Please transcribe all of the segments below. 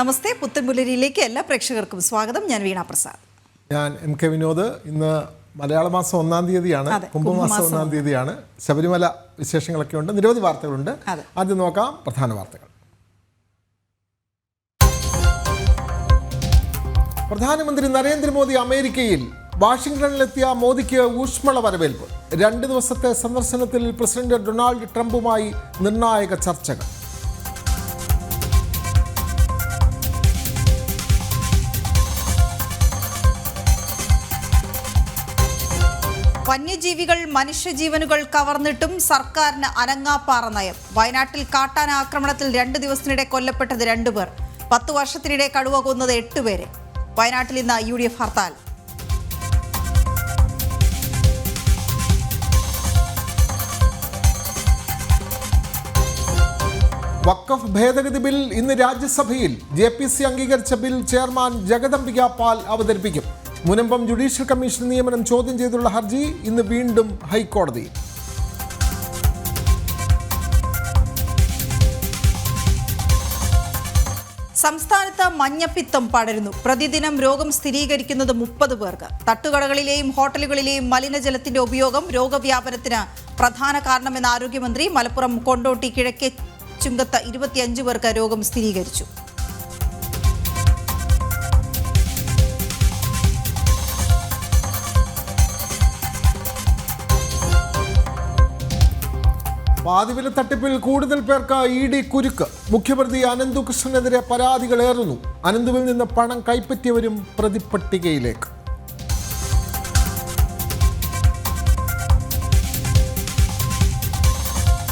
നമസ്തേ, പുത്തൻപുലരിയിലേക്ക് എല്ലാ പ്രേക്ഷകർക്കും സ്വാഗതം. ഞാൻ വീണ പ്രസാദ്. ഞാൻ MK വിനോദ്. ഇന്ന് മലയാള മാസം 1-ാം തീയതിയാണ്, കുംഭമാസം 1-ാം തീയതിയാണ്. ശബരിമല വിശേഷങ്ങളൊക്കെ ഉണ്ട്, നിരവധി വാർത്തകളുണ്ട്. ആദ്യം നോക്കാം പ്രധാന വാർത്തകൾ. പ്രധാനമന്ത്രി നരേന്ദ്രമോദി അമേരിക്കയിൽ. വാഷിംഗ്ടണിലെത്തിയ മോദിക്ക് ഊഷ്മള വരവേൽപ്പ്. 2 ദിവസത്തെ സന്ദർശനത്തിൽ പ്രസിഡന്റ് ഡൊണാൾഡ് ട്രംപുമായി നിർണായക ചർച്ചകൾ. വന്യജീവികൾ മനുഷ്യജീവനുകൾ കവർന്നിട്ടും സർക്കാരിന് അനങ്ങാപ്പാറ നയം. വയനാട്ടിൽ കാട്ടാന ആക്രമണത്തിൽ 2 ദിവസത്തിനിടെ കൊല്ലപ്പെട്ടത് 2 പേർ. 10 വർഷത്തിനിടെ കടുവ കൊന്നത് 8 പേരെ. വയനാട്ടിൽ ഇന്ന് UDF ഹർത്താൽ. വഖഫ് ഭേദഗതി ബിൽ ഇന്ന് രാജ്യസഭയിൽ. JPC അംഗീകരിച്ച ബിൽ ചെയർമാൻ ജഗദംബിക പാൽ അവതരിപ്പിക്കും. മുനമ്പം ജുഡീഷ്യൽ കമ്മീഷൻ നിയമനം ചോദ്യം ചെയ്തുള്ള ഹർജി ഇന്ന് വീണ്ടും ഹൈക്കോടതിയിൽ. സംസ്ഥാനത്ത് മഞ്ഞപ്പിത്തം പടരുന്നു. പ്രതിദിനം രോഗം സ്ഥിരീകരിക്കുന്നത് 30 പേർക്ക്. തട്ടുകടകളിലെയും ഹോട്ടലുകളിലെയും മലിനജലത്തിന്റെ ഉപയോഗം രോഗവ്യാപനത്തിന് പ്രധാന കാരണമെന്ന് ആരോഗ്യമന്ത്രി. മലപ്പുറം കൊണ്ടോട്ടി കിഴക്കേ ചുങ്കത്ത് 25 പേർക്ക് രോഗം സ്ഥിരീകരിച്ചു. പാതിവില തട്ടിപ്പിൽ കൂടുതൽ പേർക്ക് ED കുരുക്ക്. മുഖ്യപ്രതി അനന്തുകൃഷ്ണനെതിരെ പരാതികളേറുന്നു. അനന്തുവിൽ നിന്ന് പണം കൈപ്പറ്റിയവരും പ്രതിപ്പട്ടികയിലേക്ക്.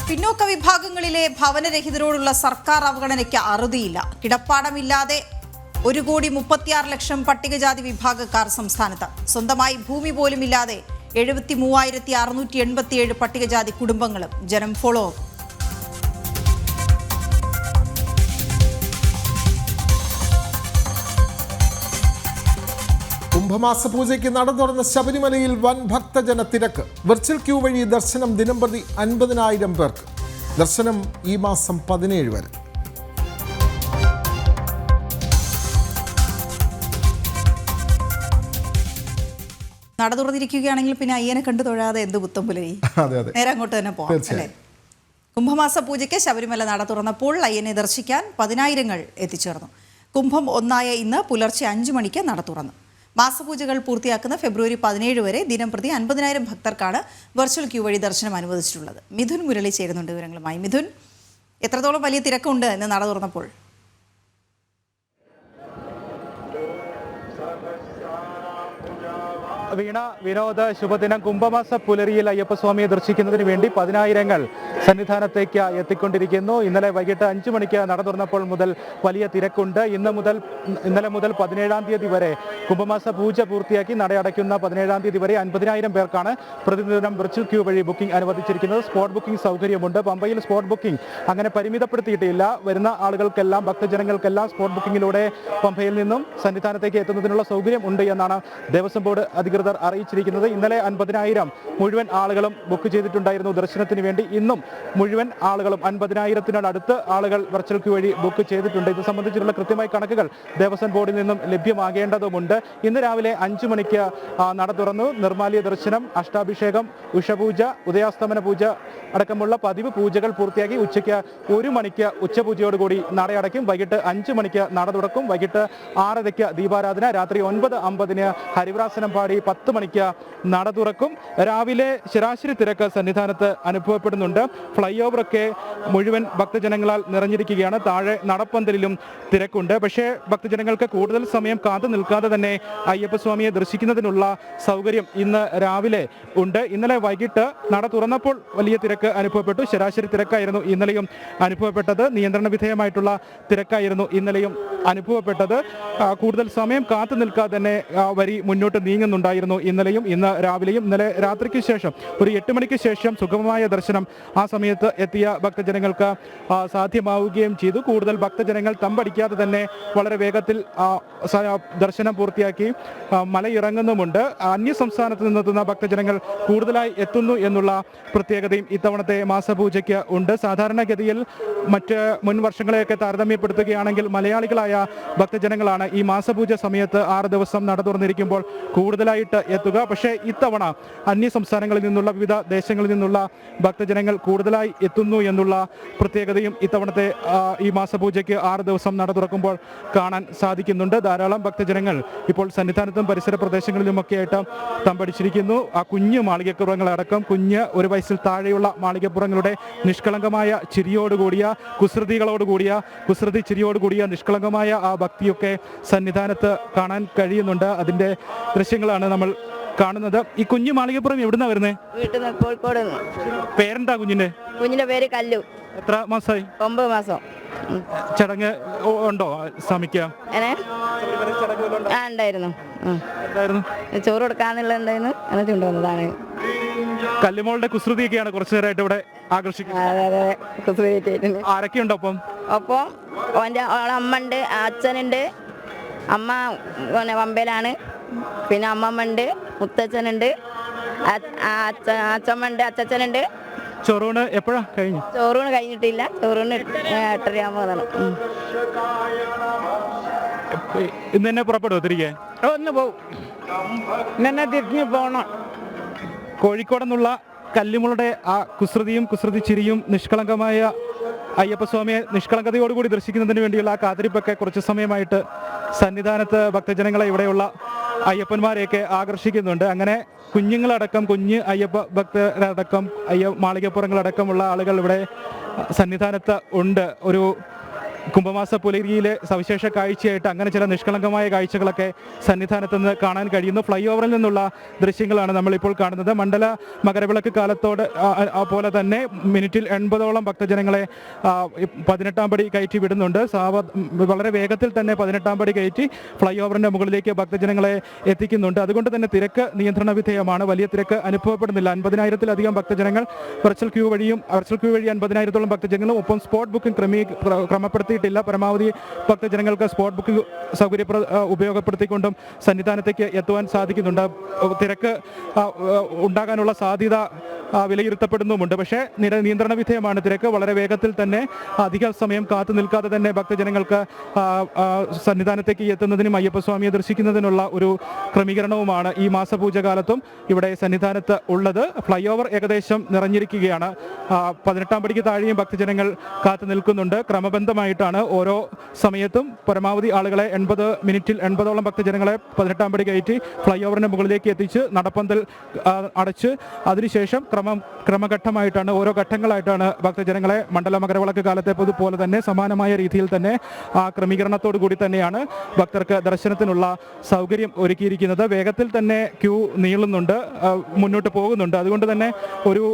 പിന്നോക്ക വിഭാഗങ്ങളിലെ ഭവനരഹിതരോടുള്ള സർക്കാർ അവഗണനയ്ക്ക് അറുതിയില്ല. കിടപ്പാടമില്ലാതെ 1,36,00,000 പട്ടികജാതി വിഭാഗക്കാർ സംസ്ഥാനത്ത്. സ്വന്തമായി ഭൂമി പോലുമില്ലാതെ 73,687 പട്ടികജാതി കുടുംബങ്ങളും. ജനം ഫോളോ അപ്പ്. കുംഭമാസ പൂജയ്ക്ക് നട തുറന്ന ശബരിമലയിൽ വൻ ഭക്തജന തിരക്ക്. വെർച്വൽ ക്യൂ വഴി ദർശനം ദിനംപ്രതി 50,000 പേർക്ക്. ദർശനം ഈ മാസം 17 വരെ. നട തുറന്നിരിക്കുകയാണെങ്കിൽ പിന്നെ അയ്യനെ കണ്ടു തൊഴാതെ എന്ത് പുത്തൻപുലരി. നേരെ അങ്ങോട്ട് തന്നെ പോകാം അല്ലേ. കുംഭമാസ പൂജയ്ക്ക് ശബരിമല നട തുറന്നപ്പോൾ അയ്യനെ ദർശിക്കാൻ 10,000 എത്തിച്ചേർന്നു. കുംഭം 1-ആയ ഇന്ന് പുലർച്ചെ 5 മണിക്ക് നട തുറന്നു. മാസപൂജകൾ പൂർത്തിയാക്കുന്ന ഫെബ്രുവരി 17 വരെ ദിനംപ്രതി 50,000 ഭക്തർക്കാണ് വെർച്വൽ ക്യൂ വഴി ദർശനം അനുവദിച്ചിട്ടുള്ളത്. മിഥുൻ മുരളി ചേരുന്നുണ്ട് വിവരങ്ങളുമായി. മിഥുൻ, എത്രത്തോളം വലിയ തിരക്കുണ്ട് ഇന്ന് നട തുറന്നപ്പോൾ? വീണ, വിനോദ്, ശുഭദിനം. കുംഭമാസ പുലരിയിൽ അയ്യപ്പസ്വാമിയെ ദർശിക്കുന്നതിന് വേണ്ടി 10,000 സന്നിധാനത്തേക്ക് എത്തിക്കൊണ്ടിരിക്കുന്നു. ഇന്നലെ വൈകിട്ട് 5 മണിക്ക് നട തുറന്നപ്പോൾ മുതൽ വലിയ തിരക്കുണ്ട്. ഇന്നലെ മുതൽ 17-ാം തീയതി വരെ കുംഭമാസ പൂജ പൂർത്തിയാക്കി നടയടയ്ക്കുന്ന 17-ാം തീയതി വരെ 50,000 പേർക്കാണ് പ്രതിദിനം വെർച്വൽ ക്യൂ വഴി ബുക്കിംഗ് അനുവദിച്ചിരിക്കുന്നത്. സ്പോട്ട് ബുക്കിംഗ് സൗകര്യമുണ്ട്. പമ്പയിൽ സ്പോട്ട് ബുക്കിംഗ് അങ്ങനെ പരിമിതപ്പെടുത്തിയിട്ടില്ല. വരുന്ന ആളുകൾക്കെല്ലാം, ഭക്തജനങ്ങൾക്കെല്ലാം സ്പോട്ട് ബുക്കിങ്ങിലൂടെ പമ്പയിൽ നിന്നും സന്നിധാനത്തേക്ക് എത്തുന്നതിനുള്ള സൗകര്യം ഉണ്ട് എന്നാണ് ദേവസ്വം ബോർഡ് അധികൃതർ അറിയിച്ചിരിക്കുന്നത്. ഇന്നലെ 50,000 മുഴുവൻ ആളുകളും ബുക്ക് ചെയ്തിട്ടുണ്ടായിരുന്നു ദർശനത്തിന് വേണ്ടി. ഇന്നും മുഴുവൻ ആളുകളും 50,000-നടുത്ത് ആളുകൾ വെർച്വൽ ക്യൂ വഴി ബുക്ക് ചെയ്തിട്ടുണ്ട്. ഇത് സംബന്ധിച്ചുള്ള കൃത്യമായ കണക്കുകൾ ദേവസ്വം ബോർഡിൽ നിന്നും ലഭ്യമാകേണ്ടതുമുണ്ട്. ഇന്ന് രാവിലെ 5 മണിക്ക് നട തുറന്നു. നിർമാല്യ ദർശനം, അഷ്ടാഭിഷേകം, ഉഷപൂജ, ഉദയാസ്തമന പൂജ അടക്കമുള്ള പതിവ് പൂജകൾ പൂർത്തിയാക്കി ഉച്ചയ്ക്ക് 1 മണിക്ക് ഉച്ചപൂജയോടുകൂടി നടയടയ്ക്കും. വൈകിട്ട് 5 മണിക്ക് നട തുറക്കും. വൈകിട്ട് 6:30 ദീപാരാധന. രാത്രി 9:50 ഹരിവ്രാസനം പാടി 10 മണിക്ക് നട തുറക്കും. രാവിലെ ശരാശരി തിരക്ക് സന്നിധാനത്ത് അനുഭവപ്പെടുന്നുണ്ട്. ഫ്ലൈ ഓവറൊക്കെ മുഴുവൻ ഭക്തജനങ്ങളാൽ നിറഞ്ഞിരിക്കുകയാണ്. താഴെ നടപ്പന്തലിലും തിരക്കുണ്ട്. പക്ഷേ ഭക്തജനങ്ങൾക്ക് കൂടുതൽ സമയം കാത്തു നിൽക്കാതെ തന്നെ അയ്യപ്പസ്വാമിയെ ദർശിക്കുന്നതിനുള്ള സൗകര്യം ഇന്ന് രാവിലെ ഉണ്ട്. ഇന്നലെ വൈകിട്ട് നട തുറന്നപ്പോൾ വലിയ തിരക്ക് അനുഭവപ്പെട്ടു. ശരാശരി തിരക്കായിരുന്നു ഇന്നലെയും അനുഭവപ്പെട്ടത്. നിയന്ത്രണ വിധേയമായിട്ടുള്ള തിരക്കായിരുന്നു ഇന്നലെയും അനുഭവപ്പെട്ടത്. കൂടുതൽ സമയം കാത്തു നിൽക്കാതെ തന്നെ വരി മുന്നോട്ട് നീങ്ങുന്നുണ്ടായിരുന്നു. ഉണ്ടായിരുന്നു ഇന്നലെയും ഇന്ന് രാവിലെയും. ഇന്നലെ രാത്രിക്ക് ശേഷം ഒരു 8 മണിക്ക് ശേഷം സുഗമമായ ദർശനം ആ സമയത്ത് എത്തിയ ഭക്തജനങ്ങൾക്ക് സാധ്യമാവുകയും ചെയ്തു. കൂടുതൽ ഭക്തജനങ്ങൾ തമ്പടിക്കാതെ തന്നെ വളരെ വേഗത്തിൽ ദർശനം പൂർത്തിയാക്കി മലയിറങ്ങുന്നുമുണ്ട്. അന്യ സംസ്ഥാനത്ത് നിന്നെത്തുന്ന ഭക്തജനങ്ങൾ കൂടുതലായി എത്തുന്നു എന്നുള്ള പ്രത്യേകതയും ഇത്തവണത്തെ മാസപൂജയ്ക്ക് ഉണ്ട്. സാധാരണഗതിയിൽ മറ്റ് മുൻ വർഷങ്ങളെയൊക്കെ താരതമ്യപ്പെടുത്തുകയാണെങ്കിൽ മലയാളികളായ ഭക്തജനങ്ങളാണ് ഈ മാസപൂജ സമയത്ത് 6 ദിവസം നട തുറന്നിരിക്കുമ്പോൾ കൂടുതലായിട്ട് എത്തുക. പക്ഷേ ഇത്തവണ അന്യ സംസ്ഥാനങ്ങളിൽ നിന്നുള്ള വിവിധ ദേശങ്ങളിൽ നിന്നുള്ള ഭക്തജനങ്ങൾ കൂടുതലായി എത്തുന്നു എന്നുള്ള പ്രത്യേകതയും ഇത്തവണത്തെ ഈ മാസപൂജയ്ക്ക് 6 ദിവസം നട തുറക്കുമ്പോൾ കാണാൻ സാധിക്കുന്നുണ്ട്. ധാരാളം ഭക്തജനങ്ങൾ ഇപ്പോൾ സന്നിധാനത്തും പരിസര പ്രദേശങ്ങളിലുമൊക്കെയായിട്ട് തമ്പടിച്ചിരിക്കുന്നു. ആ കുഞ്ഞു മാളികപ്പുറങ്ങളടക്കം കുഞ്ഞ് 1 വയസ്സിൽ താഴെയുള്ള മാളികപ്പുറങ്ങളുടെ നിഷ്കളങ്കമായ ചിരിയോടുകൂടിയ കുസൃതി ചിരിയോടുകൂടിയ നിഷ്കളങ്കമായ ആ ഭക്തിയൊക്കെ സന്നിധാനത്ത് കാണാൻ കഴിയുന്നുണ്ട്. അതിൻ്റെ ദൃശ്യങ്ങളാണ് നമ്മൾ കാണുന്നത്. ഈ കുഞ്ഞു മാളികപ്പുറം എവിടുന്നാ വരുന്നത്? വീട്ടിൽ നിന്ന്, കോഴിക്കോട്. പേരെന്താ കുഞ്ഞിന്റെ പേര് കല്ലു. എത്ര മാസമായി? 9 മാസം. ചടങ്ങ് ഉണ്ടോ സ്വാമിക്ക്? ഉണ്ടായിരുന്നു. ചോറ് കൊടുക്കാന്നുള്ളതുണ്ടായിരുന്നു. എന്നിട്ട് കൊണ്ടുവന്നതാണ്. കല്ലുമോളുടെ കുസൃതിയൊക്കെയാണ് കുറച്ചു നേരമായിട്ട് ഇവിടെ ആകർഷിക്കുന്നത്. അതെ, കുസൃതി. ആരൊക്കെയുണ്ടോ ഒപ്പം? ഓൻ്റെ അമ്മ ഉണ്ട്, അച്ഛനുണ്ട്. അമ്മ വമ്പയിലാണ്. പിന്നെ അമ്മമ്മ ഉണ്ട്, മുത്തച്ഛനുണ്ട്, അച്ഛമ്മ ഉണ്ട്, അച്ഛനുണ്ട്. ചോറൂണ് എപ്പോഴാ കഴിഞ്ഞു? ചോറൂണ് കഴിഞ്ഞിട്ടില്ല. ചോറൂണ് 8:30 ഇന്ന് തന്നെ പുറപ്പെടുവോ തിരികെ? ഒന്ന് പോവും. ഇന്നെ തിരിഞ്ഞു പോകണം. കോഴിക്കോടെന്നുള്ള കല്ലുമുളുടെ ആ കുസൃതി ചിരിയും നിഷ്കളങ്കമായ അയ്യപ്പസ്വാമിയെ നിഷ്കളങ്കതയോടുകൂടി ദർശിക്കുന്നതിന് വേണ്ടിയുള്ള ആ കാത്തിരിപ്പൊക്കെ കുറച്ച് സമയമായിട്ട് സന്നിധാനത്ത് ഭക്തജനങ്ങളെ ഇവിടെയുള്ള അയ്യപ്പന്മാരെയൊക്കെ ആകർഷിക്കുന്നുണ്ട്. അങ്ങനെ കുഞ്ഞുങ്ങളടക്കം കുഞ്ഞ് അയ്യപ്പ ഭക്തരടക്കം മാളികപ്പുറങ്ങളടക്കമുള്ള ആളുകൾ ഇവിടെ സന്നിധാനത്ത് ഉണ്ട്. ഒരു കുംഭമാസ പുലരിയിലെ സവിശേഷ കാഴ്ചയായിട്ട് അങ്ങനെ ചില നിഷ്കളങ്കമായ കാഴ്ചകളൊക്കെ സന്നിധാനത്ത് നിന്ന് കാണാൻ കഴിയുന്നു. ഫ്ലൈ ഓവറിൽ നിന്നുള്ള ദൃശ്യങ്ങളാണ് നമ്മളിപ്പോൾ കാണുന്നത്. മണ്ഡല മകരവിളക്ക് കാലത്തോട് പോലെ തന്നെ മിനിറ്റിൽ 80ഓളം ഭക്തജനങ്ങളെ 18-ാം പടി കയറ്റി വിടുന്നുണ്ട്. വളരെ വേഗത്തിൽ തന്നെ 18-ാം പടി കയറ്റി ഫ്ലൈ ഓവറിൻ്റെ മുകളിലേക്ക് ഭക്തജനങ്ങളെ എത്തിക്കുന്നുണ്ട്. അതുകൊണ്ട് തന്നെ തിരക്ക് നിയന്ത്രണ വിധേയമാണ്. വലിയ തിരക്ക് അനുഭവപ്പെടുന്നില്ല. 50,000-ത്തിലധികം ഭക്തജനങ്ങൾ വെർച്വൽ ക്യൂ വഴി 50,000-ഓളം ഭക്തജനങ്ങളും ഒപ്പം സ്പോട്ട് ബുക്കിംഗ് ക്രമപ്പെടുത്തി പരമാവധി ഭക്തജനങ്ങൾക്ക് സ്പോട്ട് ബുക്കിംഗ് സൗകര്യം ഉപയോഗപ്പെടുത്തിക്കൊണ്ടും സന്നിധാനത്തേക്ക് എത്തുവാൻ സാധിക്കുന്നുണ്ട്. തിരക്ക് ഉണ്ടാകാനുള്ള സാധ്യത വിലയിരുത്തപ്പെടുന്നുമുണ്ട്. പക്ഷേ നിയന്ത്രണ വിധേയമാണ് തിരക്ക്. വളരെ വേഗത്തിൽ തന്നെ അധിക സമയം കാത്തു നിൽക്കാതെ തന്നെ ഭക്തജനങ്ങൾക്ക് സന്നിധാനത്തേക്ക് എത്തുന്നതിനും അയ്യപ്പസ്വാമിയെ ദർശിക്കുന്നതിനുള്ള ഒരു ക്രമീകരണവുമാണ് ഈ മാസപൂജ കാലത്തും ഇവിടെ സന്നിധാനത്ത് ഉള്ളത്. ഫ്ലൈ ഓവർ ഏകദേശം നിറഞ്ഞിരിക്കുകയാണ്. 18-ാം പടിക്ക് താഴെയും ഭക്തജനങ്ങൾ കാത്തു നിൽക്കുന്നുണ്ട്. ക്രമബന്ധമായിട്ടാണ് ഓരോ സമയത്തും പരമാവധി ആളുകളെ 80 മിനിറ്റിൽ 80ഓളം ഭക്തജനങ്ങളെ 18-ാം പടി കയറ്റി ഫ്ലൈ ഓവറിന്റെ മുകളിലേക്ക് എത്തിച്ച് നടപ്പന്തൽ അടച്ച് അതിനുശേഷം ക്രമഘട്ടമായിട്ടാണ് ഓരോ ഘട്ടങ്ങളായിട്ടാണ് ഭക്തജനങ്ങളെ മണ്ഡല മകരവിളക്ക് കാലത്തെ പോലെ തന്നെ സമാനമായ രീതിയിൽ തന്നെ ആ ക്രമീകരണത്തോടു കൂടി തന്നെയാണ് ഭക്തർക്ക് ദർശനത്തിനുള്ള സൗകര്യം ഒരുക്കിയിരിക്കുന്നത്. വേഗത്തിൽ തന്നെ ക്യൂ നീളുന്നുണ്ട്, മുന്നോട്ട് പോകുന്നുണ്ട്. അതുകൊണ്ട് തന്നെ ഒരു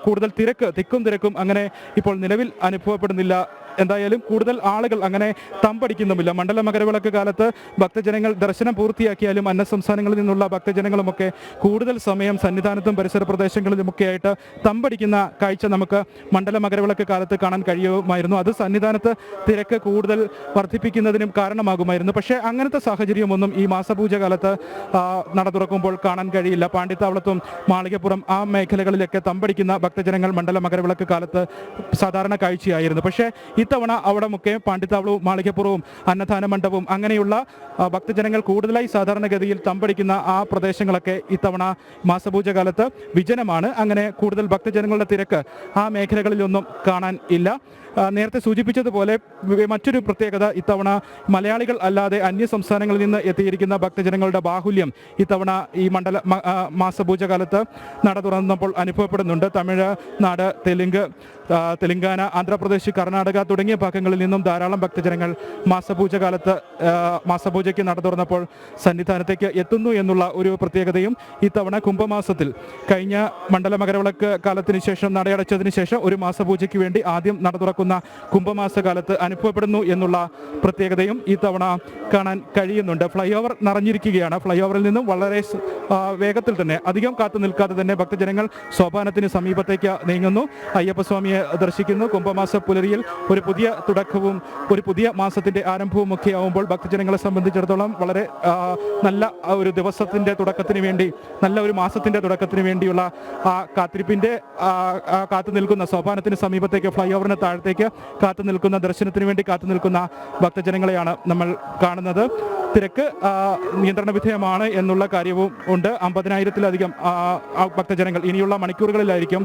കൂടുതൽ തിക്കും തിരക്കും അങ്ങനെ ഇപ്പോൾ നിലവിൽ അനുഭവപ്പെടുന്നില്ല. എന്തായാലും കൂടുതൽ ആളുകൾ അങ്ങനെ തമ്പടിക്കുന്നുമില്ല. മണ്ഡല മകരവിളക്ക് കാലത്ത് ഭക്തജനങ്ങൾ ദർശനം പൂർത്തിയാക്കിയാലും അന്യ സംസ്ഥാനങ്ങളിൽ നിന്നുള്ള ഭക്തജനങ്ങളുമൊക്കെ കൂടുതൽ സമയം സന്നിധാനത്തും പരിസര പ്രദേശങ്ങളിലുമൊക്കെ ആയിട്ട് തമ്പടിക്കുന്ന കാഴ്ച നമുക്ക് മണ്ഡല മകരവിളക്ക് കാലത്ത് കാണാൻ കഴിയുമായിരുന്നു. അത് സന്നിധാനത്ത് തിരക്ക് കൂടുതൽ വർദ്ധിപ്പിക്കുന്നതിനും കാരണമാകുമായിരുന്നു. പക്ഷേ അങ്ങനത്തെ സാഹചര്യമൊന്നും ഈ മാസപൂജ കാലത്ത് നട തുറക്കുമ്പോൾ കാണാൻ കഴിയില്ല. പാണ്ടിത്താവളത്തും മാളികപ്പുറം ആ മേഖലകളിലൊക്കെ തമ്പടിക്കുന്ന ഭക്തജനങ്ങൾ മണ്ഡല മകരവിളക്ക് കാലത്ത് സാധാരണ കാഴ്ചയായിരുന്നു. പക്ഷേ ഇത്തവണ അവിടെയൊക്കെ പാണ്ടിത്താവളവും മാളികപ്പുറവും അന്നദാന മണ്ഡപവും അങ്ങനെയുള്ള ഭക്തജനങ്ങൾ കൂടുതലായി സാധാരണഗതിയിൽ തമ്പടിക്കുന്ന ആ പ്രദേശങ്ങളൊക്കെ ഇത്തവണ മാസപൂജ കാലത്ത് വിജനമാണ്. അങ്ങനെ കൂടുതൽ ഭക്തജനങ്ങളുടെ തിരക്ക് ആ മേഖലകളിലൊന്നും കാണാൻ ഇല്ല. നേരത്തെ സൂചിപ്പിച്ചതുപോലെ മറ്റൊരു പ്രത്യേകത ഇത്തവണ മലയാളികൾ അല്ലാതെ അന്യ സംസ്ഥാനങ്ങളിൽ നിന്ന് എത്തിയിരിക്കുന്ന ഭക്തജനങ്ങളുടെ ബാഹുല്യം ഇത്തവണ ഈ മണ്ഡല മാസപൂജ കാലത്ത് നട തുറന്നപ്പോൾ അനുഭവപ്പെടുന്നുണ്ട്. തമിഴ്നാട്, തെലുങ്കാന, ആന്ധ്രാപ്രദേശ്, കർണാടക തുടങ്ങിയ ഭാഗങ്ങളിൽ നിന്നും ധാരാളം ഭക്തജനങ്ങൾ മാസപൂജ കാലത്ത് മാസപൂജയ്ക്ക് നട തുറന്നപ്പോൾ സന്നിധാനത്തേക്ക് എത്തുന്നു എന്നുള്ള ഒരു പ്രത്യേകതയും ഇത്തവണ കുംഭമാസത്തിൽ കഴിഞ്ഞ മണ്ഡല മകരവിളക്ക് കാലത്തിന് ശേഷം നടയടച്ചതിന് ശേഷം ഒരു മാസപൂജയ്ക്ക് വേണ്ടി ആദ്യം നട തുറക്കുന്ന കുംഭമാസ കാലത്ത് അനുഭവപ്പെടുന്നു എന്നുള്ള പ്രത്യേകതയും ഇത്തവണ കാണാൻ കഴിയുന്നുണ്ട്. Fly over നിറഞ്ഞിരിക്കുകയാണ്. ഫ്ലൈ ഓവറിൽ നിന്നും വളരെ വേഗത്തിൽ തന്നെ അധികം കാത്തു നിൽക്കാതെ തന്നെ ഭക്തജനങ്ങൾ സോപാനത്തിന് സമീപത്തേക്ക് നീങ്ങുന്നു. അയ്യപ്പസ്വാമിയെ ദർശിക്കുന്നു. കുംഭമാസ പുലരിയിൽ ഒരു പുതിയ തുടക്കവും ഒരു പുതിയ മാസത്തിന്റെ ആരംഭവും ഒക്കെ ആവുമ്പോൾ ഭക്തജനങ്ങളെ സംബന്ധിച്ചിടത്തോളം വളരെ നല്ല ഒരു ദിവസത്തിന്റെ തുടക്കത്തിന് വേണ്ടി, നല്ല ഒരു മാസത്തിന്റെ തുടക്കത്തിന് വേണ്ടിയുള്ള ആ കാത്തിരിപ്പിന്റെ കാത്തു നിൽക്കുന്ന സോപാനത്തിന് സമീപത്തേക്ക് ഫ്ലൈ ഓവറിന് താഴത്തേക്ക് കാത്തു നിൽക്കുന്ന ദർശനത്തിന് വേണ്ടി കാത്തു നിൽക്കുന്ന ഭക്തജനങ്ങളെയാണ് നമ്മൾ കാണുന്നത്. തിരക്ക് നിയന്ത്രണ വിധേയമാണ് എന്നുള്ള കാര്യവും ഉണ്ട്. 50,000-ത്തിലധികം ഭക്തജനങ്ങൾ ഇനിയുള്ള മണിക്കൂറുകളിലായിരിക്കും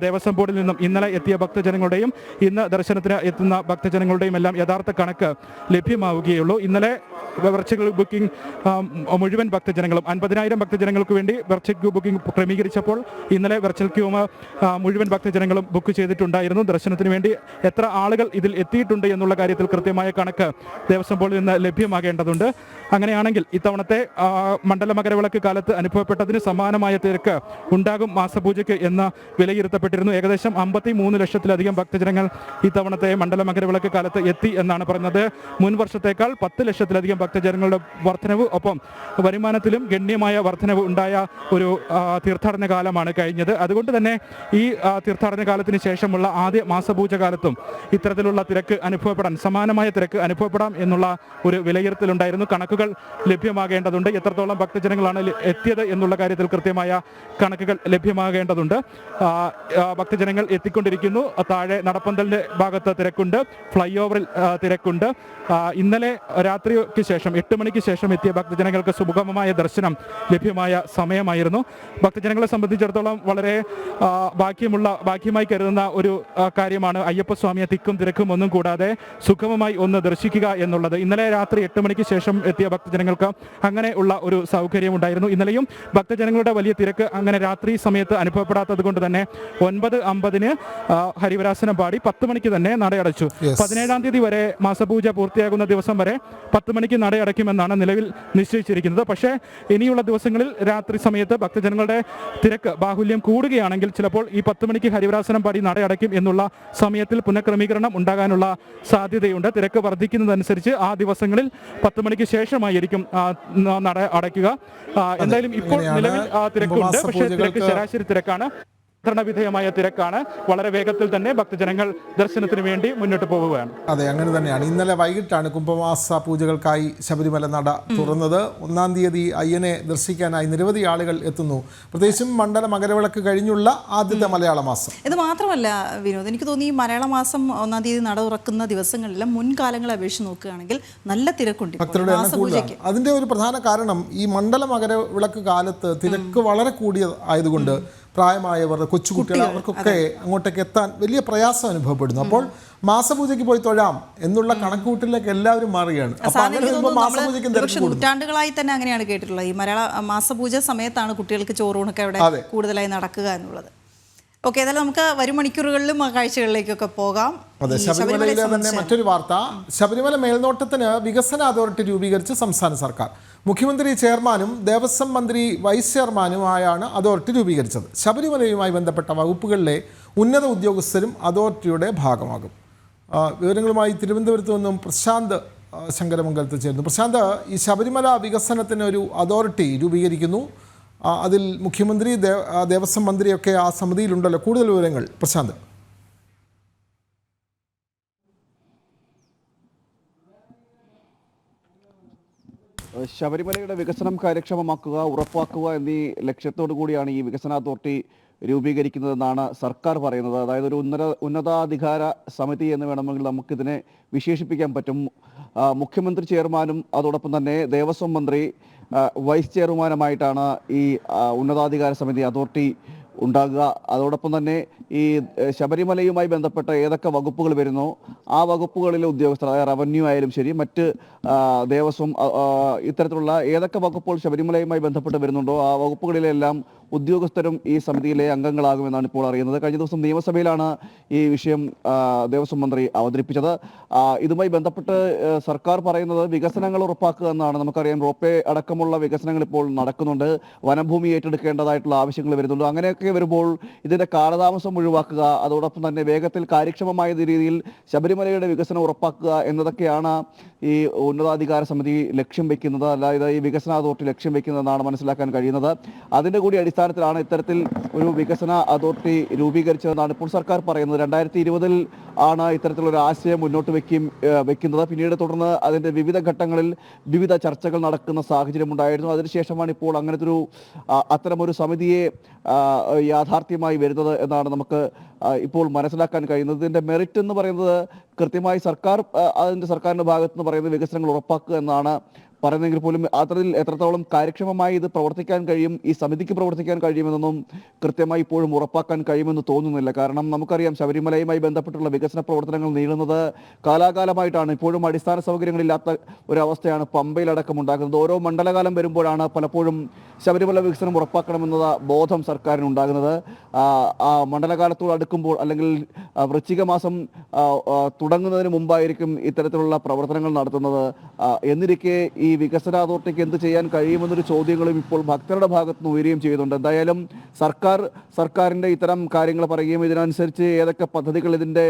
ദേവസ്വം ബോർഡിൽ നിന്നും ഇന്നലെ എത്തിയ ഭക്തജനങ്ങളുടെയും ഇന്ന് ദർശനത്തിന് എത്തുന്ന ഭക്തജനങ്ങളുടെയും എല്ലാം യഥാർത്ഥ കണക്ക് ലഭ്യമാവുകയുള്ളൂ. ഇന്നലെ വെർച്വൽ ബുക്കിംഗ് മുഴുവൻ ഭക്തജനങ്ങളും 50,000 ഭക്തജനങ്ങൾക്ക് വേണ്ടി വെർച്വൽ ബുക്കിംഗ് ക്രമീകരിച്ചപ്പോൾ ഇന്നലെ വെർച്വൽ ക്യൂ മുഴുവൻ ഭക്തജനങ്ങളും ബുക്ക് ചെയ്തിട്ടുണ്ടായിരുന്നു. ദർശനത്തിന് വേണ്ടി എത്ര ആളുകൾ ഇതിൽ എത്തിയിട്ടുണ്ട് എന്നുള്ള കാര്യത്തിൽ കൃത്യമായ കണക്ക് ദേവസ്വം ബോർഡിൽ നിന്ന് ലഭ്യമാകേണ്ടതുണ്ട്. അങ്ങനെയാണെങ്കിൽ ഇത്തവണത്തെ മണ്ഡല മകരവിളക്ക് കാലത്ത് അനുഭവപ്പെട്ടതിന് സമാനമായ തിരക്ക് ഉണ്ടാകും മാസപൂജയ്ക്ക് എന്ന് വിലയിരുത്തപ്പെട്ടിരുന്നു. ഏകദേശം 53 ലക്ഷത്തിലധികം ഭക്തജനങ്ങൾ ഇത്തവണത്തെ മണ്ഡല മകരവിളക്ക് കാലത്ത് എത്തി എന്നാണ് പറയുന്നത്. മുൻ വർഷത്തേക്കാൾ 10 ലക്ഷത്തിലധികം ഭക്തജനങ്ങളുടെ വർധനവ്, ഒപ്പം വരുമാനത്തിലും ഗണ്യമായ വർധനവ് ഉണ്ടായ ഒരു തീർത്ഥാടന കാലമാണ് കഴിഞ്ഞത്. അതുകൊണ്ട് തന്നെ ഈ തീർത്ഥാടന കാലത്തിന് ശേഷമുള്ള ആദ്യ മാസപൂജ കാലത്തും ഇത്തരത്തിലുള്ള തിരക്ക് അനുഭവപ്പെടാൻ, സമാനമായ തിരക്ക് അനുഭവപ്പെടാം എന്നുള്ള ഒരു വിലയിരുത്തലുണ്ടായിരുന്നു. കണക്കുകൾ ലഭ്യമാകേണ്ടതുണ്ട്. എത്രത്തോളം ഭക്തജനങ്ങളാണ് എത്തിയത് എന്നുള്ള കാര്യത്തിൽ കൃത്യമായ കണക്കുകൾ ലഭ്യമാകേണ്ടതുണ്ട്. ഭക്തജനങ്ങൾ എത്തിക്കൊണ്ടിരിക്കുന്നു. താഴെ നടപ്പന്തലിന്റെ ഭാഗത്ത് തിരക്കുണ്ട്. ഫ്ലൈ ഓവറിൽ തിരക്കുണ്ട്. ഇന്നലെ രാത്രിക്ക് ശേഷം 8 മണിക്ക് ശേഷം എത്തിയ ഭക്തജനങ്ങൾക്ക് സുഗമമായ ദർശനം ലഭ്യമായ സമയമായിരുന്നു. ഭക്തജനങ്ങളെ സംബന്ധിച്ചിടത്തോളം വളരെ ഭാഗ്യമായി കരുതുന്ന ഒരു കാര്യമാണ് അയ്യപ്പസ്വാമിയെ തിക്കും തിരക്കും ഒന്നും കൂടാതെ സുഗമമായി ഒന്ന് ദർശിക്കുക എന്നുള്ളത്. ഇന്നലെ രാത്രി 8 മണിക്ക് ശേഷം എത്തിയ ഭക്തജനങ്ങൾക്ക് അങ്ങനെ ഉള്ള ഒരു സൗകര്യം ഉണ്ടായിരുന്നു. ഇന്നലെയും ഭക്തജനങ്ങളുടെ വലിയ തിരക്ക് അങ്ങനെ രാത്രി സമയത്ത് അനുഭവപ്പെടാത്തത് കൊണ്ട് തന്നെ 9:50 ഹരിവരാസനം പാടി 10 മണിക്ക് തന്നെ നടയടച്ചു. 17-ാം തീയതി വരെ മാസപൂജ പൂർത്തിയാകുന്ന ദിവസം വരെ 10 മണിക്ക് നടയടയ്ക്കുമെന്നാണ് നിലവിൽ നിശ്ചയിച്ചിരിക്കുന്നത്. പക്ഷേ ഇനിയുള്ള ദിവസങ്ങളിൽ രാത്രി സമയത്ത് ഭക്തജനങ്ങളുടെ തിരക്ക് ബാഹുല്യം കൂടുകയാണെങ്കിൽ ചിലപ്പോൾ ഈ 10 മണിക്ക് ഹരിവരാസനം പാടി നടയടയ്ക്കും എന്നുള്ള സമയത്തിൽ പുനഃക്രമീകരണം ഉണ്ടാകാനുള്ള സാധ്യതയുണ്ട്. തിരക്ക് വർദ്ധിക്കുന്നതനുസരിച്ച് ആ ദിവസങ്ങളിൽ 10 മണിക്ക് ശേഷമായിരിക്കും നട അടയ്ക്കുക. എന്തായാലും ഇപ്പോൾ നിലവിൽ തിരക്കുണ്ട്. പക്ഷേ തിരക്ക് ശരാശരി തിരക്കാണ്, വിധേയമായ തിരക്കാണ്. വളരെ വേഗത്തിൽ തന്നെ ഭക്തജനങ്ങൾ ദർശനത്തിന് വേണ്ടി മുന്നോട്ട് പോവുകയാണ്. അതെ, അങ്ങനെ തന്നെയാണ്. ഇന്നലെ വൈകിട്ടാണ് കുംഭമാസ പൂജകൾക്കായി ശബരിമല നട തുറന്നത്. 1-ാം തീയതി അയ്യനെ ദർശിക്കാനായി നിരവധി ആളുകൾ എത്തുന്നു. പ്രത്യേകിച്ചും മണ്ഡല മകരവിളക്ക് കഴിഞ്ഞുള്ള ആദ്യത്തെ മലയാള മാസം. ഇത് മാത്രമല്ല വിനോദ്, എനിക്ക് തോന്നി ഈ മലയാള മാസം 1-ാം തീയതി നട തുറക്കുന്ന ദിവസങ്ങളിലും മുൻകാലങ്ങളെ അപേക്ഷിച്ച് നോക്കുകയാണെങ്കിൽ നല്ല തിരക്കുണ്ട്. ഭക്തരുടെ എണ്ണം കൂടുതലാണ്. അതിന്റെ ഒരു പ്രധാന കാരണം ഈ മണ്ഡല മകരവിളക്ക് കാലത്ത് തിരക്ക് വളരെ കൂടിയ ആയതുകൊണ്ട് പ്രായമായവർ, കൊച്ചുകുട്ടികൾ, അവർക്കൊക്കെ അങ്ങോട്ടേക്ക് എത്താൻ വലിയ പ്രയാസം അനുഭവപ്പെടുന്നു. അപ്പോൾ മാസപൂജയ്ക്ക് പോയി തൊഴാം എന്നുള്ള കണക്കുകൂട്ടലിലേക്ക് എല്ലാവരും മാറുകയാണ്. നൂറ്റാണ്ടുകളായി തന്നെ അങ്ങനെയാണ് കേട്ടിട്ടുള്ളത്. ഈ മലയാള മാസപൂജ സമയത്താണ് കുട്ടികൾക്ക് ചോറൂണൊക്കെ അവിടെ കൂടുതലായി നടക്കുക എന്നുള്ളത്. ഓക്കെ, ഏതായാലും നമുക്ക് വരും മണിക്കൂറുകളിലും ആ കാഴ്ചകളിലേക്കൊക്കെ പോകാം. അതെ, ശബരിമലയിലെ തന്നെ മറ്റൊരു വാർത്ത. ശബരിമല മേൽനോട്ടത്തിന് വികസന അതോറിറ്റി രൂപീകരിച്ച് സംസ്ഥാന സർക്കാർ. മുഖ്യമന്ത്രി ചെയർമാനും ദേവസ്വം മന്ത്രി വൈസ് ചെയർമാനുമായാണ് അതോറിറ്റി രൂപീകരിച്ചത്. ശബരിമലയുമായി ബന്ധപ്പെട്ട വകുപ്പുകളിലെ ഉന്നത ഉദ്യോഗസ്ഥരും അതോറിറ്റിയുടെ ഭാഗമാകും. വിവരങ്ങളുമായി തിരുവനന്തപുരത്ത് നിന്നും പ്രശാന്ത് ശങ്കരമംഗലത്ത് ചേർന്നു. പ്രശാന്ത്, ഈ ശബരിമല വികസനത്തിന് ഒരു അതോറിറ്റി രൂപീകരിക്കുന്നു. അതിൽ മുഖ്യമന്ത്രി, ദേവസ്വം മന്ത്രിയൊക്കെ ആ സമിതിയിലുണ്ടല്ലോ. കൂടുതൽ വിവരങ്ങൾ പ്രശാന്ത്. ശബരിമലയുടെ വികസനം കാര്യക്ഷമമാക്കുക, ഉറപ്പാക്കുക എന്നീ ലക്ഷ്യത്തോടു കൂടിയാണ് ഈ വികസന അതോറിറ്റി രൂപീകരിക്കുന്നതെന്നാണ് സർക്കാർ പറയുന്നത്. അതായത് ഒരു ഉന്നതാധികാര സമിതി എന്ന് വേണമെങ്കിൽ നമുക്കിതിനെ വിശേഷിപ്പിക്കാൻ പറ്റും. മുഖ്യമന്ത്രി ചെയർമാനും അതോടൊപ്പം തന്നെ ദേവസ്വം മന്ത്രി വൈസ് ചെയർമാനുമായിട്ടാണ് ഈ ഉന്നതാധികാര സമിതി അതോറിറ്റി ഉണ്ടാകുക. അതോടൊപ്പം തന്നെ ഈ ശബരിമലയുമായി ബന്ധപ്പെട്ട ഏതൊക്കെ വകുപ്പുകൾ വരുന്നോ ആ വകുപ്പുകളിലെ ഉദ്യോഗസ്ഥർ, അതായത് റവന്യൂ ആയാലും ശരി, മറ്റ് ദേവസ്വം, ഇത്തരത്തിലുള്ള ഏതൊക്കെ വകുപ്പുകൾ ശബരിമലയുമായി ബന്ധപ്പെട്ട് വരുന്നുണ്ടോ ആ വകുപ്പുകളിലെല്ലാം ഉദ്യോഗസ്ഥരും ഈ സമിതിയിലെ അംഗങ്ങളാകുമെന്നാണ് ഇപ്പോൾ അറിയുന്നത്. കഴിഞ്ഞ ദിവസം നിയമസഭയിലാണ് ഈ വിഷയം ദേവസ്വം മന്ത്രി അവതരിപ്പിച്ചത്. ഇതുമായി ബന്ധപ്പെട്ട് സർക്കാർ പറയുന്നത് വികസനങ്ങൾ ഉറപ്പാക്കുക എന്നാണ്. നമുക്കറിയാം റോപ്പേ അടക്കമുള്ള വികസനങ്ങൾ ഇപ്പോൾ നടക്കുന്നുണ്ട്, വനഭൂമി ഏറ്റെടുക്കേണ്ടതായിട്ടുള്ള ആവശ്യങ്ങൾ വരുന്നുണ്ട്. അങ്ങനെയൊക്കെ വരുമ്പോൾ ഇതിന്റെ കാലതാമസം ഒഴിവാക്കുക, അതോടൊപ്പം തന്നെ വേഗത്തിൽ കാര്യക്ഷമമായ രീതിയിൽ ശബരിമലയുടെ വികസനം ഉറപ്പാക്കുക എന്നതൊക്കെയാണ് ഈ ഉന്നതാധികാര സമിതി ലക്ഷ്യം വെക്കുന്നത്, അല്ലാതെ ഈ വികസന അതോറിറ്റി ലക്ഷ്യം വെക്കുന്നതെന്നാണ് മനസ്സിലാക്കാൻ കഴിയുന്നത്. അതിന്റെ കൂടി അടിസ്ഥാനത്തിലാണ് ഇത്തരത്തിൽ ഒരു വികസന അതോറിറ്റി രൂപീകരിച്ചതെന്നാണ് ഇപ്പോൾ സർക്കാർ പറയുന്നത്. 2020 ആണ് ഇത്തരത്തിലൊരു ആശയം മുന്നോട്ട് വെക്കുന്നത്. പിന്നീട് തുടർന്ന് അതിന്റെ വിവിധ ഘട്ടങ്ങളിൽ വിവിധ ചർച്ചകൾ നടക്കുന്ന സാഹചര്യം ഉണ്ടായിരുന്നു. അതിനുശേഷമാണ് ഇപ്പോൾ അങ്ങനത്തെ അത്തരമൊരു സമിതിയെ യാഥാർത്ഥ്യമായി വരുന്നത് എന്നാണ് നമുക്ക് ഇപ്പോൾ മനസ്സിലാക്കാൻ കഴിയുന്നത്. ഇതിന്റെ മെറിറ്റ് എന്ന് പറയുന്നത് കൃത്യമായി സർക്കാരിന്റെ ഭാഗത്ത് നിന്ന് പറയുന്നത് വികസനങ്ങൾ ഉറപ്പാക്കുക എന്നാണ് പറയുന്നെങ്കിൽ പോലും അത്തരത്തിൽ എത്രത്തോളം കാര്യക്ഷമമായി ഇത് പ്രവർത്തിക്കാൻ കഴിയും, ഈ സമിതിക്ക് പ്രവർത്തിക്കാൻ കഴിയുമെന്നൊന്നും കൃത്യമായി ഇപ്പോഴും ഉറപ്പാക്കാൻ കഴിയുമെന്ന് തോന്നുന്നില്ല. കാരണം നമുക്കറിയാം ശബരിമലയുമായി ബന്ധപ്പെട്ടുള്ള വികസന പ്രവർത്തനങ്ങൾ നീളുന്നത് കാലാകാലമായിട്ടാണ്. ഇപ്പോഴും അടിസ്ഥാന സൗകര്യങ്ങളില്ലാത്ത ഒരവസ്ഥയാണ് പമ്പയിലടക്കം ഉണ്ടാകുന്നത്. ഓരോ മണ്ഡലകാലം വരുമ്പോഴാണ് പലപ്പോഴും ശബരിമല വികസനം ഉറപ്പാക്കണമെന്ന ബോധം സർക്കാരിനുണ്ടാകുന്നത്. ആ മണ്ഡലകാലത്തോട് അടുക്കുമ്പോൾ അല്ലെങ്കിൽ വൃശ്ചിക മാസം തുടങ്ങുന്നതിന് മുമ്പായിരിക്കും ഇത്തരത്തിലുള്ള പ്രവർത്തനങ്ങൾ നടത്തുന്നത്. എന്നിരിക്കെ ഈ വികസന അതോറിറ്റിക്ക് എന്ത് ചെയ്യാൻ കഴിയുമെന്നൊരു ചോദ്യങ്ങളും ഇപ്പോൾ ഭക്തരുടെ ഭാഗത്ത് നിന്ന് ഉയരുകയും ചെയ്യുന്നുണ്ട്. എന്തായാലും സർക്കാരിൻ്റെ ഇത്തരം കാര്യങ്ങൾ പറയുകയും ഇതിനനുസരിച്ച് ഏതൊക്കെ പദ്ധതികൾ ഇതിൻ്റെ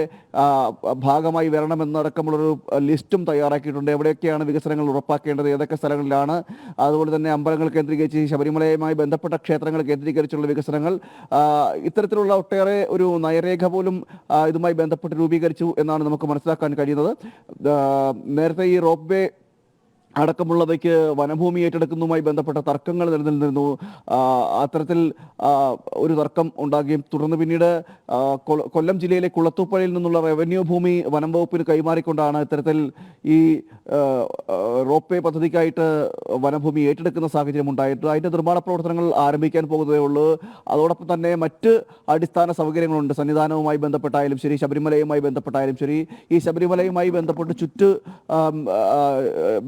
ഭാഗമായി വരണമെന്നടക്കമുള്ളൊരു ലിസ്റ്റും തയ്യാറാക്കിയിട്ടുണ്ട്. എവിടെയൊക്കെയാണ് വികസനങ്ങൾ ഉറപ്പാക്കേണ്ടത്, ഏതൊക്കെ സ്ഥലങ്ങളിലാണ്. അതുപോലെ തന്നെ അമ്പലങ്ങൾ കേന്ദ്രീകരിച്ച് ശബരിമലയുമായി ബന്ധപ്പെട്ട ക്ഷേത്രങ്ങൾ കേന്ദ്രീകരിച്ചുള്ള വികസനങ്ങൾ, ഇത്തരത്തിലുള്ള ഒട്ടേറെ ഒരു നയരേഖ പോലും ഇതുമായി ബന്ധപ്പെട്ട് രൂപീകരിച്ചു എന്നാണ് നമുക്ക് മനസ്സിലാക്കാൻ കഴിയുന്നത്. നേരത്തെ ഈ റോപ്പ് വേ അടക്കമുള്ളവയ്ക്ക് വനഭൂമി ഏറ്റെടുക്കുന്നതുമായി ബന്ധപ്പെട്ട തർക്കങ്ങൾ നിലനിന്നിരുന്നു. അത്തരത്തിൽ ഒരു തർക്കം ഉണ്ടാകുകയും തുടർന്ന് പിന്നീട് കൊല്ലം ജില്ലയിലെ കുളത്തൂപ്പുഴയിൽ നിന്നുള്ള റവന്യൂ ഭൂമി വനം വകുപ്പിന് കൈമാറിക്കൊണ്ടാണ് ഇത്തരത്തിൽ ഈ റോപ്പ് വേ പദ്ധതിക്കായിട്ട് വനഭൂമി ഏറ്റെടുക്കുന്ന സാഹചര്യം ഉണ്ടായിട്ട് അതിൻ്റെ നിർമ്മാണ പ്രവർത്തനങ്ങൾ ആരംഭിക്കാൻ പോകുന്നതേ ഉള്ളൂ. അതോടൊപ്പം തന്നെ മറ്റ് അടിസ്ഥാന സൗകര്യങ്ങളുണ്ട്. സന്നിധാനവുമായി ബന്ധപ്പെട്ടായാലും ശരി, ശബരിമലയുമായി ബന്ധപ്പെട്ടായാലും ശരി, ഈ ശബരിമലയുമായി ബന്ധപ്പെട്ട്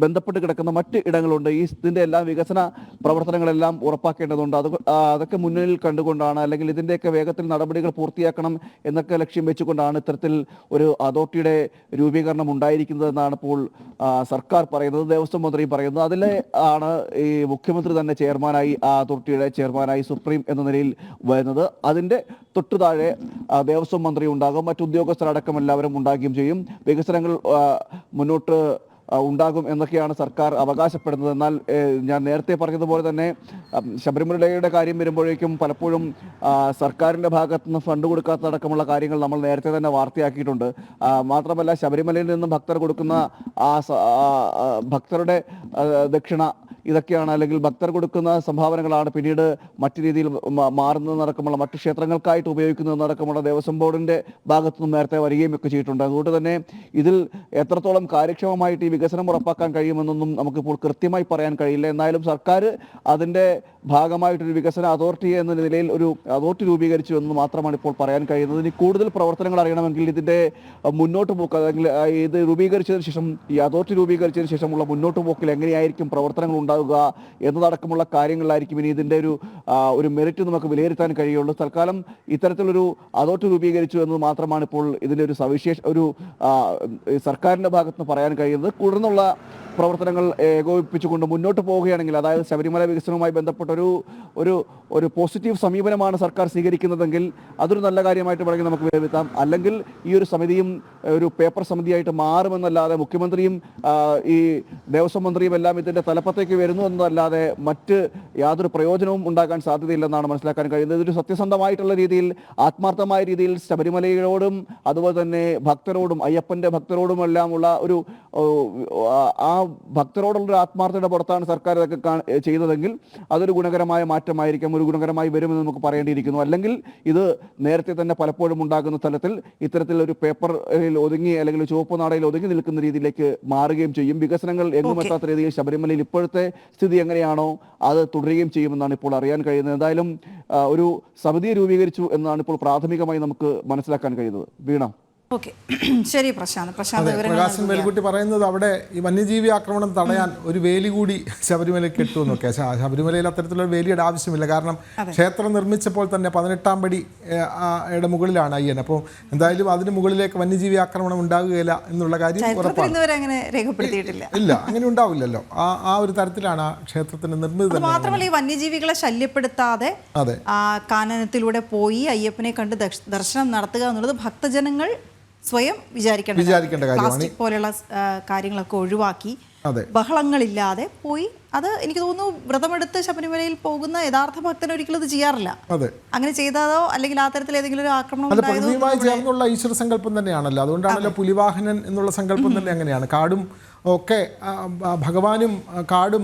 ബന്ധപ്പെട്ട് കിടക്കുന്ന മറ്റ് ഇടങ്ങളുണ്ട്. ഇതിന്റെ എല്ലാം വികസന പ്രവർത്തനങ്ങളെല്ലാം ഉറപ്പാക്കേണ്ടതുണ്ട്. അതൊക്കെ മുന്നിൽ കണ്ടുകൊണ്ടാണ്, അല്ലെങ്കിൽ ഇതിന്റെയൊക്കെ വേഗത്തിൽ നടപടികൾ പൂർത്തിയാക്കണം എന്നൊക്കെ ലക്ഷ്യം വെച്ചുകൊണ്ടാണ് ഇത്തരത്തിൽ ഒരു അതോറിറ്റിയുടെ രൂപീകരണം ഉണ്ടായിരിക്കുന്നതെന്നാണ് ഇപ്പോൾ സർക്കാർ പറയുന്നത്, ദേവസ്വം മന്ത്രി പറയുന്നത്. അതിലെ ആണ് ഈ മുഖ്യമന്ത്രി തന്നെ ചെയർമാനായി, ആ അതോറിറ്റിയുടെ ചെയർമാനായി സുപ്രീം എന്ന നിലയിൽ വരുന്നത്. അതിന്റെ തൊട്ടുതാഴെ ദേവസ്വം മന്ത്രി ഉണ്ടാകും, മറ്റു ഉദ്യോഗസ്ഥരടക്കം എല്ലാവരും ഉണ്ടാകുകയും ചെയ്യും. വികസനങ്ങൾ മുന്നോട്ട് ഉണ്ടാകും എന്നൊക്കെയാണ് സർക്കാർ അവകാശപ്പെടുന്നത്. എന്നാൽ ഞാൻ നേരത്തെ പറഞ്ഞതുപോലെ തന്നെ ശബരിമലയുടെ കാര്യം വരുമ്പോഴേക്കും പലപ്പോഴും സർക്കാരിൻ്റെ ഭാഗത്തു നിന്ന് ഫണ്ട് കൊടുക്കാത്തടക്കമുള്ള കാര്യങ്ങൾ നമ്മൾ നേരത്തെ തന്നെ വാർത്തയാക്കിയിട്ടുണ്ട്. മാത്രമല്ല ശബരിമലയിൽ നിന്നും ഭക്തർ കൊടുക്കുന്ന ഭക്തരുടെ ദക്ഷിണ ഇതൊക്കെയാണ്, അല്ലെങ്കിൽ ഭക്തർ കൊടുക്കുന്ന സംഭാവനകളാണ് പിന്നീട് മറ്റു രീതിയിൽ മാറുന്നതടക്കമുള്ള മറ്റു ക്ഷേത്രങ്ങൾക്കായിട്ട് ഉപയോഗിക്കുന്നതടക്കമുള്ള ദേവസ്വം ബോർഡിൻ്റെ ഭാഗത്തുനിന്നും നേരത്തെ വരികയും ഒക്കെ ചെയ്തിട്ടുണ്ട്. അതുകൊണ്ട് തന്നെ ഇതിൽ എത്രത്തോളം കാര്യക്ഷമമായിട്ട് ഈ വികസനം ഉറപ്പാക്കാൻ കഴിയുമെന്നൊന്നും നമുക്കിപ്പോൾ കൃത്യമായി പറയാൻ കഴിയില്ല. എന്നാലും സർക്കാർ അതിൻ്റെ ഭാഗമായിട്ടൊരു വികസന അതോറിറ്റി എന്ന നിലയിൽ ഒരു അതോറിറ്റി രൂപീകരിച്ചു എന്ന് മാത്രമാണ് ഇപ്പോൾ പറയാൻ കഴിയുന്നത്. ഇനി കൂടുതൽ പ്രവർത്തനങ്ങൾ അറിയണമെങ്കിൽ ഇതിൻ്റെ മുന്നോട്ട് പോക്ക്, അല്ലെങ്കിൽ ഇത് രൂപീകരിച്ചതിന് ശേഷം, ഈ അതോറിറ്റി രൂപീകരിച്ചതിന് ശേഷമുള്ള മുന്നോട്ട് പോക്കിൽ എങ്ങനെയായിരിക്കും പ്രവർത്തനങ്ങൾ ഉണ്ടാകുക എന്നതടക്കമുള്ള കാര്യങ്ങളിലായിരിക്കും ഇനി ഇതിൻ്റെ ഒരു മെറിറ്റ് നമുക്ക് വിലയിരുത്താൻ കഴിയുള്ളൂ. തൽക്കാലം ഇത്തരത്തിലൊരു അതോറിറ്റി രൂപീകരിച്ചു എന്നത് മാത്രമാണ് ഇപ്പോൾ ഇതിൻ്റെ ഒരു സർക്കാരിൻ്റെ ഭാഗത്തുനിന്ന് പറയാൻ കഴിയുന്നത്. തുടർന്നുള്ള പ്രവർത്തനങ്ങൾ ഏകോപിപ്പിച്ചുകൊണ്ട് മുന്നോട്ട് പോവുകയാണെങ്കിൽ, അതായത് ശബരിമല വികസനവുമായി ബന്ധപ്പെട്ട ഒരു പോസിറ്റീവ് സമീപനമാണ് സർക്കാർ സ്വീകരിക്കുന്നതെങ്കിൽ അതൊരു നല്ല കാര്യമായിട്ട് വേണമെങ്കിൽ നമുക്ക് വിലയിരുത്താം. അല്ലെങ്കിൽ ഈ ഒരു സമിതിയും ഒരു പേപ്പർ സമിതിയായിട്ട് മാറുമെന്നല്ലാതെ മുഖ്യമന്ത്രിയും ഈ ദേവസ്വം മന്ത്രിയും എല്ലാം ഇതിൻ്റെ തലപ്പത്തേക്ക് വരുന്നു എന്നതല്ലാതെ മറ്റ് യാതൊരു പ്രയോജനവും ഉണ്ടാകാൻ സാധ്യതയില്ലെന്നാണ് മനസ്സിലാക്കാൻ കഴിയുന്നത്. ഇതൊരു സത്യസന്ധമായിട്ടുള്ള രീതിയിൽ, ആത്മാർത്ഥമായ രീതിയിൽ ശബരിമലയോടും അതുപോലെ തന്നെ ഭക്തരോടും, അയ്യപ്പൻ്റെ ഭക്തരോടുമെല്ലാമുള്ള ആ ഭക്തരോടുള്ളൊരു ആത്മാർത്ഥതയുടെ പുറത്താണ് സർക്കാർ ഇതൊക്കെ ചെയ്തതെങ്കിൽ അതൊരു ഗുണകരമായ മാറ്റമായിരിക്കും, ഒരു ഗുണകരമായി വരുമെന്ന് നമുക്ക് പറയേണ്ടിയിരിക്കുന്നു. അല്ലെങ്കിൽ ഇത് നേരത്തെ തന്നെ പലപ്പോഴും ഉണ്ടാകുന്ന തലത്തിൽ ഇത്തരത്തിലൊരു പേപ്പറിൽ ഒതുങ്ങി, അല്ലെങ്കിൽ ചുവപ്പ് നാടയിൽ ഒതുങ്ങി നിൽക്കുന്ന രീതിയിലേക്ക് മാറുകയും ചെയ്യും. വികസനങ്ങൾ എങ്ങും എത്താത്ത രീതിയിൽ ശബരിമലയിൽ ഇപ്പോഴത്തെ സ്ഥിതി എങ്ങനെയാണോ അത് തുടരുകയും ചെയ്യുമെന്നാണ് ഇപ്പോൾ അറിയാൻ കഴിയുന്നത്. എന്തായാലും ഒരു സമിതിയെ രൂപീകരിച്ചു എന്നാണ് ഇപ്പോൾ പ്രാഥമികമായി നമുക്ക് മനസ്സിലാക്കാൻ കഴിയുന്നത്. വീണ. ഓക്കെ ശരി പ്രശാന്ത് പ്രകാശൻ മേൽക്കുട്ടി പറയുന്നത് അവിടെ ഈ വന്യജീവി ആക്രമണം തടയാൻ ഒരു വേലി കൂടി ശബരിമലയ്ക്ക് കെട്ടുമെന്നൊക്കെ. ശബരിമലയിൽ അത്തരത്തിലുള്ള വേലിയുടെ ആവശ്യമില്ല. കാരണം ക്ഷേത്രം നിർമ്മിച്ചപ്പോൾ തന്നെ 18-ാം പടിയുടെ മുകളിലാണ് അയ്യൻ. അപ്പോൾ എന്തായാലും അതിന് മുകളിലേക്ക് വന്യജീവി ആക്രമണം ഉണ്ടാകുകയില്ല എന്നുള്ള കാര്യം ഉറപ്പാണ്. അങ്ങനെ രേഖപ്പെടുത്തിയിട്ടില്ല. ഇല്ല, അങ്ങനെ ഉണ്ടാവില്ലല്ലോ. ആ ഒരു തരത്തിലാണ് ആ ക്ഷേത്രത്തിന്റെ നിർമ്മിതി. മാത്രമല്ല ഈ വന്യജീവികളെ ശല്യപ്പെടുത്താതെ കാനനത്തിലൂടെ പോയി അയ്യപ്പനെ കണ്ട് ദർശനം നടത്തുക എന്നുള്ളത് ഭക്തജനങ്ങൾ സ്വയം വിചാരിക്കേണ്ട കാര്യമാണ്. പ്ലാസ്റ്റിക് പോലെയുള്ള കാര്യങ്ങളൊക്കെ ഒഴിവാക്കി ബഹളങ്ങളില്ലാതെ പോയി, അത് എനിക്ക് തോന്നുന്നു വ്രതമെടുത്ത് ശബരിമലയിൽ പോകുന്ന യഥാർത്ഥ ഭക്തൻ ഒരിക്കലും അത് ചെയ്യാറില്ല. അങ്ങനെ ചെയ്തതോ അല്ലെങ്കിൽ ആ തരത്തിൽ ഏതെങ്കിലും ഒരു ആക്രമണം പ്രകൃതിയുമായി ചേർന്നുള്ള ഈശ്വര സങ്കല്പം തന്നെയാണല്ലോ. അതുകൊണ്ടാണല്ലോ പുലിവാഹനൻ എന്നുള്ള സങ്കല്പം തന്നെ അങ്ങനെയാണ്. കാടും ഒക്കെ ഭഗവാനും കാടും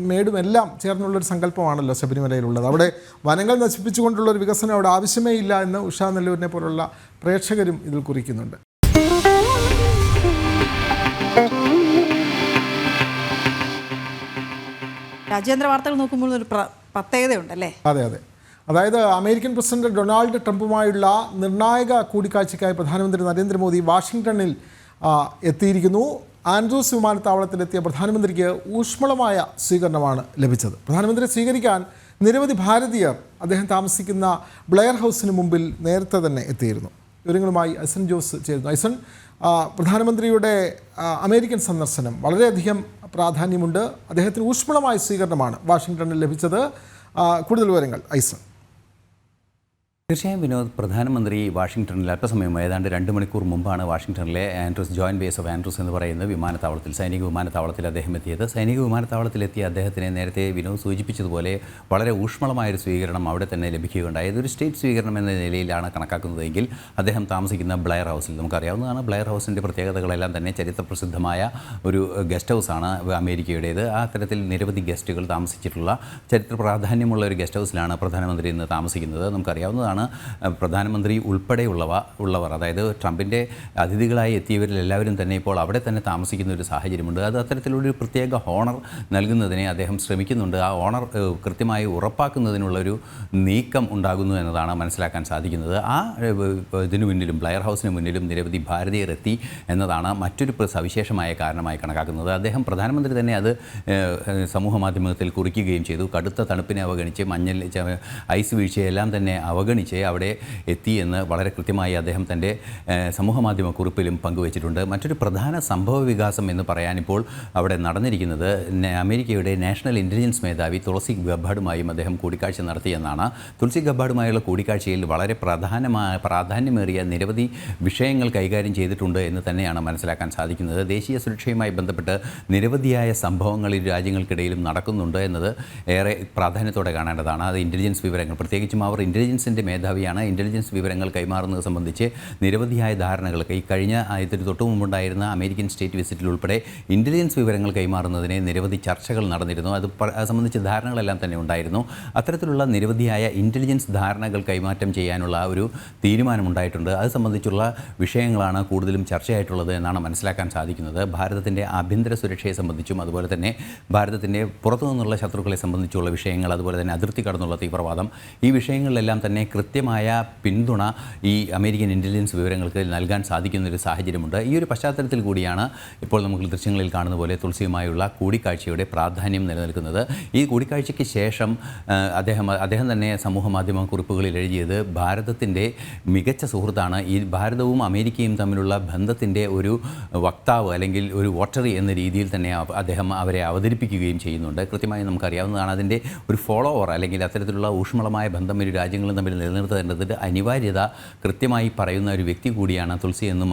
മേടും എല്ലാം ചേർന്നുള്ളൊരു സങ്കല്പമാണല്ലോ ശബരിമലയിലുള്ളത്. അവിടെ വനങ്ങൾ നശിപ്പിച്ചുകൊണ്ടുള്ള ഒരു വികസനം അവിടെ ആവശ്യമേ ഇല്ല എന്ന് ഉഷാ നെല്ലൂരിനെ പോലുള്ള പ്രേക്ഷകരും ഇതിൽ കുറിക്കുന്നുണ്ട്. രാജ്യാന്തര വാർത്തകൾ നോക്കുമ്പോൾ ഒരു പ്രത്യേകതയുണ്ടല്ലേ? അതെ. അതായത് അമേരിക്കൻ പ്രസിഡന്റ് ഡൊണാൾഡ് ട്രംപുമായുള്ള നിർണായക കൂടിക്കാഴ്ചയ്ക്കായി പ്രധാനമന്ത്രി നരേന്ദ്രമോദി വാഷിംഗ്ടണിൽ എത്തിയിരിക്കുന്നു. ആൻഡ്രൂസ് വിമാനത്താവളത്തിലെത്തിയ പ്രധാനമന്ത്രിക്ക് ഊഷ്മളമായ സ്വീകരണമാണ് ലഭിച്ചത്. പ്രധാനമന്ത്രിയെ സ്വീകരിക്കാൻ നിരവധി ഭാരതീയർ അദ്ദേഹം താമസിക്കുന്ന ബ്ലെയർ ഹൗസിന് മുമ്പിൽ നേരത്തെ തന്നെ എത്തിയിരുന്നു. വിവരങ്ങളുമായി ഐസൻ ജോസ് ചേരുന്നു. ഐസൻ, പ്രധാനമന്ത്രിയുടെ അമേരിക്കൻ സന്ദർശനം വളരെയധികം പ്രാധാന്യമുണ്ട്. അദ്ദേഹത്തിന് ഊഷ്മളമായ സ്വീകരണമാണ് വാഷിംഗ്ടണിൽ ലഭിച്ചത്. കൂടുതൽ വിവരങ്ങൾ ഐസൻ. തീർച്ചയായും വിനോദ്, പ്രധാനമന്ത്രി വാഷിംഗ്ടണിൽ അല്പസമയം ഏതാണ്ട് 2 മണിക്കൂർ മുമ്പാണ് വാഷിംഗ്ടണിലെ Andrews joint base of Andrews എന്ന് പറയുന്ന വിമാനത്താവളത്തിൽ, സൈനിക വിമാനത്താവളത്തിൽ അദ്ദേഹം എത്തിയത്. സൈനിക വിമാനത്താവളത്തിലെത്തിയ അദ്ദേഹത്തിന് നേരത്തെ വിനോദ് സൂചിപ്പിച്ചതുപോലെ വളരെ ഊഷ്മളമായൊരു സ്വീകരണം അവിടെ തന്നെ ലഭിക്കുകയുണ്ടായി. ഇതൊരു സ്റ്റേറ്റ് സ്വീകരണം എന്ന നിലയിലാണ് കണക്കാക്കുന്നതെങ്കിൽ അദ്ദേഹം താമസിക്കുന്ന ബ്ലെയർ ഹൗസിൽ, നമുക്കറിയാവുന്നതാണ് ബ്ലെയർ ഹൗസിൻ്റെ പ്രത്യേകതകളെല്ലാം തന്നെ ചരിത്രപ്രസിദ്ധമായ ഒരു ഗസ്റ്റ് ഹൗസാണ് അമേരിക്കയുടേത്. ആ തരത്തിൽ നിരവധി ഗസ്റ്റുകൾ താമസിച്ചിട്ടുള്ള ചരിത്ര പ്രാധാന്യമുള്ള ഒരു ഗസ്റ്റ് ഹൗസിലാണ് പ്രധാനമന്ത്രി ഇന്ന് താമസിക്കുന്നത്. നമുക്കറിയാവുന്നതാണ് പ്രധാനമന്ത്രി ഉൾപ്പെടെയുള്ളവർ, അതായത് ട്രംപിൻ്റെ അതിഥികളായി എത്തിയവരിൽ എല്ലാവരും തന്നെ ഇപ്പോൾ അവിടെ തന്നെ താമസിക്കുന്ന ഒരു സാഹചര്യമുണ്ട്. അത് അത്തരത്തിലുള്ളൊരു പ്രത്യേക ഹോണർ നൽകുന്നതിനെ അദ്ദേഹം ശ്രമിക്കുന്നുണ്ട്. ആ ഹോണർ കൃത്യമായി ഉറപ്പാക്കുന്നതിനുള്ളൊരു നീക്കം ഉണ്ടാകുന്നു എന്നതാണ് മനസ്സിലാക്കാൻ സാധിക്കുന്നത്. ആ ഇതിനു മുന്നിലും ബ്ലെയർ ഹൗസിന് മുന്നിലും നിരവധി ഭാരതീയർ എത്തി എന്നതാണ് മറ്റൊരു സവിശേഷമായ കാരണമായി കണക്കാക്കുന്നത്. അദ്ദേഹം പ്രധാനമന്ത്രി തന്നെ അത് സമൂഹ മാധ്യമത്തിൽ കുറിക്കുകയും ചെയ്തു. കടുത്ത തണുപ്പിനെ അവഗണിച്ച് മഞ്ഞൾ ഐസ് വീഴ്ചയെല്ലാം തന്നെ അവഗണിച്ച് അവിടെ എത്തി എന്ന് വളരെ കൃത്യമായി അദ്ദേഹം തൻ്റെ സമൂഹമാധ്യമ കുറിപ്പിലും പങ്കുവച്ചിട്ടുണ്ട്. മറ്റൊരു പ്രധാന സംഭവ വികാസം എന്ന് പറയാനിപ്പോൾ അവിടെ നടന്നിരിക്കുന്നത് അമേരിക്കയുടെ നാഷണൽ ഇൻ്റലിജൻസ് മേധാവി തുളസി ഗബ്ബാർഡുമായും അദ്ദേഹം കൂടിക്കാഴ്ച നടത്തിയെന്നാണ്. തുളസി ഗബ്ബാർഡുമായുള്ള കൂടിക്കാഴ്ചയിൽ വളരെ പ്രാധാന്യമേറിയ നിരവധി വിഷയങ്ങൾ കൈകാര്യം ചെയ്തിട്ടുണ്ട് എന്ന് തന്നെയാണ് മനസ്സിലാക്കാൻ സാധിക്കുന്നത്. ദേശീയ സുരക്ഷയുമായി ബന്ധപ്പെട്ട് നിരവധിയായ സംഭവങ്ങൾ ഈ രാജ്യങ്ങൾക്കിടയിലും നടക്കുന്നുണ്ട് എന്നത് ഏറെ പ്രാധാന്യത്തോടെ കാണേണ്ടതാണ്. അത് ഇൻ്റലിജൻസ് വിവരങ്ങൾ, പ്രത്യേകിച്ചും അവർ ഇൻ്റലിജൻസിൻ്റെ മേധാവിയാണ്. ഇൻ്റലിജൻസ് വിവരങ്ങൾ കൈമാറുന്നത് സംബന്ധിച്ച് നിരവധിയായ ധാരണകൾ ഈ കഴിഞ്ഞ ഇതിന് തൊട്ടു മുമ്പുണ്ടായിരുന്ന അമേരിക്കൻ സ്റ്റേറ്റ് വിസിറ്റിൽ ഉൾപ്പെടെ ഇൻ്റലിജൻസ് വിവരങ്ങൾ കൈമാറുന്നതിന് നിരവധി ചർച്ചകൾ നടന്നിരുന്നു. അത് സംബന്ധിച്ച് ധാരണകളെല്ലാം തന്നെ ഉണ്ടായിരുന്നു. അത്തരത്തിലുള്ള നിരവധിയായ ഇൻ്റലിജൻസ് ധാരണകൾ കൈമാറ്റം ചെയ്യാനുള്ള ഒരു തീരുമാനമുണ്ടായിട്ടുണ്ട്. അത് സംബന്ധിച്ചുള്ള വിഷയങ്ങളാണ് കൂടുതലും ചർച്ചയായിട്ടുള്ളത് എന്നാണ് മനസ്സിലാക്കാൻ സാധിക്കുന്നത്. ഭാരതത്തിൻ്റെ ആഭ്യന്തര സുരക്ഷയെ സംബന്ധിച്ചും അതുപോലെ തന്നെ ഭാരതത്തിൻ്റെ പുറത്തു നിന്നുള്ള ശത്രുക്കളെ സംബന്ധിച്ചുള്ള വിഷയങ്ങൾ, അതുപോലെ തന്നെ അതിർത്തി കടന്നുള്ള തീവ്രവാദം, ഈ വിഷയങ്ങളിലെല്ലാം തന്നെ കൃത്യമായ പിന്തുണ ഈ അമേരിക്കൻ ഇൻ്റലിജൻസ് വിവരങ്ങൾക്ക് നൽകാൻ സാധിക്കുന്നൊരു സാഹചര്യമുണ്ട്. ഈ ഒരു പശ്ചാത്തലത്തിൽ കൂടിയാണ് ഇപ്പോൾ നമുക്ക് ദൃശ്യങ്ങളിൽ കാണുന്ന പോലെ തുളസിയുമായുള്ള കൂടിക്കാഴ്ചയുടെ പ്രാധാന്യം നിലനിൽക്കുന്നത്. ഈ കൂടിക്കാഴ്ചയ്ക്ക് ശേഷം അദ്ദേഹം തന്നെ സമൂഹ മാധ്യമ കുറിപ്പുകളിൽ എഴുതിയത് ഭാരതത്തിൻ്റെ മികച്ച സുഹൃത്താണ്, ഈ ഭാരതവും അമേരിക്കയും തമ്മിലുള്ള ബന്ധത്തിൻ്റെ ഒരു വക്താവ് അല്ലെങ്കിൽ ഒരു വോട്ടറി എന്ന രീതിയിൽ തന്നെ അദ്ദേഹം അവരെ അവതരിപ്പിക്കുകയും ചെയ്യുന്നുണ്ട്. കൃത്യമായി നമുക്കറിയാവുന്നതാണ് അതിൻ്റെ ഒരു ഫോളോവർ അല്ലെങ്കിൽ അത്തരത്തിലുള്ള ഊഷ്മളമായ ബന്ധം ഇരു രാജ്യങ്ങളും തമ്മിൽ നിലനിർത്തേണ്ടതിൻ്റെ അനിവാര്യത കൃത്യമായി പറയുന്ന ഒരു വ്യക്തി കൂടിയാണ് തുളസി എന്നും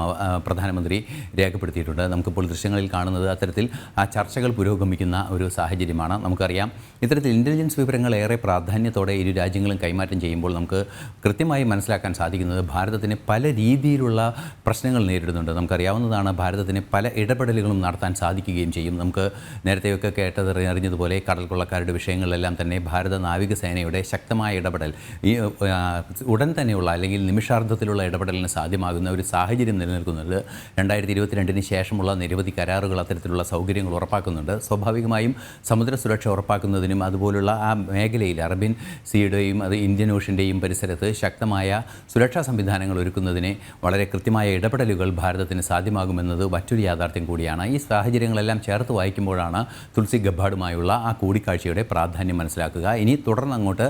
പ്രധാനമന്ത്രി രേഖപ്പെടുത്തിയിട്ടുണ്ട്. നമുക്കിപ്പോൾ ദൃശ്യങ്ങളിൽ കാണുന്നത് അത്തരത്തിൽ ആ ചർച്ചകൾ പുരോഗമിക്കുന്ന ഒരു സാഹചര്യമാണ്. നമുക്കറിയാം ഇത്തരത്തിൽ ഇൻ്റലിജൻസ് വിവരങ്ങൾ ഏറെ പ്രാധാന്യത്തോടെ ഇരു രാജ്യങ്ങളും കൈമാറ്റം ചെയ്യുമ്പോൾ നമുക്ക് കൃത്യമായി മനസ്സിലാക്കാൻ സാധിക്കുന്നത് ഭാരതത്തിന് പല രീതിയിലുള്ള പ്രശ്നങ്ങൾ നേരിടുന്നുണ്ട്. നമുക്കറിയാവുന്നതാണ് ഭാരതത്തിന് പല ഇടപെടലുകളും നടത്താൻ സാധിക്കുകയും ചെയ്യും. നമുക്ക് നേരത്തെയൊക്കെ അറിഞ്ഞതുപോലെ കടൽ കൊള്ളക്കാരുടെ വിഷയങ്ങളിലെല്ലാം തന്നെ ഭാരത നാവികസേനയുടെ ശക്തമായ ഇടപെടൽ ഈ ഉടൻ തന്നെയുള്ള അല്ലെങ്കിൽ നിമിഷാർദ്ധത്തിലുള്ള ഇടപെടലിന് സാധ്യമാകുന്ന ഒരു സാഹചര്യം നിലനിൽക്കുന്നുണ്ട്. 2022 ശേഷമുള്ള നിരവധി കരാറുകൾ അത്തരത്തിലുള്ള സൗകര്യങ്ങൾ ഉറപ്പാക്കുന്നുണ്ട്. സ്വാഭാവികമായും സമുദ്ര സുരക്ഷ ഉറപ്പാക്കുന്നതിനും അതുപോലുള്ള ആ മേഖലയിൽ അറേബ്യൻ സീയുടെയും അത് ഇന്ത്യൻ ഓഷ്യൻ്റെയും പരിസരത്ത് ശക്തമായ സുരക്ഷാ സംവിധാനങ്ങൾ ഒരുക്കുന്നതിന് വളരെ കൃത്യമായ ഇടപെടലുകൾ ഭാരതത്തിന് സാധ്യമാകുമെന്നത് മറ്റൊരു യാഥാർത്ഥ്യം കൂടിയാണ്. ഈ സാഹചര്യങ്ങളെല്ലാം ചേർത്ത് വായിക്കുമ്പോഴാണ് തുൾസി ഗബ്ബാർഡുമായുള്ള ആ കൂടിക്കാഴ്ചയുടെ പ്രാധാന്യം മനസ്സിലാക്കുക. ഇനി തുടർന്ന് അങ്ങോട്ട്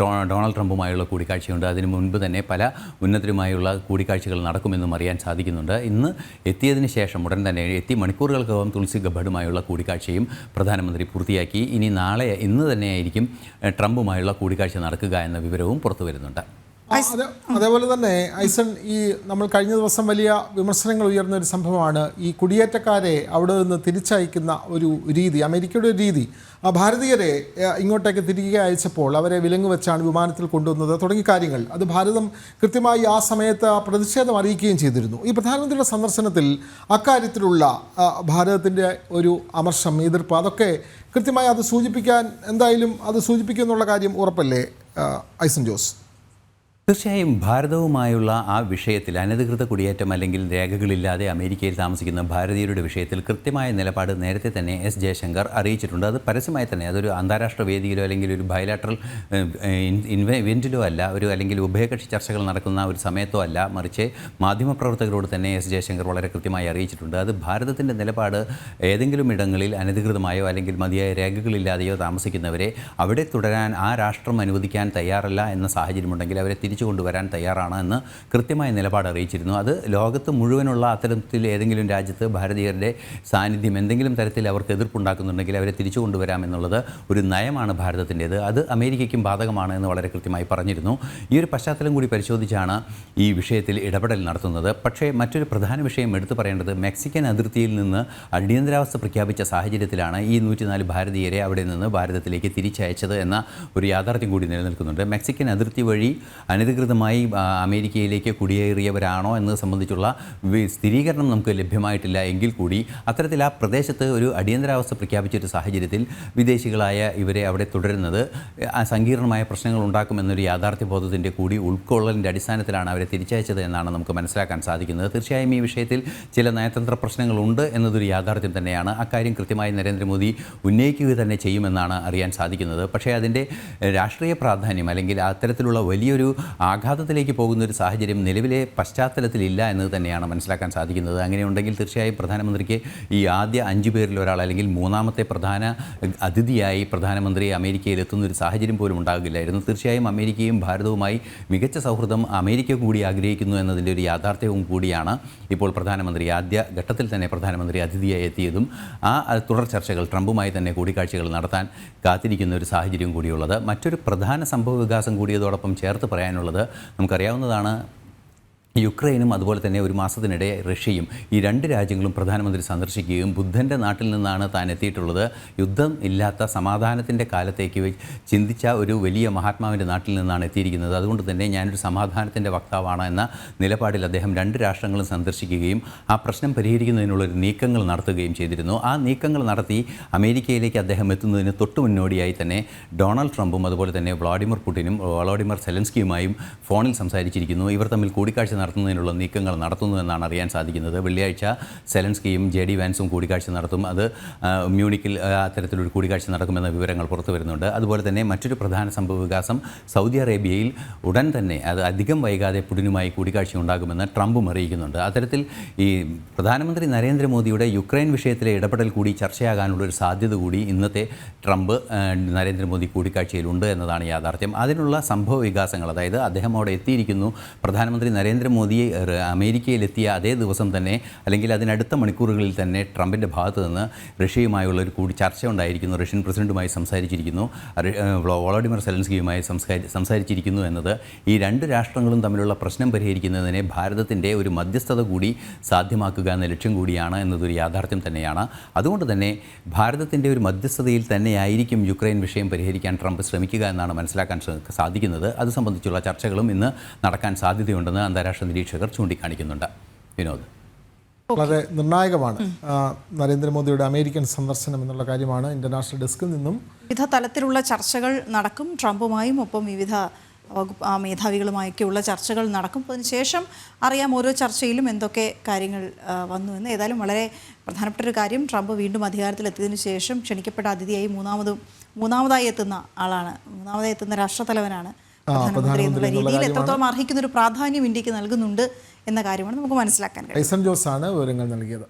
ഡൊണാൾഡ് ട്രംപുമായുള്ള കൂടിക്കാഴ്ചയുണ്ട്. അതിനു മുൻപ് തന്നെ പല ഉന്നതരുമായുള്ള കൂടിക്കാഴ്ചകൾ നടക്കുമെന്നും അറിയാൻ സാധിക്കുന്നുണ്ട്. ഇന്ന് എത്തിയതിന് ശേഷം ഉടൻ തന്നെ മണിക്കൂറുകൾക്കകം തുൾസി ഗബ്ബാർഡുമായുള്ള കൂടിക്കാഴ്ചയും പ്രധാനമന്ത്രി പൂർത്തിയാക്കി. ഇനി ഇന്ന് തന്നെയായിരിക്കും ട്രംപുമായുള്ള കൂടിക്കാഴ്ച നടക്കുക എന്ന വിവരവും പുറത്തു വരുന്നുണ്ട്. അതേപോലെ തന്നെ ഐസൺ, ഈ നമ്മൾ കഴിഞ്ഞ ദിവസം വലിയ വിമർശനങ്ങൾ ഉയർന്ന ഒരു സംഭവമാണ് ഈ കുടിയേറ്റക്കാരെ അവിടെ നിന്ന് തിരിച്ചയക്കുന്ന ഒരു രീതി, അമേരിക്കയുടെ ഒരു രീതി. ഭാരതീയരെ ഇങ്ങോട്ടേക്ക് തിരികെ അയച്ചപ്പോൾ അവരെ വിലങ്ങ് വെച്ചാണ് വിമാനത്തിൽ കൊണ്ടുവന്നത് തുടങ്ങിയ കാര്യങ്ങൾ. അത് ഭാരതം കൃത്യമായി ആ സമയത്ത് പ്രതിഷേധം അറിയിക്കുകയും ചെയ്തിരുന്നു. ഈ പ്രധാനമന്ത്രിയുടെ സന്ദർശനത്തിൽ അക്കാര്യത്തിലുള്ള ഭാരതത്തിൻ്റെ ഒരു അമർഷം, എതിർപ്പ്, അതൊക്കെ കൃത്യമായി അത് സൂചിപ്പിക്കാൻ എന്തായാലും അത് സൂചിപ്പിക്കുമെന്നുള്ള കാര്യം ഉറപ്പല്ലേ ഐസൺ ജോസ്? തീർച്ചയായും ഭാരതവുമായുള്ള ആ വിഷയത്തിൽ അനധികൃത കുടിയേറ്റം അല്ലെങ്കിൽ രേഖകളില്ലാതെ അമേരിക്കയിൽ താമസിക്കുന്ന ഭാരതീയരുടെ വിഷയത്തിൽ കൃത്യമായ നിലപാട് നേരത്തെ തന്നെ എസ് ജയശങ്കർ അറിയിച്ചിട്ടുണ്ട്. അത് പരസ്യമായി തന്നെ, അതൊരു അന്താരാഷ്ട്ര വേദിയിലോ അല്ലെങ്കിൽ ഒരു ബയലാട്രൽ ഇവൻറ്റിലോ അല്ല, അല്ലെങ്കിൽ ഉഭയകക്ഷി ചർച്ചകൾ നടക്കുന്ന ഒരു സമയത്തോ അല്ല, മറിച്ച് മാധ്യമപ്രവർത്തകരോട് തന്നെ എസ് ജയശങ്കർ വളരെ കൃത്യമായി അറിയിച്ചിട്ടുണ്ട്. അത് ഭാരതത്തിൻ്റെ നിലപാട് ഏതെങ്കിലും ഇടങ്ങളിൽ അനധികൃതമായോ അല്ലെങ്കിൽ മതിയായ രേഖകളില്ലാതെയോ താമസിക്കുന്നവരെ അവിടെ തുടരാൻ ആ രാഷ്ട്രം അനുവദിക്കാൻ തയ്യാറല്ല എന്ന സാഹചര്യമുണ്ടെങ്കിൽ അവരെ കൊണ്ടുവരാൻ തയ്യാറാണ് എന്ന് കൃത്യമായ നിലപാട് അറിയിച്ചിരുന്നു. അത് ലോകത്ത് മുഴുവനുള്ള അത്തരത്തിൽ ഏതെങ്കിലും രാജ്യത്ത് ഭാരതീയരുടെ സാന്നിധ്യം എന്തെങ്കിലും തരത്തിൽ അവർക്ക് എതിർപ്പുണ്ടാക്കുന്നുണ്ടെങ്കിൽ അവരെ തിരിച്ചു കൊണ്ടുവരാമെന്നുള്ളത് ഒരു നയമാണ് ഭാരതത്തിൻ്റേത്. അത് അമേരിക്കയ്ക്കും ബാധകമാണ് എന്ന് വളരെ കൃത്യമായി പറഞ്ഞിരുന്നു. ഈ ഒരു പശ്ചാത്തലം കൂടി പരിശോധിച്ചാണ് ഈ വിഷയത്തിൽ ഇടപെടൽ നടത്തുന്നത്. പക്ഷേ മറ്റൊരു പ്രധാന വിഷയം എടുത്തു പറയേണ്ടത്, മെക്സിക്കൻ അതിർത്തിയിൽ നിന്ന് അടിയന്തരാവസ്ഥ പ്രഖ്യാപിച്ച സാഹചര്യത്തിലാണ് ഈ 104 ഭാരതീയരെ അവിടെ നിന്ന് ഭാരതത്തിലേക്ക് തിരിച്ചയച്ചത് എന്ന ഒരു യാഥാർത്ഥ്യം കൂടി നിലനിൽക്കുന്നുണ്ട്. മെക്സിക്കൻ അതിർത്തി വഴി അനധികൃതമായി അമേരിക്കയിലേക്ക് കുടിയേറിയവരാണോ എന്നത് സംബന്ധിച്ചുള്ള സ്ഥിരീകരണം നമുക്ക് ലഭ്യമായിട്ടില്ല എങ്കിൽ കൂടി അത്തരത്തിൽ ആ പ്രദേശത്ത് ഒരു അടിയന്തരാവസ്ഥ പ്രഖ്യാപിച്ചൊരു സാഹചര്യത്തിൽ വിദേശികളായ ഇവരെ അവിടെ തുടരുന്നത് സങ്കീർണമായ പ്രശ്നങ്ങൾ ഉണ്ടാക്കുമെന്നൊരു യാഥാർത്ഥ്യബോധത്തിൻ്റെ കൂടി ഉൾക്കൊള്ളലിൻ്റെ അടിസ്ഥാനത്തിലാണ് അവരെ തിരിച്ചയച്ചത് എന്നാണ് നമുക്ക് മനസ്സിലാക്കാൻ സാധിക്കുന്നത്. തീർച്ചയായും ഈ വിഷയത്തിൽ ചില നയതന്ത്ര പ്രശ്നങ്ങളുണ്ട് എന്നതൊരു യാഥാർത്ഥ്യം തന്നെയാണ്. അക്കാര്യം കൃത്യമായി നരേന്ദ്രമോദി ഉന്നയിക്കുക തന്നെ ചെയ്യുമെന്നാണ് അറിയാൻ സാധിക്കുന്നത്. പക്ഷേ അതിൻ്റെ രാഷ്ട്രീയ പ്രാധാന്യം അല്ലെങ്കിൽ അത്തരത്തിലുള്ള വലിയൊരു ആഘാതത്തിലേക്ക് പോകുന്ന ഒരു സാഹചര്യം നിലവിലെ പശ്ചാത്തലത്തിലില്ല എന്നത് തന്നെയാണ് മനസ്സിലാക്കാൻ സാധിക്കുന്നത്. അങ്ങനെയുണ്ടെങ്കിൽ തീർച്ചയായും പ്രധാനമന്ത്രിക്ക് ഈ ആദ്യ 5 പേരിൽ ഒരാൾ അല്ലെങ്കിൽ മൂന്നാമത്തെ പ്രധാന അതിഥിയായി പ്രധാനമന്ത്രി അമേരിക്കയിൽ എത്തുന്ന ഒരു സാഹചര്യം പോലും ഉണ്ടാകില്ലായിരുന്നു. തീർച്ചയായും അമേരിക്കയും ഭാരതവുമായി മികച്ച സൗഹൃദം അമേരിക്ക കൂടി ആഗ്രഹിക്കുന്നു എന്നതിൻ്റെ ഒരു യാഥാർത്ഥ്യവും കൂടിയാണ് ഇപ്പോൾ പ്രധാനമന്ത്രി ആദ്യ ഘട്ടത്തിൽ തന്നെ പ്രധാനമന്ത്രി അതിഥിയായി എത്തിയതും ആ തുടർ ചർച്ചകൾ ട്രംപുമായി തന്നെ കൂടിക്കാഴ്ചകൾ നടത്താൻ കാത്തിരിക്കുന്ന ഒരു സാഹചര്യം കൂടിയുള്ളത്. മറ്റൊരു പ്രധാന സംഭവ വികാസം കൂടിയതോടൊപ്പം ചേർത്ത് പറയാനുള്ളത്, നമുക്കറിയാവുന്നതാണ്, യുക്രൈനും അതുപോലെ തന്നെ ഒരു മാസത്തിനിടെ റഷ്യയും, ഈ 2 രാജ്യങ്ങളും പ്രധാനമന്ത്രി സന്ദർശിക്കുകയും ബുദ്ധൻ്റെ നാട്ടിൽ നിന്നാണ് താൻ എത്തിയിട്ടുള്ളത്, യുദ്ധം ഇല്ലാത്ത സമാധാനത്തിൻ്റെ കാലത്തേക്ക് ചിന്തിച്ച ഒരു വലിയ മഹാത്മാവിൻ്റെ നാട്ടിൽ നിന്നാണ് എത്തിയിരിക്കുന്നത്, അതുകൊണ്ട് തന്നെ ഞാനൊരു സമാധാനത്തിൻ്റെ വക്താവാണ് എന്ന നിലപാടിൽ അദ്ദേഹം 2 രാഷ്ട്രങ്ങളും സന്ദർശിക്കുകയും ആ പ്രശ്നം പരിഹരിക്കുന്നതിനുള്ളൊരു നീക്കങ്ങൾ നടത്തുകയും ചെയ്തിരുന്നു. ആ നീക്കങ്ങൾ നടത്തി അമേരിക്കയിലേക്ക് അദ്ദേഹം എത്തുന്നതിന് തൊട്ടു മുന്നോടിയായി തന്നെ ഡൊണാൾഡ് ട്രംപും അതുപോലെ തന്നെ വ്ളാഡിമിർ സെലൻസ്കിയുമായും ഫോണിൽ സംസാരിച്ചിരിക്കുന്നു. ഇവർ തമ്മിൽ കൂടിക്കാഴ്ച നടത്തുന്നതിനുള്ള നീക്കങ്ങൾ നടത്തുന്നു എന്നാണ് അറിയാൻ സാധിക്കുന്നത്. വെള്ളിയാഴ്ച സെലൻസ്കിയും JD വാൻസും കൂടിക്കാഴ്ച നടത്തും. അത് മ്യൂണിക്കിൽ അത്തരത്തിലൊരു കൂടിക്കാഴ്ച നടക്കുമെന്ന വിവരങ്ങൾ പുറത്തു വരുന്നുണ്ട്. അതുപോലെ തന്നെ മറ്റൊരു പ്രധാന സംഭവ വികാസം, സൗദി അറേബ്യയിൽ ഉടൻ തന്നെ അത് അധികം വൈകാതെ പുടിനുമായി കൂടിക്കാഴ്ച ഉണ്ടാകുമെന്ന് ട്രംപും അറിയിക്കുന്നുണ്ട്. അത്തരത്തിൽ ഈ പ്രധാനമന്ത്രി നരേന്ദ്രമോദിയുടെ യുക്രൈൻ വിഷയത്തിലെ ഇടപെടൽ കൂടി ചർച്ചയാകാനുള്ളൊരു സാധ്യത കൂടി ഇന്നത്തെ ട്രംപ് നരേന്ദ്രമോദി കൂടിക്കാഴ്ചയിലുണ്ട് എന്നതാണ് യാഥാർത്ഥ്യം. അതിനുള്ള സംഭവ വികാസങ്ങൾ, അതായത് അദ്ദേഹം അവിടെ എത്തിയിരിക്കുന്നു, പ്രധാനമന്ത്രി നരേന്ദ്രമോദി അമേരിക്കയിലെത്തിയ അതേ ദിവസം തന്നെ അല്ലെങ്കിൽ അതിനടുത്ത മണിക്കൂറുകളിൽ തന്നെ ട്രംപിൻ്റെ ഭാഗത്തു നിന്ന് റഷ്യയുമായുള്ള ഒരു ചർച്ച ഉണ്ടായിരിക്കുന്നു. റഷ്യൻ പ്രസിഡന്റുമായി സംസാരിച്ചിരിക്കുന്നു, വ്ളാഡിമിർ സെലൻസ്കിയുമായി സംസാരിച്ചിരിക്കുന്നു എന്നത് ഈ 2 രാഷ്ട്രങ്ങളും തമ്മിലുള്ള പ്രശ്നം പരിഹരിക്കുന്നതിനെ ഭാരതത്തിൻ്റെ ഒരു മധ്യസ്ഥത കൂടി സാധ്യമാക്കുക എന്ന ലക്ഷ്യം കൂടിയാണ് എന്നതൊരു യാഥാർത്ഥ്യം തന്നെയാണ്. അതുകൊണ്ട് തന്നെ ഭാരതത്തിൻ്റെ ഒരു മധ്യസ്ഥതയിൽ തന്നെയായിരിക്കും യുക്രൈൻ വിഷയം പരിഹരിക്കാൻ ട്രംപ് ശ്രമിക്കുക എന്നാണ് മനസ്സിലാക്കാൻ സാധിക്കുന്നത്. അത് സംബന്ധിച്ചുള്ള ചർച്ചകളും ഇന്ന് നടക്കാൻ സാധ്യതയുണ്ടെന്ന് അന്താരാഷ്ട്ര നിരീക്ഷകർ ചൂണ്ടിക്കാണിക്കുന്നുണ്ട്. വിനോദ്, വളരെ നിർണായകമാണ് നരേന്ദ്രമോദിയുടെ അമേരിക്കൻ സന്ദർശനം എന്നുള്ള കാര്യമാണ്. ഇന്റർനാഷണൽ ഡെസ്കിൽ നിന്നും വിവിധ തലത്തിലുള്ള ചർച്ചകൾ നടക്കും ട്രംപുമായും, ഒപ്പം വിവിധ വകുപ്പ് മേധാവികളുമായൊക്കെയുള്ള ചർച്ചകൾ നടക്കും. അതിനുശേഷം അറിയാം ഓരോ ചർച്ചയിലും എന്തൊക്കെ കാര്യങ്ങൾ വന്നു എന്ന്. ഏതായാലും വളരെ പ്രധാനപ്പെട്ട ഒരു കാര്യം, ട്രംപ് വീണ്ടും അധികാരത്തിലെത്തിയതിനു ശേഷം ക്ഷണിക്കപ്പെട്ട അതിഥിയായി മൂന്നാമതായി എത്തുന്ന ആളാണ്, മൂന്നാമതായി എത്തുന്ന രാഷ്ട്രത്തലവനാണ് പ്രധാനമന്ത്രി എന്നുള്ള രീതിയിൽ എത്രത്തോളം അർഹിക്കുന്ന ഒരു പ്രാധാന്യം ഇന്ത്യക്ക് നൽകുന്നുണ്ട് എന്ന കാര്യമാണ് നമുക്ക് മനസ്സിലാക്കാൻ കഴിയും. ജോസാണ് വിവരങ്ങൾ നൽകിയത്.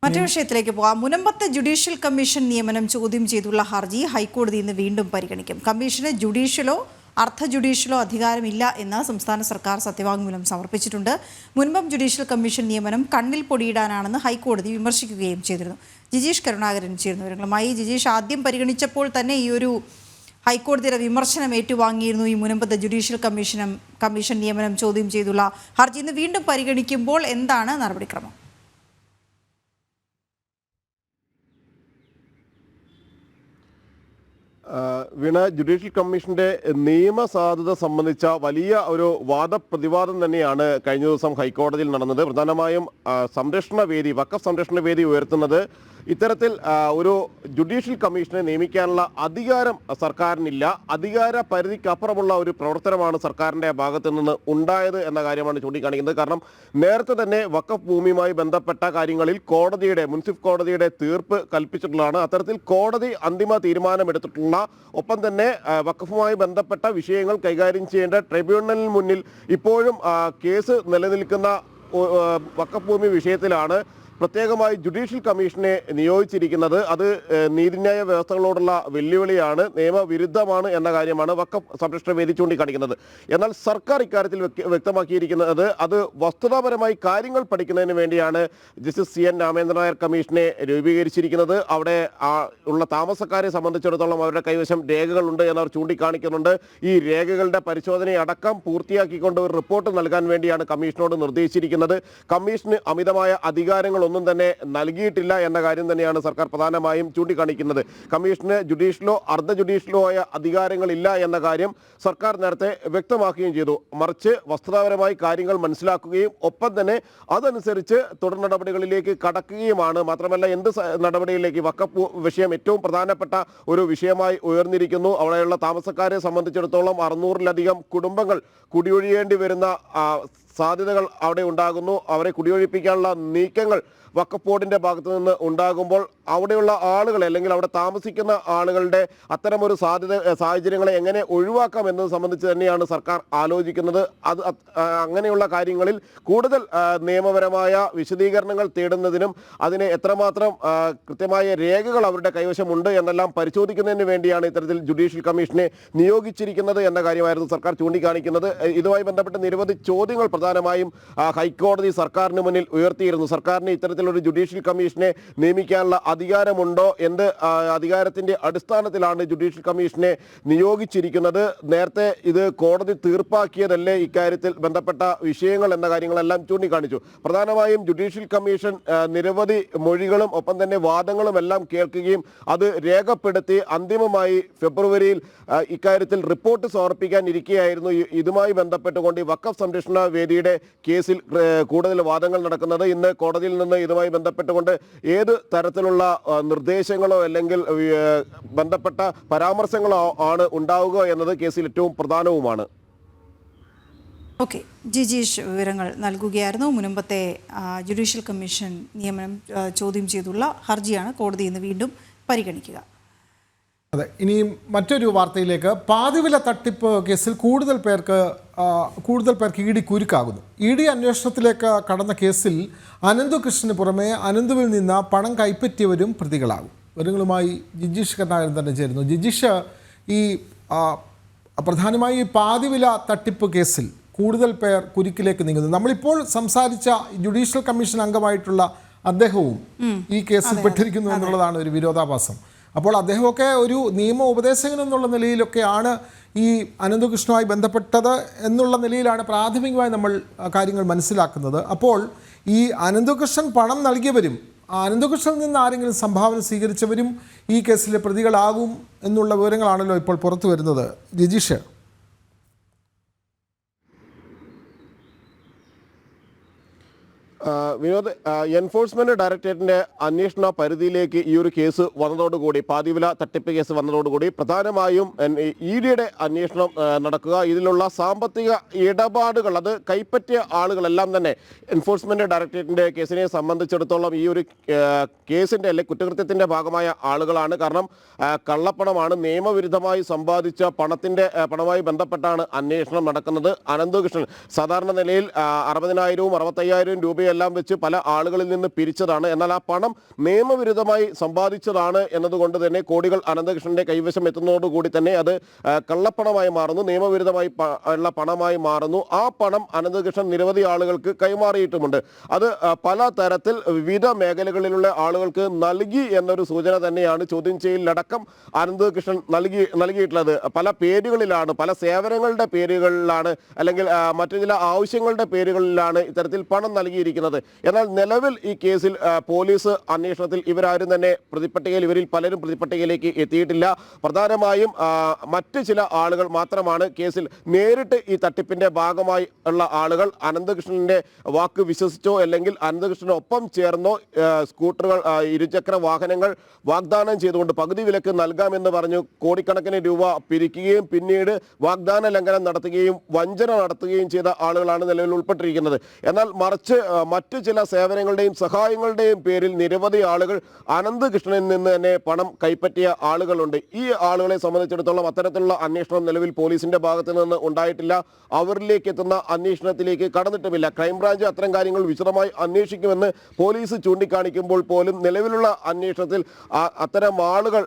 മറ്റൊരു വിഷയത്തിലേക്ക് പോകാം. മുനമ്പത്തെ ജുഡീഷ്യൽ കമ്മീഷൻ നിയമനം ചോദ്യം ചെയ്തുള്ള ഹർജി ഹൈക്കോടതി ഇന്ന് വീണ്ടും പരിഗണിക്കും. കമ്മീഷന് ജുഡീഷ്യലോ അർദ്ധ ജുഡീഷ്യലോ അധികാരമില്ല എന്ന് സംസ്ഥാന സർക്കാർ സത്യവാങ്മൂലം സമർപ്പിച്ചിട്ടുണ്ട്. മുൻപം ജുഡീഷ്യൽ കമ്മീഷൻ നിയമനം കണ്ണിൽ പൊടിയിടാനാണെന്ന് ഹൈക്കോടതി വിമർശിക്കുകയും ചെയ്തിരുന്നു. ജിജീഷ് കരുണാകരൻ ചേരുന്ന വിവരങ്ങളുമായി. ജിജീഷ്, ആദ്യം പരിഗണിച്ചപ്പോൾ തന്നെ ഈ ഒരു ഹൈക്കോടതിയുടെ വിമർശനം ഏറ്റുവാങ്ങിയിരുന്നു. ഈ മുനമ്പത്തെ ജുഡീഷ്യൽ കമ്മീഷൻ നിയമനം ചോദ്യം ചെയ്തുള്ള ഹർജി ഇന്ന് വീണ്ടും പരിഗണിക്കുമ്പോൾ എന്താണ് നടപടിക്രമം? വീണ, ജുഡീഷ്യൽ കമ്മീഷന്റെ നിയമസാധുത സംബന്ധിച്ച വലിയ ഒരു വാദപ്രതിവാദം തന്നെയാണ് കഴിഞ്ഞ ദിവസം ഹൈക്കോടതിയിൽ നടന്നത്. പ്രധാനമായും വഖഫ് സംരക്ഷണ വേദി ഉയർത്തുന്നത് ഇത്തരത്തിൽ ഒരു ജുഡീഷ്യൽ കമ്മീഷനെ നിയമിക്കാനുള്ള അധികാരം സർക്കാരിനില്ല, അധികാര പരിധിക്കപ്പുറമുള്ള ഒരു പ്രവർത്തനമാണ് സർക്കാരിൻ്റെ ഭാഗത്തു നിന്ന് ഉണ്ടായത് എന്ന കാര്യമാണ് ചൂണ്ടിക്കാണിക്കുന്നത്. കാരണം നേരത്തെ തന്നെ വഖഫ് ഭൂമിയുമായി ബന്ധപ്പെട്ട കാര്യങ്ങളിൽ മുൻസിഫ് കോടതിയുടെ തീർപ്പ് കൽപ്പിച്ചിട്ടുള്ളതാണ്. അത്തരത്തിൽ കോടതി അന്തിമ തീരുമാനമെടുത്തിട്ടുള്ള, ഒപ്പം തന്നെ വഖഫുമായി ബന്ധപ്പെട്ട വിഷയങ്ങൾ കൈകാര്യം ചെയ്യേണ്ട ട്രൈബ്യൂണലിന് മുന്നിൽ ഇപ്പോഴും കേസ് നിലനിൽക്കുന്ന വഖഫ് ഭൂമി വിഷയത്തിലാണ് പ്രത്യേകമായി ജുഡീഷ്യൽ കമ്മീഷനെ നിയോഗിച്ചിരിക്കുന്നത്. അത് നീതിന്യായ വ്യവസ്ഥകളോടുള്ള വെല്ലുവിളിയാണ്, നിയമവിരുദ്ധമാണ് എന്ന കാര്യമാണ് വഖഫ് സംരക്ഷണ വേദി ചൂണ്ടിക്കാണിക്കുന്നത്. എന്നാൽ സർക്കാർ ഇക്കാര്യത്തിൽ വ്യക്തമാക്കിയിരിക്കുന്നത് അത് വസ്തുതാപരമായി കാര്യങ്ങൾ പഠിക്കുന്നതിന് വേണ്ടിയാണ് ജസ്റ്റിസ് CN രാമേന്ദ്രൻ നായർ കമ്മീഷനെ രൂപീകരിച്ചിരിക്കുന്നത്. അവിടെ ഉള്ള താമസക്കാരെ സംബന്ധിച്ചിടത്തോളം അവരുടെ കൈവശം രേഖകളുണ്ട് എന്നവർ ചൂണ്ടിക്കാണിക്കുന്നുണ്ട്. ഈ രേഖകളുടെ പരിശോധനയടക്കം പൂർത്തിയാക്കിക്കൊണ്ട് ഒരു റിപ്പോർട്ട് നൽകാൻ വേണ്ടിയാണ് കമ്മീഷനോട് നിർദ്ദേശിച്ചിരിക്കുന്നത്. കമ്മീഷന് അമിതമായ അധികാരങ്ങൾ ഒന്നും തന്നെ നൽകിയിട്ടില്ല എന്ന കാര്യം തന്നെയാണ് സർക്കാർ പ്രധാനമായും ചൂണ്ടിക്കാണിക്കുന്നത്. കമ്മീഷന് ജുഡീഷ്യലോ അർദ്ധ ജുഡീഷ്യലോ ആയ അധികാരങ്ങളില്ല എന്ന കാര്യം സർക്കാർ നേരത്തെ വ്യക്തമാക്കുകയും ചെയ്തു. മറിച്ച് വസ്തുതാപരമായി കാര്യങ്ങൾ മനസ്സിലാക്കുകയും ഒപ്പം തന്നെ അതനുസരിച്ച് തുടർ നടപടികളിലേക്ക് കടക്കുകയുമാണ്. മാത്രമല്ല എന്ത് നടപടിയിലേക്ക്, വഖഫ് വിഷയം ഏറ്റവും പ്രധാനപ്പെട്ട ഒരു വിഷയമായി ഉയർന്നിരിക്കുന്നു. അവിടെയുള്ള താമസക്കാരെ സംബന്ധിച്ചിടത്തോളം 600-ലധികം കുടുംബങ്ങൾ കുടിയൊഴിയേണ്ടി വരുന്ന സാധ്യതകൾ അവിടെ ഉണ്ടാകുന്നു. അവരെ കുടിയൊഴിപ്പിക്കാനുള്ള നീക്കങ്ങൾ വഖഫ് ബോർഡിന്റെ ഭാഗത്തു നിന്ന് ഉണ്ടാകുമ്പോൾ അവിടെയുള്ള ആളുകളെ, അല്ലെങ്കിൽ അവിടെ താമസിക്കുന്ന ആളുകളുടെ അത്തരമൊരു സാഹചര്യങ്ങളെ എങ്ങനെ ഒഴിവാക്കാം എന്നത് സംബന്ധിച്ച് തന്നെയാണ് സർക്കാർ ആലോചിക്കുന്നത്. അങ്ങനെയുള്ള കാര്യങ്ങളിൽ കൂടുതൽ നിയമപരമായ വിശദീകരണങ്ങൾ തേടുന്നതിനും അതിന് എത്രമാത്രം കൃത്യമായ രേഖകൾ അവരുടെ കൈവശമുണ്ട് എന്നെല്ലാം പരിശോധിക്കുന്നതിന് വേണ്ടിയാണ് ഇത്തരത്തിൽ ജുഡീഷ്യൽ കമ്മീഷനെ നിയോഗിച്ചിരിക്കുന്നത് എന്ന കാര്യമായിരുന്നു സർക്കാർ ചൂണ്ടിക്കാണിക്കുന്നത്. ഇതുമായി ബന്ധപ്പെട്ട് നിരവധി ചോദ്യങ്ങൾ പ്രധാനമായും ഹൈക്കോടതി സർക്കാരിന് മുന്നിൽ ഉയർത്തിയിരുന്നു. സർക്കാരിന് ഇത്തരത്തിലൊരു ജുഡീഷ്യൽ കമ്മീഷനെ നിയമിക്കാനുള്ള അധികാരമുണ്ടോ, എന്ത് അധികാരത്തിന്റെ അടിസ്ഥാനത്തിലാണ് ജുഡീഷ്യൽ കമ്മീഷനെ നിയോഗിച്ചിരിക്കുന്നത്, നേരത്തെ ഇത് കോടതി തീർപ്പാക്കിയതല്ലേ ഇക്കാര്യത്തിൽ ബന്ധപ്പെട്ട വിഷയങ്ങൾ എന്ന കാര്യങ്ങളെല്ലാം ചൂണ്ടിക്കാണിച്ചു. പ്രധാനമായും ജുഡീഷ്യൽ കമ്മീഷൻ നിരവധി മൊഴികളും ഒപ്പം തന്നെ വാദങ്ങളും എല്ലാം കേൾക്കുകയും അത് രേഖപ്പെടുത്തി അന്തിമമായി ഫെബ്രുവരിയിൽ ഇക്കാര്യത്തിൽ റിപ്പോർട്ട് സമർപ്പിക്കാൻ ഇരിക്കുകയായിരുന്നു. ഇതുമായി ബന്ധപ്പെട്ടുകൊണ്ട് വഖഫ് സംരക്ഷണ വേദിയുടെ കേസിൽ കൂടുതൽ വാദങ്ങൾ നടക്കുന്നത്. ഇന്ന് കോടതിയിൽ നിന്ന് ഇതുമായി ബന്ധപ്പെട്ടുകൊണ്ട് ഏത് തരത്തിലുള്ള നിർദ്ദേശങ്ങളോ അല്ലെങ്കിൽ ബന്ധപ്പെട്ട പരാമർശങ്ങളോ ആണ് ഉണ്ടാവുക എന്നത് കേസിൽ ഏറ്റവും പ്രധാനവുമാണ്. ഓക്കെ, ജിജീഷ് വിവരങ്ങൾ നൽകുകയായിരുന്നു. മുൻപത്തെ ജുഡീഷ്യൽ കമ്മീഷൻ നിയമനം ചോദ്യം ചെയ്തുള്ള ഹർജിയാണ് കോടതി ഇന്ന് വീണ്ടും പരിഗണിക്കുക. അതെ, ഇനിയും മറ്റൊരു വാർത്തയിലേക്ക്. പാതിവില തട്ടിപ്പ് കേസിൽ കൂടുതൽ പേർക്ക് ഇ ഡി കുരുക്കാകുന്നു. ഇ ഡി അന്വേഷണത്തിലേക്ക് കടന്ന കേസിൽ അനന്തുകൃഷ്ണന് പുറമെ അനന്തുവിൽ നിന്ന് പണം കൈപ്പറ്റിയവരും പ്രതികളാകും. വിവരങ്ങളുമായി ജിജീഷ് കരുണാകരൻ തന്നെ ചേരുന്നു. ജിജീഷ്, ഈ പ്രധാനമായി ഈ പാതിവില തട്ടിപ്പ് കേസിൽ കൂടുതൽ പേർ കുരുക്കിലേക്ക് നീങ്ങുന്നു. നമ്മളിപ്പോൾ സംസാരിച്ച ജുഡീഷ്യൽ കമ്മീഷൻ അംഗമായിട്ടുള്ള അദ്ദേഹവും ഈ കേസിൽ പെട്ടിരിക്കുന്നു എന്നുള്ളതാണ് ഒരു വിരോധാഭാസം. അപ്പോൾ അദ്ദേഹമൊക്കെ ഒരു നിയമ ഉപദേശകൻ എന്നുള്ള നിലയിലൊക്കെയാണ് ഈ അനന്തകൃഷ്ണനുമായി ബന്ധപ്പെട്ടത് എന്നുള്ള നിലയിലാണ് പ്രാഥമികമായി നമ്മൾ കാര്യങ്ങൾ മനസ്സിലാക്കുന്നത്. അപ്പോൾ ഈ അനന്തകൃഷ്ണൻ പണം നൽകിയവരും അനന്തകൃഷ്ണനിൽ നിന്ന് ആരെങ്കിലും സംഭാവന സ്വീകരിച്ചവരും ഈ കേസിലെ പ്രതികളാകും എന്നുള്ള വിവരങ്ങളാണല്ലോ ഇപ്പോൾ പുറത്തു വരുന്നത്. ജിജീഷ്, വിനോദ്, എൻഫോഴ്സ്മെന്റ് ഡയറക്ടറേറ്റിന്റെ അന്വേഷണ പരിധിയിലേക്ക് ഈ ഒരു കേസ് വന്നതോടുകൂടി, പാതിവില തട്ടിപ്പ് കേസ് വന്നതോടുകൂടി പ്രധാനമായും ഇഡിയുടെ അന്വേഷണം നടക്കുക. ഇതിലുള്ള സാമ്പത്തിക ഇടപാടുകൾ, അത് കൈപ്പറ്റിയ ആളുകളെല്ലാം തന്നെ എൻഫോഴ്സ്മെന്റ് ഡയറക്ടറേറ്റിന്റെ കേസിനെ സംബന്ധിച്ചിടത്തോളം ഈ ഒരു കേസിന്റെ അല്ലെങ്കിൽ കുറ്റകൃത്യത്തിന്റെ ഭാഗമായ ആളുകളാണ്. കാരണം കള്ളപ്പണമാണ്, നിയമവിരുദ്ധമായി സമ്പാദിച്ച പണവുമായി ബന്ധപ്പെട്ടാണ് അന്വേഷണം നടക്കുന്നത്. അനന്തകൃഷ്ണൻ സാധാരണ നിലയിൽ 60,000 65,000 രൂപയെല്ലാം വെച്ച് പല ആളുകളിൽ നിന്ന് പിരിച്ചതാണ്. എന്നാൽ ആ പണം നിയമവിരുദ്ധമായി സമ്പാദിച്ചതാണ് എന്നതുകൊണ്ട് തന്നെ കോടികൾ അനന്തകൃഷ്ണന്റെ കൈവശം എത്തുന്നതോടുകൂടി തന്നെ അത് കള്ളപ്പണമായി മാറുന്നു, നിയമവിരുദ്ധമായി ഉള്ള പണമായി മാറുന്നു. ആ പണം അനന്തകൃഷ്ണൻ നിരവധി ആളുകൾക്ക് കൈമാറിയിട്ടുമുണ്ട്. അത് പല തരത്തിൽ വിവിധ മേഖലകളിലുള്ള ആളുകൾക്ക് നൽകി എന്നൊരു സൂചന തന്നെയാണ് ചോദ്യം ചെയ്യലിലടക്കം അനന്തകൃഷ്ണൻ നൽകിയിട്ടുള്ളത്. പല പേരുകളിലാണ്, പല സേവനങ്ങളുടെ പേരുകളിലാണ്, അല്ലെങ്കിൽ മറ്റു ചില ആവശ്യങ്ങളുടെ പേരുകളിലാണ് ഇത്തരത്തിൽ പണം നൽകിയിരിക്കുന്നത്. എന്നാൽ നിലവിൽ ഈ കേസിൽ പോലീസ് അന്വേഷണത്തിൽ ഇവരാരും തന്നെ ഇവരിൽ പലരും പ്രതിപട്ടികയിലേക്ക് എത്തിയിട്ടില്ല. പ്രധാനമായും മറ്റ് ചില ആളുകൾ മാത്രമാണ് കേസിൽ നേരിട്ട് ഈ തട്ടിപ്പിന്റെ ഭാഗമായി ഉള്ള ആളുകൾ. അനന്തകൃഷ്ണന്റെ വാക്ക് വിശ്വസിച്ചോ അല്ലെങ്കിൽ അനന്തകൃഷ്ണനൊപ്പം ചേർന്നോ സ്കൂട്ടറുകൾ, ഇരുചക്ര വാഹനങ്ങൾ വാഗ്ദാനം ചെയ്തുകൊണ്ട് പകുതി വിലക്ക് നൽകാമെന്ന് പറഞ്ഞു കോടിക്കണക്കിന് രൂപ പിരിക്കുകയും പിന്നീട് വാഗ്ദാന ലംഘനം നടത്തുകയും വഞ്ചന നടത്തുകയും ചെയ്ത ആളുകളാണ് നിലവിൽ ഉൾപ്പെട്ടിരിക്കുന്നത്. എന്നാൽ മറിച്ച് മറ്റു ചില സേവനങ്ങളുടെയും സഹായങ്ങളുടെയും പേരിൽ നിരവധി ആളുകൾ അനന്തകൃഷ്ണനിൽ നിന്ന് തന്നെ പണം കൈപ്പറ്റിയ ആളുകളുണ്ട്. ഈ ആളുകളെ സംബന്ധിച്ചിടത്തോളം അത്തരത്തിലുള്ള അന്വേഷണം നിലവിൽ പോലീസിന്റെ ഭാഗത്തു നിന്ന് ഉണ്ടായിട്ടില്ല. അവരിലേക്ക് എത്തുന്ന അന്വേഷണത്തിലേക്ക് കടന്നിട്ടുമില്ല. ക്രൈംബ്രാഞ്ച് അത്തരം കാര്യങ്ങൾ വിശദമായി അന്വേഷിക്കുമെന്ന് പോലീസ് ചൂണ്ടിക്കാണിക്കുമ്പോൾ പോലും നിലവിലുള്ള അന്വേഷണത്തിൽ അത്തരം ആളുകൾ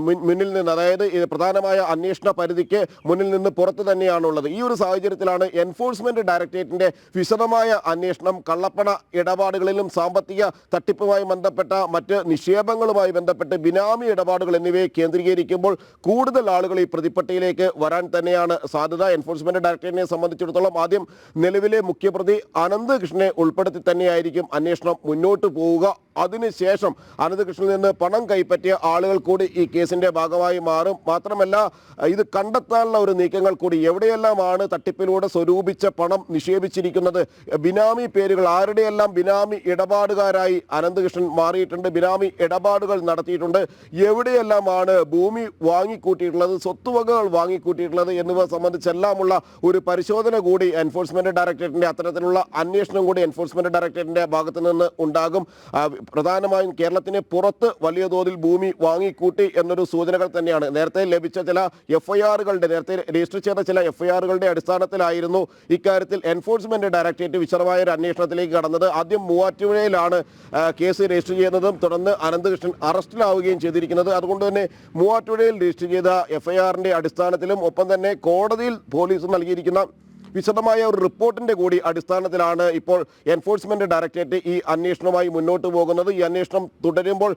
മുന്നിൽ നിന്ന്, അതായത് പ്രധാനമായ അന്വേഷണ പരിധിക്ക് മുന്നിൽ നിന്ന് പുറത്തു തന്നെയാണുള്ളത്. ഈ ഒരു സാഹചര്യത്തിലാണ് എൻഫോഴ്സ്മെന്റ് ഡയറക്ടറേറ്റിന്റെ വിശദമായ അന്വേഷണം കള്ളപ്പണ ഇടപാടുകളിലും സാമ്പത്തിക തട്ടിപ്പുമായി ബന്ധപ്പെട്ട മറ്റ് നിക്ഷേപങ്ങളുമായി ബന്ധപ്പെട്ട് ബിനാമി ഇടപാടുകൾ എന്നിവയെ കേന്ദ്രീകരിക്കുമ്പോൾ കൂടുതൽ ആളുകൾ ഈ പ്രതിപ്പട്ടികയിലേക്ക് വരാൻ തന്നെയാണ് സാധ്യത. എൻഫോഴ്സ്മെന്റ് ഡയറക്ടറേറ്റിനെ സംബന്ധിച്ചിടത്തോളം ആദ്യം നിലവിലെ മുഖ്യപ്രതി അനന്തകൃഷ്ണനെ ഉൾപ്പെടുത്തി തന്നെയായിരിക്കും അന്വേഷണം മുന്നോട്ട് പോവുക. അതിനുശേഷം അനന്തകൃഷ്ണനിൽ നിന്ന് പണം കൈപ്പറ്റിയ ആളുകൾ കൂടി ഈ കേസിന്റെ ഭാഗമായി മാറും. മാത്രമല്ല ഇത് കണ്ടെത്താനുള്ള ഒരു നീക്കങ്ങൾ കൂടി, എവിടെയെല്ലാമാണ് തട്ടിപ്പിലൂടെ സ്വരൂപിച്ച പണം നിക്ഷേപിച്ചിരിക്കുന്നത്, ബിനാമി പേരുകൾ, ആരുടെയെല്ലാം ബിനാമി ഇടപാടുകാരായി അനന്തകൃഷ്ണൻ മാറിയിട്ടുണ്ട്, ബിനാമി ഇടപാടുകൾ നടത്തിയിട്ടുണ്ട്, എവിടെയെല്ലാമാണ് ഭൂമി വാങ്ങിക്കൂട്ടിയിട്ടുള്ളത്, സ്വത്തുവകകൾ വാങ്ങിക്കൂട്ടിയിട്ടുള്ളത് എന്നിവ സംബന്ധിച്ചെല്ലാമുള്ള ഒരു പരിശോധന കൂടി എൻഫോഴ്സ്മെന്റ് ഡയറക്ടറേറ്റിന്റെ അത്തരത്തിലുള്ള അന്വേഷണം കൂടി എൻഫോഴ്സ്മെന്റ് ഡയറക്ടറേറ്റിന്റെ ഭാഗത്തു നിന്ന് ഉണ്ടാകും. പ്രധാനമായും കേരളത്തിന് പുറത്ത് വലിയ തോതിൽ ഭൂമി വാങ്ങിക്കൂട്ടി എന്നൊരു സൂചനകൾ തന്നെയാണ്. നേരത്തെ ലഭിച്ച ചില നേരത്തെ രജിസ്റ്റർ ചെയ്ത ചില എഫ്ഐആറുകളുടെ അടിസ്ഥാനത്തിലായിരുന്നു ഇക്കാര്യത്തിൽ എൻഫോഴ്സ്മെന്റ് ഡയറക്ടറേറ്റ് വിശദമായ ഒരു അന്വേഷണത്തിലേക്ക് കടന്നത്. ആദ്യം മൂവാറ്റുപുഴയിലാണ് കേസ് രജിസ്റ്റർ ചെയ്യുന്നതും തുടർന്ന് അനന്തകൃഷ്ണൻ അറസ്റ്റിലാവുകയും ചെയ്തിരിക്കുന്നത്. അതുകൊണ്ട് തന്നെ മൂവാറ്റുപുഴയിൽ രജിസ്റ്റർ ചെയ്ത എഫ്ഐആറിന്റെ അടിസ്ഥാനത്തിലും ഒപ്പം തന്നെ കോടതിയിൽ പോലീസ് നൽകിയിരിക്കുന്ന വിശദമായ ഒരു റിപ്പോർട്ടിന്റെ കൂടി അടിസ്ഥാനത്തിലാണ് ഇപ്പോൾ എൻഫോഴ്സ്മെന്റ് ഡയറക്ടറേറ്റ് ഈ അന്വേഷണവുമായി മുന്നോട്ട് പോകുന്നത്. ഈ അന്വേഷണം തുടരുമ്പോൾ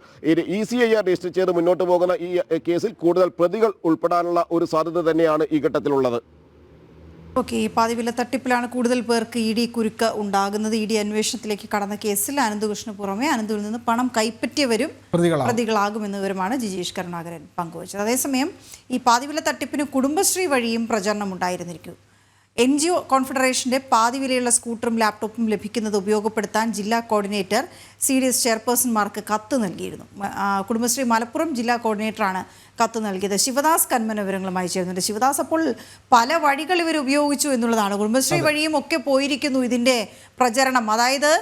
ECIR രജിസ്റ്റർ ചെയ്ത് മുന്നോട്ട് പോകുന്ന ഈ കേസിൽ കൂടുതൽ പ്രതികൾ ഉൾപ്പെടാനുള്ള ഒരു സാധ്യത തന്നെയാണ് ഈ ഘട്ടത്തിലുള്ളത്. ഓക്കെ, ഈ പാതിവില തട്ടിപ്പിലാണ് കൂടുതൽ പേർക്ക് ഇ ഡി കുരുക്ക് ഉണ്ടാകുന്നത്. ഇ ഡി അന്വേഷണത്തിലേക്ക് കടന്ന കേസിൽ അനന്തകൃഷ്ണന് പുറമെ അനന്തുവിൽ നിന്ന് പണം കൈപ്പറ്റിയവരും പ്രതികളാകുമെന്ന വിവരമാണ് ജിജീഷ് കരുണാകരൻ പങ്കുവച്ചത്. അതേസമയം ഈ പാതിവില തട്ടിപ്പിന് കുടുംബശ്രീ വഴിയും പ്രചരണം ഉണ്ടായിരുന്നിരിക്കും. NGO കോൺഫെഡറേഷന്റെ പാതിവിലയുള്ള സ്കൂട്ടറും ലാപ്ടോപ്പും ലഭിക്കുന്നത് ഉപയോഗപ്പെടുത്താൻ ജില്ലാ കോർഡിനേറ്റർ CDS ചെയർപേഴ്സൺമാർക്ക് കത്ത് നൽകിയിരുന്നു. കുടുംബശ്രീ മലപ്പുറം ജില്ലാ കോർഡിനേറ്ററാണ് കത്ത് നൽകിയത്. ശിവദാസ് കന്മന വിവരങ്ങളുമായി ചേരുന്നുണ്ട്. ശിവദാസ്, അപ്പോൾ പല വഴികൾ ഇവർ ഉപയോഗിച്ചു എന്നുള്ളതാണ്. കുടുംബശ്രീ വഴിയും ഒക്കെ പോയിരിക്കുന്നു ഇതിൻ്റെ പ്രചരണം. അതായത്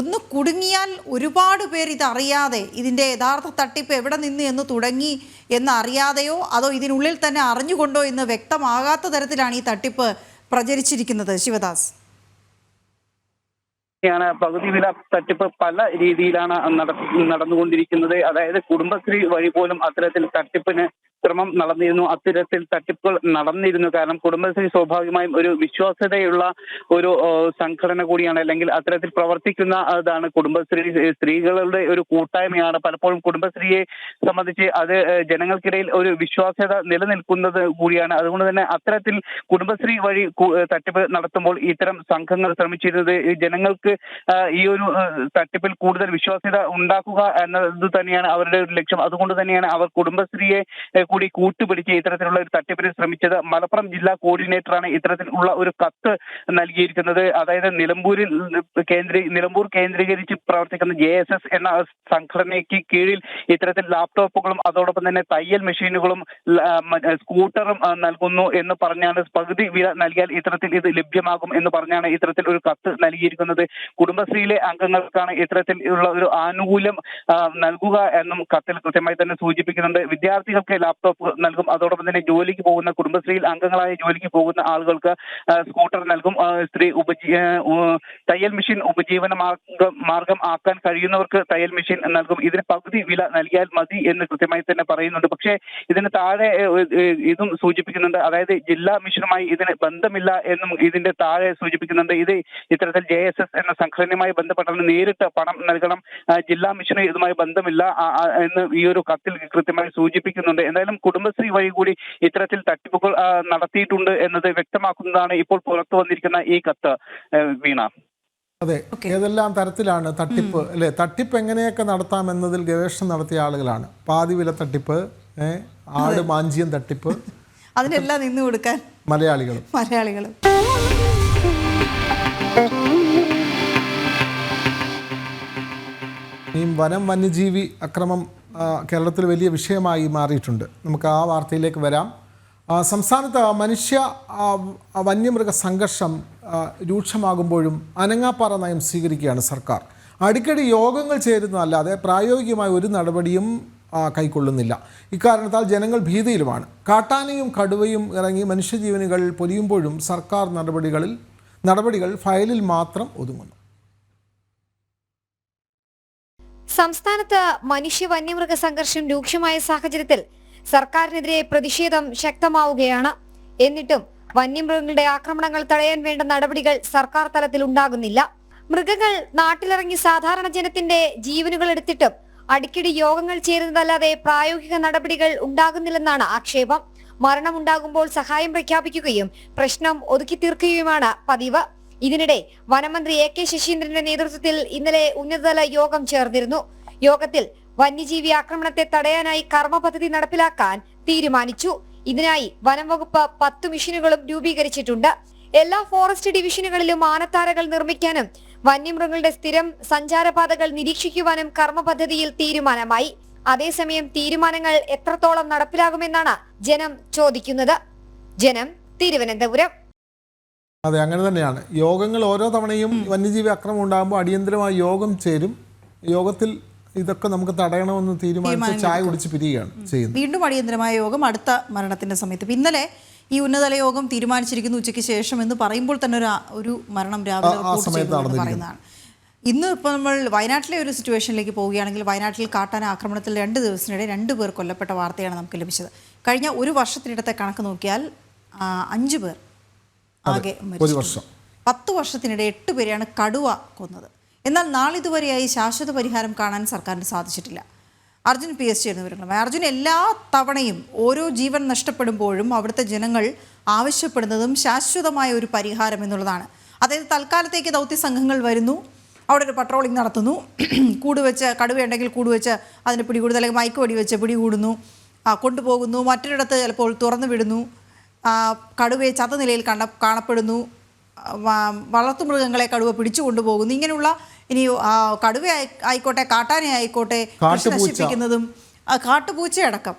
ഒന്ന് കുടുങ്ങിയാൽ ഒരുപാട് പേർ ഇതറിയാതെ ഇതിൻ്റെ യഥാർത്ഥ തട്ടിപ്പ് എവിടെ നിന്ന് എന്ന് തുടങ്ങി എന്നറിയാതെയോ അതോ ഇതിനുള്ളിൽ തന്നെ അറിഞ്ഞുകൊണ്ടോ എന്ന് വ്യക്തമാകാത്ത തരത്തിലാണ് ഈ തട്ടിപ്പ് പ്രചരിച്ചിരിക്കുന്നത്. ശിവദാസ്, പകുതി വില തട്ടിപ്പ് പല രീതിയിലാണ് നടന്നുകൊണ്ടിരിക്കുന്നത്. അതായത് കുടുംബശ്രീ വഴി പോലും അത്തരത്തിൽ തട്ടിപ്പിന് ശ്രമം നടന്നിരുന്നു, അത്തരത്തിൽ തട്ടിപ്പുകൾ നടന്നിരുന്നു. കാരണം കുടുംബശ്രീ സ്വാഭാവികമായും ഒരു വിശ്വാസ്യതയുള്ള ഒരു സംഘടന കൂടിയാണ്, അല്ലെങ്കിൽ അത്തരത്തിൽ പ്രവർത്തിക്കുന്ന അതാണ് കുടുംബശ്രീ. സ്ത്രീകളുടെ ഒരു കൂട്ടായ്മയാണ്. പലപ്പോഴും കുടുംബശ്രീയെ സംബന്ധിച്ച് അത് ജനങ്ങൾക്കിടയിൽ ഒരു വിശ്വാസ്യത നിലനിൽക്കുന്നത് കൂടിയാണ്. അതുകൊണ്ട് തന്നെ അത്തരത്തിൽ കുടുംബശ്രീ വഴി തട്ടിപ്പ് നടത്തുമ്പോൾ ഇത്തരം സംഘങ്ങൾ ശ്രമിച്ചിരുന്നത് ജനങ്ങൾക്ക് ഈ ഒരു തട്ടിപ്പിൽ കൂടുതൽ വിശ്വാസ്യത ഉണ്ടാക്കുക എന്നത് തന്നെയാണ് അവരുടെ ഒരു ലക്ഷ്യം. അതുകൊണ്ട് തന്നെയാണ് അവർ കുടുംബശ്രീയെ കൂടി കൂട്ടുപിടിച്ച് ഇത്തരത്തിലുള്ള ഒരു തട്ടിപ്പിന് ശ്രമിച്ചത്. മലപ്പുറം ജില്ലാ കോർഡിനേറ്ററാണ് ഇത്തരത്തിലുള്ള ഒരു കത്ത് നൽകിയിരിക്കുന്നത്. അതായത് നിലമ്പൂർ കേന്ദ്രീകരിച്ച് പ്രവർത്തിക്കുന്ന JSS എന്ന സംഘടനയ്ക്ക് കീഴിൽ ഇത്തരത്തിൽ ലാപ്ടോപ്പുകളും അതോടൊപ്പം തന്നെ തയ്യൽ മെഷീനുകളും സ്കൂട്ടറും നൽകുന്നു എന്ന് പറഞ്ഞാണ്, പകുതി വില നൽകിയാൽ ഇത്തരത്തിൽ ഇത് ലഭ്യമാകും എന്ന് പറഞ്ഞാണ് ഇത്തരത്തിൽ ഒരു കത്ത് നൽകിയിരിക്കുന്നത്. കുടുംബശ്രീയിലെ അംഗങ്ങൾക്കാണ് ഇത്തരത്തിലുള്ള ഒരു ആനുകൂല്യം നൽകുക എന്നും കത്തിൽ കൃത്യമായി തന്നെ സൂചിപ്പിക്കുന്നുണ്ട്. വിദ്യാർത്ഥികൾക്ക് ലാപ്ടോപ്പ് നൽകും, അതോടൊപ്പം തന്നെ ജോലിക്ക് പോകുന്ന കുടുംബശ്രീയിൽ അംഗങ്ങളായ ജോലിക്ക് പോകുന്ന ആളുകൾക്ക് സ്കൂട്ടർ നൽകും. തയ്യൽ മെഷീൻ ഉപജീവന മാർഗം ആക്കാൻ കഴിയുന്നവർക്ക് തയ്യൽ മെഷീൻ നൽകും. ഇതിന് പകുതി വില നൽകിയാൽ മതി എന്ന് കൃത്യമായി തന്നെ പറയുന്നുണ്ട്. പക്ഷേ ഇതിന് താഴെ ഇതും സൂചിപ്പിക്കുന്നുണ്ട്, അതായത് ജില്ലാ മിഷനുമായി ഇതിന് ബന്ധമില്ല എന്നും ഇതിന്റെ താഴെ സൂചിപ്പിക്കുന്നുണ്ട്. ഇത് ഇത്തരത്തിൽ JSS എന്ന സംഘടനയുമായി ബന്ധപ്പെട്ടാണ് നേരിട്ട് പണം നൽകണം, ജില്ലാ മിഷന് ഇതുമായി ബന്ധമില്ല എന്ന് ഈ ഒരു കത്തിൽ കൃത്യമായി സൂചിപ്പിക്കുന്നുണ്ട്. എന്തായാലും കുടുംബശ്രീ വഴി കൂടി ഇത്തരത്തിൽ തട്ടിപ്പുകൾ നടത്തിയിട്ടുണ്ട് എന്നത് വ്യക്തമാക്കുന്നതാണ് ഇപ്പോൾ പുറത്തു വന്നിരിക്കുന്ന ഈ കത്ത്. വീണ, അതെ, ഏതെല്ലാം തരത്തിലാണ് തട്ടിപ്പ് അല്ലെ, തട്ടിപ്പ് എങ്ങനെയൊക്കെ നടത്താമെന്നതിൽ ഗവേഷണം നടത്തിയ ആളുകളാണ്. പാതി വില തട്ടിപ്പ്, ആട് മാഞ്ചിയം തട്ടിപ്പ്, അതിനെല്ലാം നിന്ന് കൊടുക്കാൻ മലയാളികളും. ഈ വന്യജീവി അക്രമം കേരളത്തിൽ വലിയ വിഷയമായി മാറിയിട്ടുണ്ട്. നമുക്ക് ആ വാർത്തയിലേക്ക് വരാം. സംസ്ഥാനത്ത് വന്യമൃഗ സംഘർഷം രൂക്ഷമാകുമ്പോഴും അനങ്ങാപ്പാറ നയം സ്വീകരിക്കുകയാണ് സർക്കാർ. അടിക്കടി യോഗങ്ങൾ ചേരുന്നതല്ലാതെ പ്രായോഗികമായ ഒരു നടപടിയും കൈക്കൊള്ളുന്നില്ല. ഇക്കാരണത്താൽ ജനങ്ങൾ ഭീതിയിലുമാണ്. കാട്ടാനയും കടുവയും ഇറങ്ങി മനുഷ്യജീവനുകൾ പൊലിയുമ്പോഴും സർക്കാർ നടപടികൾ ഫയലിൽ മാത്രം ഒതുങ്ങുന്നു. സംസ്ഥാനത്ത് മനുഷ്യ വന്യമൃഗ സംഘർഷം രൂക്ഷമായ സാഹചര്യത്തിൽ സർക്കാരിനെതിരെ പ്രതിഷേധം ശക്തമാവുകയാണ്. എന്നിട്ടും വന്യമൃഗങ്ങളുടെ ആക്രമണങ്ങൾ തടയാൻ വേണ്ട നടപടികൾ സർക്കാർ തലത്തിൽ ഉണ്ടാകുന്നില്ല. മൃഗങ്ങൾ നാട്ടിലിറങ്ങി സാധാരണ ജനത്തിന്റെ ജീവനുകൾ എടുത്തിട്ടും അടിക്കടി യോഗങ്ങൾ ചേരുന്നതല്ലാതെ പ്രായോഗിക നടപടികൾ ഉണ്ടാകുന്നില്ലെന്നാണ് ആക്ഷേപം. മരണമുണ്ടാകുമ്പോൾ സഹായം പ്രഖ്യാപിക്കുകയും പ്രശ്നം ഒതുക്കി തീർക്കുകയുമാണ് പതിവ്. ഇതിനിടെ വനമന്ത്രി AK ശശീന്ദ്രന്റെ നേതൃത്വത്തിൽ ഇന്നലെ ഉന്നതതല യോഗം ചേർന്നിരുന്നു. യോഗത്തിൽ വന്യജീവി ആക്രമണത്തെ തടയാനായി കർമ്മ പദ്ധതി നടപ്പിലാക്കാൻ തീരുമാനിച്ചു. ഇതിനായി വനം വകുപ്പ് 10 മിഷനുകളും രൂപീകരിച്ചിട്ടുണ്ട്. എല്ലാ ഫോറസ്റ്റ് ഡിവിഷനുകളിലും ആനത്താരകൾ നിർമ്മിക്കാനും വന്യമൃഗങ്ങളുടെ സ്ഥിരം സഞ്ചാരപാതകൾ നിരീക്ഷിക്കുവാനും കർമ്മ പദ്ധതിയിൽ തീരുമാനമായി. അതേസമയം തീരുമാനങ്ങൾ എത്രത്തോളം നടപ്പിലാകുമെന്നാണ് ജനം ചോദിക്കുന്നത്. ജനം, തിരുവനന്തപുരം. അതെ, അങ്ങനെ തന്നെയാണ്. യോഗങ്ങൾ ഓരോ തവണയും വന്യജീവി ആക്രമണം ഉണ്ടാകുമ്പോൾ അടിയന്തരമായി യോഗം ചേരും. യോഗത്തിൽ ഇതൊക്കെ നമുക്ക് തടയണമെന്ന് തീരുമാനിച്ച് ചായ കുടിച്ച് പിരിയുകയാണ് ചെയ്യുന്നത്. വീണ്ടും അടിയന്തരമായ യോഗം അടുത്ത മരണത്തിന്റെ സമയത്ത്. ഇന്നലെ ഈ ഉന്നതതല യോഗം തീരുമാനിച്ചിരിക്കുന്നു ഉച്ചയ്ക്ക് ശേഷം എന്ന് പറയുമ്പോൾ തന്നെ ഒരു മരണം രാവിലെ പറയുന്നതാണ്. ഇന്ന് ഇപ്പോൾ നമ്മൾ വയനാട്ടിലെ ഒരു സിറ്റുവേഷനിലേക്ക് പോവുകയാണെങ്കിൽ, വയനാട്ടിൽ കാട്ടാന ആക്രമണത്തിൽ 2 ദിവസത്തിനിടെ 2 പേർ കൊല്ലപ്പെട്ട വാർത്തയാണ് നമുക്ക് ലഭിച്ചത്. കഴിഞ്ഞ ഒരു വർഷത്തിനിടത്തെ കണക്ക് നോക്കിയാൽ 5 പേർ ആകെ മരിച്ചു. 10 വർഷത്തിനിടെ 8 പേരെയാണ് കടുവ കൊന്നത്. എന്നാൽ നാളിതുവരെയായി ശാശ്വത പരിഹാരം കാണാൻ സർക്കാരിന് സാധിച്ചിട്ടില്ല. അർജുൻ PS ചേർന്ന് വിവരങ്ങളുമായി. അർജുൻ, എല്ലാ തവണയും ഓരോ ജീവൻ നഷ്ടപ്പെടുമ്പോഴും അവിടുത്തെ ജനങ്ങൾ ആവശ്യപ്പെടുന്നതും ശാശ്വതമായ ഒരു പരിഹാരം എന്നുള്ളതാണ്. അതായത് തൽക്കാലത്തേക്ക് ദൗത്യ സംഘങ്ങൾ വരുന്നു, അവിടെ ഒരു പട്രോളിംഗ് നടത്തുന്നു, കൂടുവെച്ച് കടുവയുണ്ടെങ്കിൽ കൂടുവെച്ച് അതിന് പിടികൂടുന്നു, അല്ലെങ്കിൽ മയക്ക് വെടിവെച്ച് പിടികൂടുന്നു, കൊണ്ടുപോകുന്നു, മറ്റൊരിടത്ത് ചിലപ്പോൾ തുറന്നു വിടുന്നു, കടുവയെ ചത്ത നിലയിൽ കാണപ്പെടുന്നു, വളർത്തുമൃഗങ്ങളെ കടുവ പിടിച്ചു കൊണ്ടുപോകുന്നു. ഇങ്ങനെയുള്ള ഇനി കടുവ ആയിക്കോട്ടെ കാട്ടാന ആയിക്കോട്ടെ കൃഷി നശിപ്പിക്കുന്നതും കാട്ടുപൂച്ചയടക്കം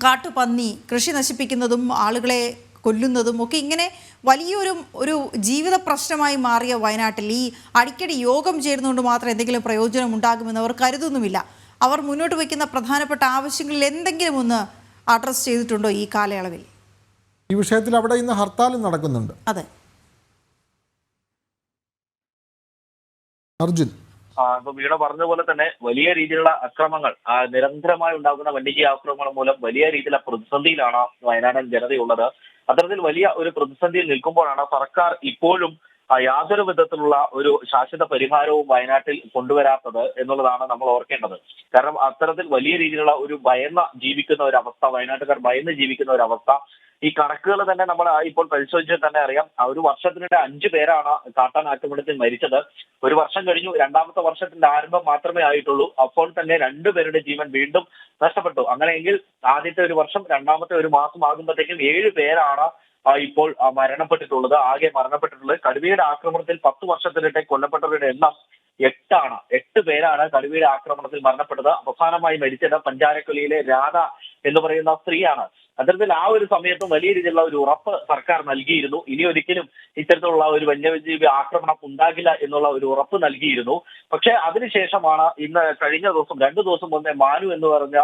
കാട്ടുപന്നി കൃഷി നശിപ്പിക്കുന്നതും ആളുകളെ കൊല്ലുന്നതും ഒക്കെ ഇങ്ങനെ വലിയൊരു ജീവിത പ്രശ്നമായി മാറിയ വയനാട്ടിൽ ഈ അടിക്കടി യോഗം ചേരുന്നതുകൊണ്ട് മാത്രം എന്തെങ്കിലും പ്രയോജനം ഉണ്ടാകുമെന്ന് അവർ കരുതുന്നുമില്ല. അവർ മുന്നോട്ട് വയ്ക്കുന്ന പ്രധാനപ്പെട്ട ആവശ്യങ്ങളിൽ എന്തെങ്കിലും ഒന്ന് അഡ്രസ് ചെയ്തിട്ടുണ്ടോ ഈ കാലയളവിൽ? ഈ വിഷയത്തിൽ അവിടെ ഇന്ന് ഹർത്താലും നടക്കുന്നുണ്ട്. അതെ അർജുൻ, ഇപ്പൊ വീണ പറഞ്ഞ പോലെ തന്നെ വലിയ രീതിയിലുള്ള അക്രമങ്ങൾ നിരന്തരമായി ഉണ്ടാകുന്ന വന്യജീവി ആക്രമണങ്ങൾ മൂലം വലിയ രീതിയിലുള്ള പ്രതിസന്ധിയിലാണ് വയനാടൻ ജനതയുള്ളത്. അത്തരത്തിൽ വലിയ ഒരു പ്രതിസന്ധിയിൽ നിൽക്കുമ്പോഴാണ് സർക്കാർ ഇപ്പോഴും യാതൊരു വിധത്തിലുള്ള ഒരു ശാശ്വത പരിഹാരവും വയനാട്ടിൽ കൊണ്ടുവരാത്തത് എന്നുള്ളതാണ് നമ്മൾ ഓർക്കേണ്ടത്. കാരണം അത്തരത്തിൽ വലിയ രീതിയിലുള്ള ഒരു ഭയന്ന് ജീവിക്കുന്ന ഒരവസ്ഥ, വയനാട്ടുകാർ ഭയന്ന് ജീവിക്കുന്ന ഒരവസ്ഥ ഈ കണക്കുകൾ തന്നെ നമ്മൾ ഇപ്പോൾ പരിശോധിച്ചാൽ തന്നെ അറിയാം. ഒരു വർഷത്തിനിടെ 5 പേരാണ് കാട്ടാൻ ആക്രമണത്തിൽ മരിച്ചത്. ഒരു വർഷം കഴിഞ്ഞു, രണ്ടാമത്തെ വർഷത്തിന്റെ ആരംഭം മാത്രമേ ആയിട്ടുള്ളൂ. അപ്പോൾ തന്നെ 2 പേരുടെ ജീവൻ വീണ്ടും നഷ്ടപ്പെട്ടു. അങ്ങനെയെങ്കിൽ ആദ്യത്തെ ഒരു വർഷം, രണ്ടാമത്തെ ഒരു മാസം ആകുമ്പോഴത്തേക്കും 7 പേരാണ് ഇപ്പോൾ മരണപ്പെട്ടിട്ടുള്ളത്. ആകെ മരണപ്പെട്ടിട്ടുള്ളത്. കടുവയുടെ ആക്രമണത്തിൽ 10 വർഷത്തിനിടെ കൊല്ലപ്പെട്ടവരുടെ എണ്ണം 8 ആണ്. 8 പേരാണ് കടുവയുടെ ആക്രമണത്തിൽ മരണപ്പെട്ടത്. അവസാനമായി മരിച്ചത് പഞ്ചാരക്കൊല്ലിയിലെ രാധ എന്ന് പറയുന്ന സ്ത്രീയാണ്. അത്തരത്തിൽ ആ ഒരു സമയത്തും വലിയ രീതിയിലുള്ള ഒരു ഉറപ്പ് സർക്കാർ നൽകിയിരുന്നു. ഇനി ഒരിക്കലും ഇത്തരത്തിലുള്ള ഒരു വന്യജീവി ആക്രമണം ഉണ്ടാകില്ല എന്നുള്ള ഒരു ഉറപ്പ് നൽകിയിരുന്നു. പക്ഷെ അതിനുശേഷമാണ് ഇന്ന് കഴിഞ്ഞ ദിവസം 2 ദിവസം മുന്നേ മാനു എന്ന് പറഞ്ഞ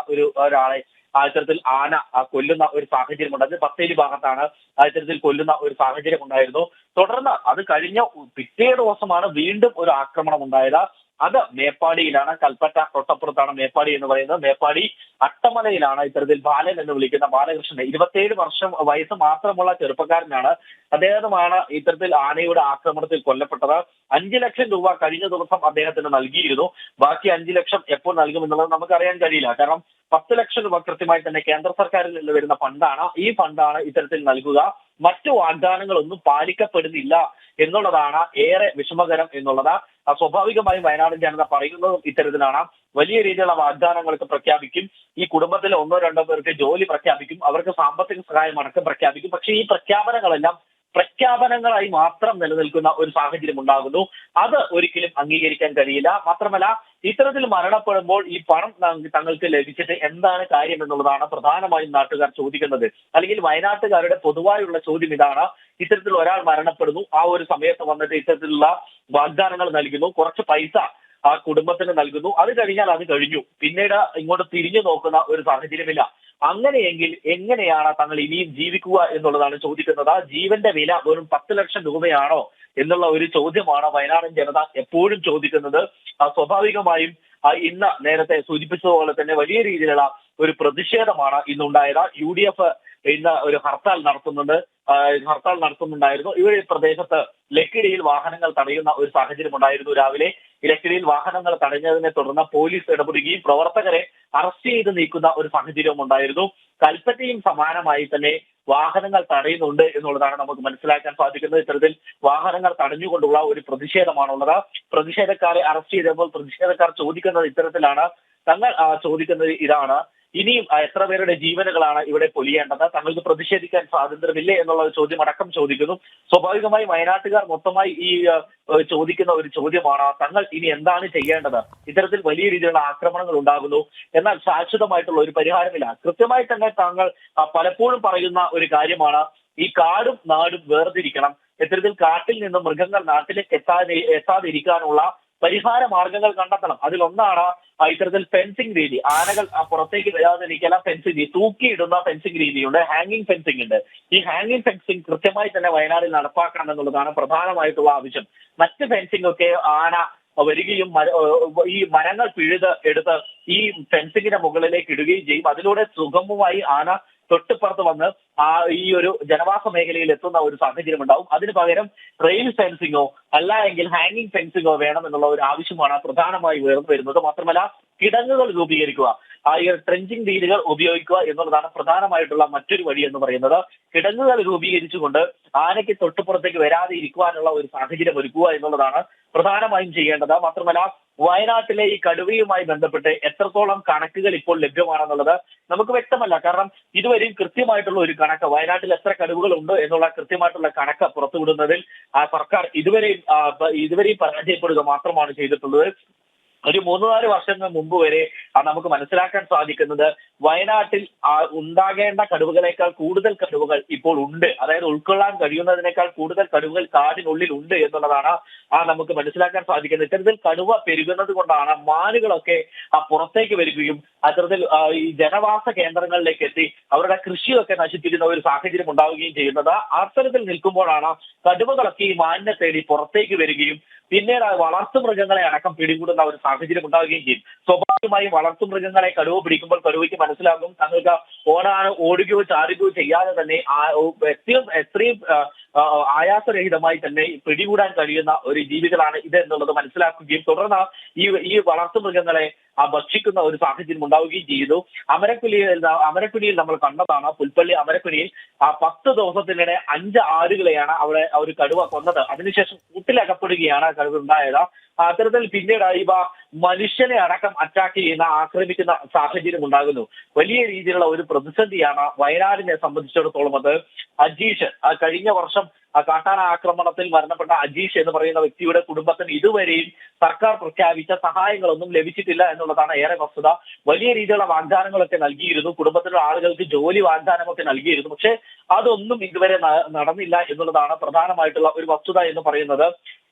ഒരാളെ ഇത്തരത്തിൽ ആന കൊല്ലുന്ന ഒരു സാഹചര്യമുണ്ട്. അത് ബത്തേരി ഭാഗത്താണ് ഇത്തരത്തിൽ കൊല്ലുന്ന ഒരു സാഹചര്യം ഉണ്ടായിരുന്നു. തുടർന്ന് അത് കഴിഞ്ഞ പിറ്റേ ദിവസമാണ് വീണ്ടും ഒരു ആക്രമണം ഉണ്ടായത്. അത് മേപ്പാടിയിലാണ്. കൽപ്പറ്റ തൊട്ടപ്പുറത്താണ് മേപ്പാടി എന്ന് പറയുന്നത്. മേപ്പാടി അട്ടമലയിലാണ് ഇത്തരത്തിൽ ബാലൻ എന്ന് വിളിക്കുന്ന ബാലകൃഷ്ണൻ, 27 വയസ്സ് മാത്രമുള്ള ചെറുപ്പക്കാരനാണ്. അദ്ദേഹമാണ് ഇത്തരത്തിൽ ആനയുടെ ആക്രമണത്തിൽ കൊല്ലപ്പെട്ടത്. 5 ലക്ഷം രൂപ കഴിഞ്ഞ ദിവസം അദ്ദേഹത്തിന് നൽകിയിരുന്നു. ബാക്കി 5 ലക്ഷം എപ്പോൾ നൽകുമെന്നുള്ളത് നമുക്കറിയാൻ കഴിയില്ല. കാരണം 10 ലക്ഷം രൂപ കൃത്യമായി തന്നെ കേന്ദ്ര സർക്കാരിൽ നിന്ന് വരുന്ന ഫണ്ടാണ്. ഈ ഫണ്ടാണ് ഇത്തരത്തിൽ നൽകുക. മറ്റു വാഗ്ദാനങ്ങളൊന്നും പാലിക്കപ്പെടുന്നില്ല എന്നുള്ളതാണ് ഏറെ വിഷമകരം എന്നുള്ളത്. സ്വാഭാവികമായും വയനാട് ജനത പറയുന്നതും ഇത്തരത്തിലാണ്. വലിയ രീതിയിലുള്ള വാഗ്ദാനങ്ങളൊക്കെ പ്രഖ്യാപിക്കും. ഈ കുടുംബത്തിലെ 1-2 പേർക്ക് ജോലി പ്രഖ്യാപിക്കും. അവർക്ക് സാമ്പത്തിക സഹായം അടക്കം പ്രഖ്യാപിക്കും. പക്ഷേ ഈ പ്രഖ്യാപനങ്ങളെല്ലാം പ്രഖ്യാപനങ്ങളായി മാത്രം നിലനിൽക്കുന്ന ഒരു സാഹചര്യം ഉണ്ടാകുന്നു. അത് ഒരിക്കലും അംഗീകരിക്കാൻ കഴിയില്ല. മാത്രമല്ല, ഇത്തരത്തിൽ മരണപ്പെടുമ്പോൾ ഈ പണം തങ്ങൾക്ക് ലഭിച്ചിട്ട് എന്താണ് കാര്യം എന്നുള്ളതാണ് പ്രധാനമായും നാട്ടുകാർ ചോദിക്കുന്നത്. അല്ലെങ്കിൽ വയനാട്ടുകാരുടെ പൊതുവായുള്ള ചോദ്യം ഇതാണ്. ഇത്തരത്തിൽ ഒരാൾ മരണപ്പെടുന്നു, ആ ഒരു സമയത്ത് വന്നിട്ട് ഇത്തരത്തിലുള്ള വാഗ്ദാനങ്ങൾ നൽകുന്നു, കുറച്ച് പൈസ ആ കുടുംബത്തിന് നൽകുന്നു, അത് കഴിഞ്ഞാൽ അത് കഴിഞ്ഞു, പിന്നീട് ഇങ്ങോട്ട് തിരിഞ്ഞു നോക്കുന്ന ഒരു സാഹചര്യമില്ല. അങ്ങനെയെങ്കിൽ എങ്ങനെയാണ് തങ്ങൾ ഇനിയും ജീവിക്കുക എന്നുള്ളതാണ് ചോദിക്കുന്നത്. ജീവന്റെ വില വെറും 10 ലക്ഷം രൂപയാണോ എന്നുള്ള ഒരു ചോദ്യമാണ് വയനാടൻ ജനത എപ്പോഴും ചോദിക്കുന്നത്. സ്വാഭാവികമായും ഇന്ന് നേരത്തെ സൂചിപ്പിച്ചതുപോലെ തന്നെ വലിയ രീതിയിലുള്ള ഒരു പ്രതിഷേധമാണ് ഇന്നുണ്ടായത്. UDF ഇന്ന് ഒരു ഹർത്താൽ നടത്തുന്നുണ്ടായിരുന്നു. ഈ പ്രദേശത്ത് ലക്കിടിയിൽ വാഹനങ്ങൾ തടയുന്ന ഒരു സാഹചര്യം ഉണ്ടായിരുന്നു. രാവിലെ ലക്കിടിയിൽ വാഹനങ്ങൾ തടഞ്ഞതിനെ തുടർന്ന് പോലീസ് ഇടപെടുകയും പ്രവർത്തകരെ അറസ്റ്റ് ചെയ്ത് നീക്കുന്ന ഒരു സാഹചര്യവും ഉണ്ടായിരുന്നു. കൽപ്പറ്റയും സമാനമായി തന്നെ വാഹനങ്ങൾ തടയുന്നുണ്ട് എന്നുള്ളതാണ് നമുക്ക് മനസ്സിലാക്കാൻ സാധിക്കുന്നത്. ഇത്തരത്തിൽ വാഹനങ്ങൾ തടഞ്ഞുകൊണ്ടുള്ള ഒരു പ്രതിഷേധമാണുള്ളത്. പ്രതിഷേധക്കാരെ അറസ്റ്റ് ചെയ്തപ്പോൾ പ്രതിഷേധക്കാർ ചോദിക്കുന്നത് ഇത്തരത്തിലാണ്. തങ്ങൾ ചോദിക്കുന്നത് ഇതാണ്: ഇനിയും എത്ര പേരുടെ ജീവനുകളാണ് ഇവിടെ പൊലിയേണ്ടത്? തങ്ങൾക്ക് പ്രതിഷേധിക്കാൻ സ്വാതന്ത്ര്യമില്ലേ എന്നുള്ള ഒരു ചോദ്യം അടക്കം ചോദിക്കുന്നു. സ്വാഭാവികമായി വയനാട്ടുകാർ മൊത്തമായി ഈ ചോദിക്കുന്ന ഒരു ചോദ്യമാണ്: തങ്ങൾ ഇനി എന്താണ് ചെയ്യേണ്ടത്? ഇത്തരത്തിൽ വലിയ രീതിയിലുള്ള ആക്രമണങ്ങൾ ഉണ്ടാകുന്നു, എന്നാൽ ശാശ്വതമായിട്ടുള്ള ഒരു പരിഹാരമില്ല. കൃത്യമായി തന്നെ താങ്കൾ പലപ്പോഴും പറയുന്ന ഒരു കാര്യമാണ് ഈ കാടും നാടും വേർതിരിക്കണം. ഇത്തരത്തിൽ കാട്ടിൽ നിന്ന് മൃഗങ്ങൾ നാട്ടിലേക്ക് എത്താതിരിക്കാനുള്ള പരിഹാര മാർഗങ്ങൾ കണ്ടെത്തണം. അതിലൊന്നാണ് ഇത്തരത്തിൽ ഫെൻസിംഗ് രീതി. ആനകൾ പുറത്തേക്ക് വരാതിരിക്കാൻ ഫെൻസിംഗ് രീതി, തൂക്കിയിടുന്ന ഫെൻസിംഗ് രീതിയുണ്ട്, ഹാങ്ങിങ് ഫെൻസിംഗ് ഉണ്ട്. ഈ ഹാങ്ങിങ് ഫെൻസിംഗ് കൃത്യമായി തന്നെ വയനാട്ടിൽ നടപ്പാക്കണം എന്നുള്ളതാണ് പ്രധാനമായിട്ടുള്ള ആവശ്യം. മറ്റ് ഫെൻസിംഗ് ഒക്കെ ആന വരികയും ഈ മരങ്ങൾ എടുത്ത് ഈ ഫെൻസിങ്ങിന്റെ മുകളിലേക്ക് ഇടുകയും ചെയ്യും. അതിലൂടെ സുഗമമായി ആന തൊട്ടിപ്പുറത്ത് വന്ന് ഈ ഒരു ജനവാസ മേഖലയിൽ എത്തുന്ന ഒരു സാഹചര്യം ഉണ്ടാവും. അതിന് പകരം റെയിൽ ഫെൻസിങ്ങോ അല്ല എങ്കിൽ ഹാങ്ങിങ് ഫെൻസിങ്ങോ വേണം എന്നുള്ള ഒരു ആവശ്യമാണ് പ്രധാനമായി ഉയർന്നു വരുന്നത്. മാത്രമല്ല, കിടങ്ങുകൾ രൂപീകരിക്കുക, ഈ ട്രെഞ്ചിങ് രീതികൾ ഉപയോഗിക്കുക എന്നുള്ളതാണ് പ്രധാനമായിട്ടുള്ള മറ്റൊരു വഴി എന്ന് പറയുന്നത്. കിടങ്ങുകൾ രൂപീകരിച്ചുകൊണ്ട് ആനയ്ക്ക് തൊട്ടുപുറത്തേക്ക് വരാതെ ഇരിക്കുവാനുള്ള ഒരു സാഹചര്യം ഒരുക്കുക എന്നുള്ളതാണ് പ്രധാനമായും ചെയ്യേണ്ടത്. മാത്രമല്ല, വയനാട്ടിലെ ഈ കടുവയുമായി ബന്ധപ്പെട്ട് എത്രത്തോളം കണക്കുകൾ ഇപ്പോൾ ലഭ്യമാണെന്നുള്ളത് നമുക്ക് വ്യക്തമല്ല. കാരണം ഇതുവരെയും കൃത്യമായിട്ടുള്ള ഒരു കണക്ക്, വയനാട്ടിൽ എത്ര കടുവകൾ ഉണ്ട് എന്നുള്ള കൃത്യമായിട്ടുള്ള കണക്ക് പുറത്തുവിടുന്നതിൽ സർക്കാർ ഇതുവരെയും പരാജയപ്പെടുക മാത്രമാണ് ചെയ്തിട്ടുള്ളത്. ഒരു 3-4 വർഷങ്ങൾ മുമ്പ് വരെ നമുക്ക് മനസ്സിലാക്കാൻ സാധിക്കുന്നത് വയനാട്ടിൽ ഉണ്ടാകേണ്ട കടുവകളേക്കാൾ കൂടുതൽ കടുവകൾ ഇപ്പോൾ ഉണ്ട്. അതായത് ഉൾക്കൊള്ളാൻ കഴിയുന്നതിനേക്കാൾ കൂടുതൽ കടുവകൾ കാടിനുള്ളിൽ ഉണ്ട് എന്നുള്ളതാണ് നമുക്ക് മനസ്സിലാക്കാൻ സാധിക്കുന്നത്. ഇത്തരത്തിൽ കടുവ പെരുകുന്നത് കൊണ്ടാണ് മാനുകളൊക്കെ പുറത്തേക്ക് വരികയും അത്തരത്തിൽ ഈ ജനവാസ കേന്ദ്രങ്ങളിലേക്ക് എത്തി അവരുടെ കൃഷിയൊക്കെ നശിപ്പിക്കുന്ന ഒരു സാഹചര്യം ഉണ്ടാവുകയും ചെയ്യുന്നത്. അത്തരത്തിൽ നിൽക്കുമ്പോഴാണ് കടുവകളൊക്കെ ഈ മാനിനെ തേടി പുറത്തേക്ക് വരികയും പിന്നീട് വളർത്തുമൃഗങ്ങളെ അടക്കം പിടികൂടുന്ന ഒരു സാഹചര്യം ഉണ്ടാവുകയും ചെയ്യും. സ്വാഭാവികമായും വളർത്തുമൃഗങ്ങളെ കടുവ പിടിക്കുമ്പോൾ കടുവയ്ക്ക് മനസ്സിലാകും തങ്ങൾക്ക് ഓടുകയോ ചാടുകയോ ചെയ്യാതെ തന്നെ എത്രയും ആയാസരഹിതമായി തന്നെ പിടികൂടാൻ കഴിയുന്ന ഒരു ജീവികളാണ് ഇത് എന്നുള്ളത് മനസ്സിലാക്കുകയും തുടർന്ന് ഈ വളർത്തുമൃഗങ്ങളെ ഭക്ഷിക്കുന്ന ഒരു സാഹചര്യം ഉണ്ടാവുകയും ചെയ്തു. അമരക്കുനിയിൽ നമ്മൾ കണ്ടതാണ്. പുൽപ്പള്ളി അമരക്കുനിയിൽ 10 ദിവസത്തിനിടെ 5 ആടുകളെയാണ് അവിടെ ഒരു കടുവ കൊന്നത്. അതിനുശേഷം കൂട്ടിലകപ്പെടുകയാണ് കടുവ ഉണ്ടായത്. അത്തരത്തിൽ പിന്നീട് ഇവ മനുഷ്യനെ അടക്കം അറ്റാക്ക് ചെയ്യുന്ന ആക്രമിക്കുന്ന സാഹചര്യം ഉണ്ടാകുന്നു. വലിയ രീതിയിലുള്ള ഒരു പ്രതിസന്ധിയാണ് വയനാടിനെ സംബന്ധിച്ചിടത്തോളം. അത് അജീഷ്, കഴിഞ്ഞ വർഷം കാട്ടാന ആക്രമണത്തിൽ മരണപ്പെട്ട അജീഷ് എന്ന് പറയുന്ന വ്യക്തിയുടെ കുടുംബത്തിന് ഇതുവരെയും സർക്കാർ പ്രഖ്യാപിച്ച സഹായങ്ങളൊന്നും ലഭിച്ചിട്ടില്ല എന്നുള്ളതാണ് ഏറെ വസ്തുത. വലിയ രീതിയിലുള്ള വാഗ്ദാനങ്ങളൊക്കെ നൽകിയിരുന്നു, കുടുംബത്തിലുള്ള ആളുകൾക്ക് ജോലി വാഗ്ദാനമൊക്കെ നൽകിയിരുന്നു. പക്ഷേ അതൊന്നും ഇതുവരെ നടന്നില്ല എന്നുള്ളതാണ് പ്രധാനമായിട്ടുള്ള ഒരു വസ്തുത എന്ന് പറയുന്നത്.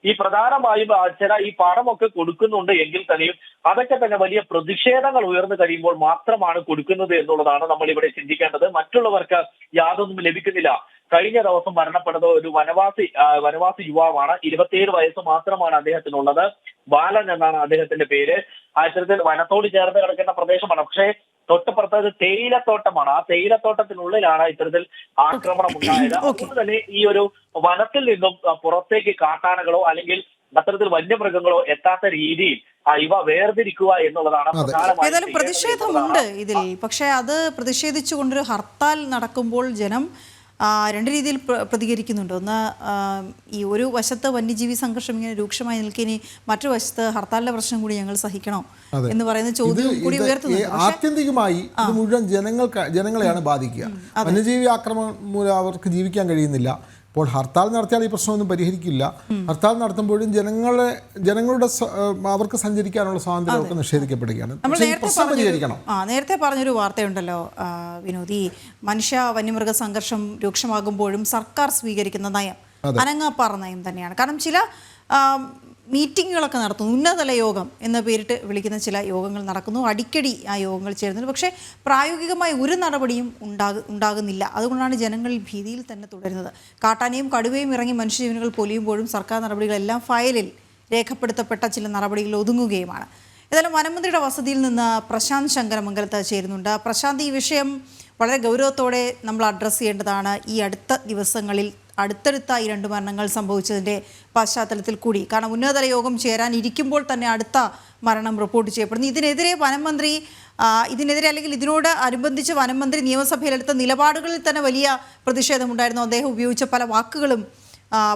ഈ പ്രധാനമായും ചില ഈ പണമൊക്കെ കൊടുക്കുന്നുണ്ട് എങ്കിൽ തന്നെയും അതൊക്കെ തന്നെ വലിയ പ്രതിഷേധങ്ങൾ ഉയർന്നു കഴിയുമ്പോൾ മാത്രമാണ് കൊടുക്കുന്നത് എന്നുള്ളതാണ് നമ്മൾ ഇവിടെ ചിന്തിക്കേണ്ടത്. മറ്റുള്ളവർക്ക് യാതൊന്നും ലഭിക്കുന്നില്ല. കഴിഞ്ഞ ദിവസം മരണപ്പെടുന്ന ഒരു വനവാസി യുവാവാണ്. 27 വയസ്സ് മാത്രമാണ് അദ്ദേഹത്തിനുള്ളത്. ബാലൻ എന്നാണ് അദ്ദേഹത്തിന്റെ പേര്. ഇത്തരത്തിൽ വനത്തോട് ചേർന്ന് കിടക്കുന്ന പ്രദേശമാണ്. പക്ഷേ തൊട്ടപ്പുറത്ത് തേയിലത്തോട്ടമാണ്. ആ തേയിലത്തോട്ടത്തിനുള്ളിലാണ് ഇത്തരത്തിൽ ആക്രമണം ഉണ്ടായത്. അതുകൊണ്ട് തന്നെ ഈ ഒരു വനത്തിൽ നിന്നും പുറത്തേക്ക് കാട്ടാനകളോ അല്ലെങ്കിൽ അത്തരത്തിൽ വന്യമൃഗങ്ങളോ എത്താത്ത രീതിയിൽ ഇവ വേർതിരിക്കുക എന്നുള്ളതാണ് ഏതായാലും പ്രതിഷേധമുണ്ട് ഇതിൽ. പക്ഷേ അത് പ്രതിഷേധിച്ചുകൊണ്ടൊരു ഹർത്താൽ നടക്കുമ്പോൾ ജനം രണ്ട് രീതിയിൽ പ്രതികരിക്കുന്നുണ്ട്. ഒന്ന്, ഈ ഒരു വശത്ത് വന്യജീവി സംഘർഷം ഇങ്ങനെ രൂക്ഷമായി നിൽക്കിനി മറ്റു വശത്ത് ഹർത്താലിന്റെ പ്രശ്നം കൂടി ഞങ്ങൾ സഹിക്കണോ എന്ന് പറയുന്ന ചോദ്യം കൂടി ഉയർത്തുന്നുണ്ട്. ആത്യന്തികമായി ഇത് മുഴുവൻ ജനങ്ങളെയാണ് ബാധിക്കുക. വന്യജീവി ആക്രമണം മൂലം അവർക്ക് ജീവിക്കാൻ കഴിയുന്നില്ല. അപ്പോൾ ഹർത്താൽ നടത്തിയാൽ ഈ പ്രശ്നമൊന്നും പരിഹരിക്കില്ല. ഹർത്താൽ നടത്തുമ്പോഴും ജനങ്ങളുടെ അവർക്ക് സഞ്ചരിക്കാനുള്ള സ്വാതന്ത്ര്യമൊക്കെ നിഷേധിക്കപ്പെടുകയാണ്. നേരത്തെ പറഞ്ഞൊരു വാർത്തയുണ്ടല്ലോ വിനോദ്, ഈ മനുഷ്യ വന്യമൃഗ സംഘർഷം രൂക്ഷമാകുമ്പോഴും സർക്കാർ സ്വീകരിക്കുന്ന നയം അനങ്ങാപ്പാറ നയം തന്നെയാണ്. കാരണം ചില മീറ്റിങ്ങുകളൊക്കെ നടത്തുന്നു, ഉന്നതതല യോഗം എന്ന പേരിട്ട് വിളിക്കുന്ന ചില യോഗങ്ങൾ നടക്കുന്നു, അടിക്കടി ആ യോഗങ്ങൾ ചേരുന്നുണ്ട്. പക്ഷേ പ്രായോഗികമായി ഒരു നടപടിയും ഉണ്ടാകുന്നില്ല. അതുകൊണ്ടാണ് ജനങ്ങൾ ഭീതിയിൽ തന്നെ തുടരുന്നത്. കാട്ടാനയും കടുവയും ഇറങ്ങി മനുഷ്യജീവനുകൾ പൊലിയുമ്പോഴും സർക്കാർ നടപടികളെല്ലാം ഫയലിൽ രേഖപ്പെടുത്തപ്പെട്ട ചില നടപടികൾ ഒതുങ്ങുകയുമാണ്. ഏതായാലും വനമന്ത്രിയുടെ വസതിയിൽ നിന്ന് പ്രശാന്ത് ശങ്കരമംഗലത്ത് ചേരുന്നുണ്ട്. പ്രശാന്ത്, ഈ വിഷയം വളരെ ഗൗരവത്തോടെ നമ്മൾ അഡ്രസ്സ് ചെയ്യേണ്ടതാണ്. ഈ അടുത്ത ദിവസങ്ങളിൽ അടുത്തടുത്ത ഈ 2 മരണങ്ങൾ സംഭവിച്ചതിൻ്റെ പശ്ചാത്തലത്തിൽ കൂടി. കാരണം ഉന്നതതല യോഗം ചേരാനിരിക്കുമ്പോൾ തന്നെ അടുത്ത മരണം റിപ്പോർട്ട് ചെയ്യപ്പെടുന്നു. ഇതിനെതിരെ വനമന്ത്രി അല്ലെങ്കിൽ ഇതിനോട് അനുബന്ധിച്ച് വനമന്ത്രി നിയമസഭയിലെടുത്ത നിലപാടുകളിൽ തന്നെ വലിയ പ്രതിഷേധമുണ്ടായിരുന്നു. അദ്ദേഹം ഉപയോഗിച്ച പല വാക്കുകളും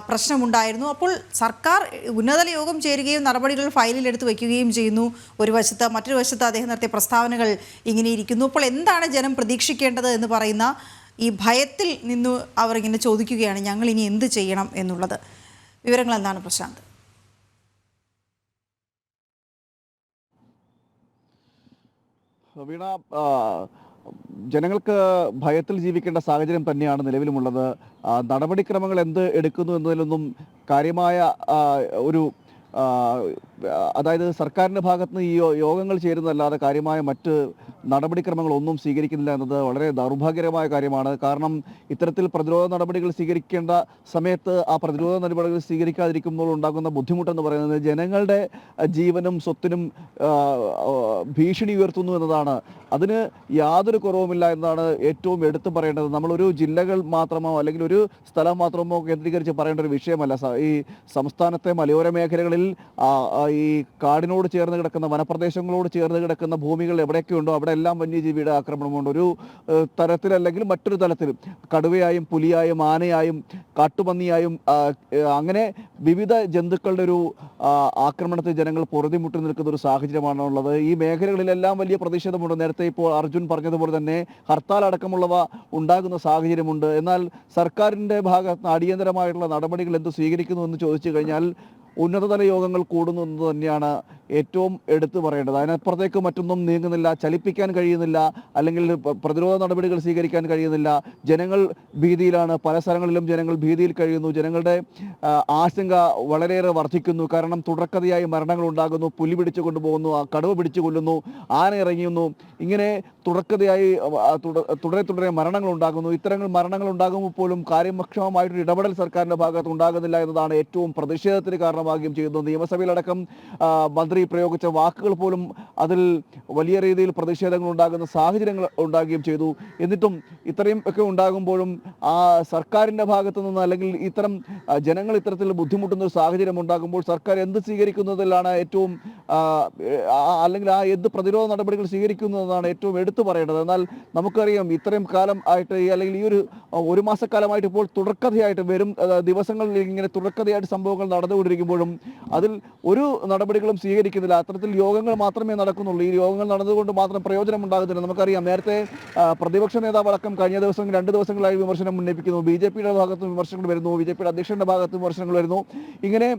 പ്രശ്നമുണ്ടായിരുന്നു. അപ്പോൾ സർക്കാർ ഉന്നതതല യോഗം ചേരുകയും നടപടികൾ ഫയലിൽ എടുത്ത് വയ്ക്കുകയും ചെയ്യുന്നു ഒരു വശത്ത്. മറ്റൊരു വശത്ത് അദ്ദേഹം നടത്തിയ പ്രസ്താവനകൾ ഇങ്ങനെ ഇരിക്കുന്നു. അപ്പോൾ എന്താണ് ജനം പ്രതീക്ഷിക്കേണ്ടത് എന്ന് പറയുന്ന ഈ ഭയത്തിൽ നിന്ന് അവർ ഇങ്ങനെ ചോദിക്കുകയാണ്, ഞങ്ങൾ ഇനി എന്ത് ചെയ്യണം എന്നുള്ളത്. വിവരങ്ങൾ എന്താണ് പ്രശാന്ത്? വീണ, ജനങ്ങൾക്ക് ഭയത്തിൽ ജീവിക്കേണ്ട സാഹചര്യം തന്നെയാണ് നിലവിലുമുള്ളത്. നടപടിക്രമങ്ങൾ എന്ത് എടുക്കുന്നു എന്നതിലൊന്നും കാര്യമായ ഒരു അതായത് സർക്കാരിൻ്റെ ഭാഗത്ത് നിന്ന് ഈ യോഗങ്ങൾ ചേരുന്നതല്ലാതെ കാര്യമായ മറ്റ് നടപടിക്രമങ്ങളൊന്നും സ്വീകരിക്കുന്നില്ല എന്നത് വളരെ ദൗർഭാഗ്യകരമായ കാര്യമാണ്. കാരണം ഇത്തരത്തിൽ പ്രതിരോധ നടപടികൾ സ്വീകരിക്കേണ്ട സമയത്ത് ആ പ്രതിരോധ നടപടികൾ സ്വീകരിക്കാതിരിക്കുമ്പോൾ ഉണ്ടാകുന്ന ബുദ്ധിമുട്ടെന്ന് പറയുന്നത് ജനങ്ങളുടെ ജീവനും സ്വത്തിനും ഭീഷണി ഉയർത്തുന്നു എന്നതാണ്. അതിന് യാതൊരു കുറവുമില്ല എന്നതാണ് ഏറ്റവും എടുത്തു പറയേണ്ടത്. നമ്മളൊരു ജില്ലകൾ മാത്രമോ അല്ലെങ്കിൽ ഒരു സ്ഥലം മാത്രമോ കേന്ദ്രീകരിച്ച് പറയേണ്ട ഒരു വിഷയമല്ല. ഈ സംസ്ഥാനത്തെ മലയോര മേഖലകളിൽ ഈ കാടിനോട് ചേർന്ന് കിടക്കുന്ന വനപ്രദേശങ്ങളോട് ചേർന്ന് കിടക്കുന്ന ഭൂമികൾ എവിടെയൊക്കെ ഉണ്ടോ അവിടെ എല്ലാം വന്യജീവിയുടെ ആക്രമണമുണ്ട്. ഒരു തരത്തിലല്ലെങ്കിൽ മറ്റൊരു തലത്തിലും കടുവയായും പുലിയായും ആനയായും കാട്ടുപന്നിയായും അങ്ങനെ വിവിധ ജന്തുക്കളുടെ ഒരു ആക്രമണത്തിൽ ജനങ്ങൾ പൊറുതിമുട്ടി നിൽക്കുന്ന ഒരു സാഹചര്യമാണുള്ളത്. ഈ മേഖലകളിലെല്ലാം വലിയ പ്രതിഷേധമുണ്ട്. നേരത്തെ ഇപ്പോൾ അർജുൻ പറഞ്ഞതുപോലെ തന്നെ ഹർത്താൽ അടക്കമുള്ളവ ഉണ്ടാകുന്ന സാഹചര്യമുണ്ട്. എന്നാൽ സർക്കാരിൻ്റെ ഭാഗത്ത് അടിയന്തരമായിട്ടുള്ള നടപടികൾ എന്ത് സ്വീകരിക്കുന്നു എന്ന് ചോദിച്ചു കഴിഞ്ഞാൽ ഉന്നതതല യോഗങ്ങൾ കൂടുന്നു എന്ന് തന്നെയാണ് ഏറ്റവും എടുത്തു പറയേണ്ടത്. അതിനപ്പുറത്തേക്ക് മറ്റൊന്നും നീങ്ങുന്നില്ല, ചലിപ്പിക്കാൻ കഴിയുന്നില്ല, അല്ലെങ്കിൽ പ്രതിരോധ നടപടികൾ സ്വീകരിക്കാൻ കഴിയുന്നില്ല. ജനങ്ങൾ ഭീതിയിലാണ്. പല സ്ഥലങ്ങളിലും ജനങ്ങൾ ഭീതിയിൽ കഴിയുന്നു. ജനങ്ങളുടെ ആശങ്ക വളരെയേറെ വർദ്ധിക്കുന്നു. കാരണം തുടർക്കഥയായി മരണങ്ങൾ ഉണ്ടാകുന്നു. പുലി പിടിച്ചു കൊണ്ടുപോകുന്നു, കടുവ പിടിച്ചു കൊല്ലുന്നു, ആന ഇറങ്ങിയുന്നു. ഇങ്ങനെ തുടർക്കഥയായി തുടരെ മരണങ്ങൾ ഉണ്ടാകുന്നു. ഇത്തരങ്ങൾ മരണങ്ങൾ ഉണ്ടാകുമ്പോൾ പോലും കാര്യക്ഷമമായിട്ടൊരു ഇടപെടൽ സർക്കാരിൻ്റെ ഭാഗത്ത് ഉണ്ടാകുന്നില്ല എന്നതാണ് ഏറ്റവും പ്രതിഷേധത്തിന് കാരണമാകുകയും ചെയ്യുന്നത്. നിയമസഭയിലടക്കം മന്ത്രി പ്രയോഗിച്ച വാക്കുകൾ പോലും അതിൽ വലിയ രീതിയിൽ പ്രതിഷേധങ്ങൾ ഉണ്ടാകുന്ന സാഹചര്യങ്ങൾ ഉണ്ടാകുകയും ചെയ്തു. എന്നിട്ടും ഇത്രയും ഒക്കെ ഉണ്ടാകുമ്പോഴും ആ സർക്കാരിൻ്റെ ഭാഗത്തു നിന്ന് അല്ലെങ്കിൽ ഇത്തരം ജനങ്ങൾ ഇത്തരത്തിൽ ബുദ്ധിമുട്ടുന്ന ഒരു സാഹചര്യം ഉണ്ടാകുമ്പോൾ സർക്കാർ എന്ത് സ്വീകരിക്കുന്നതിലാണ് ഏറ്റവും അല്ലെങ്കിൽ എന്ത് പ്രതിരോധ നടപടികൾ സ്വീകരിക്കുന്നു എന്നതാണ് ഏറ്റവും എടുത്തു പറയേണ്ടത്. എന്നാൽ നമുക്കറിയാം ഇത്രയും കാലം ആയിട്ട് അല്ലെങ്കിൽ ഈ ഒരു മാസക്കാലമായിട്ട് ഇപ്പോൾ തുടർക്കഥയായിട്ട് വരും ദിവസങ്ങളിൽ ഇങ്ങനെ തുടർക്കഥയായിട്ട് സംഭവങ്ങൾ നടന്നുകൊണ്ടിരിക്കുമ്പോഴും അതിൽ ഒരു നടപടികളും സ്വീകരിക്കുന്നില്ല. അത്തരത്തിൽ യോഗങ്ങൾ മാത്രമേ നടക്കുന്നുള്ളൂ. ഈ യോഗങ്ങൾ നടന്നുകൊണ്ട് മാത്രം പ്രയോജനം ഉണ്ടാകുന്നില്ല. നമുക്കറിയാം നേരത്തെ പ്രതിപക്ഷ നേതാവ് അടക്കം കഴിഞ്ഞ ദിവസം 2 ദിവസങ്ങളായി വിമർശനം ഉന്നയിപ്പിക്കുന്നു. BJP-യുടെ ഭാഗത്തും വിമർശനങ്ങൾ വരുന്നു, BJP-യുടെ അധ്യക്ഷന്റെ ഭാഗത്തും വിമർശനങ്ങൾ വരുന്നു. ഇങ്ങനെ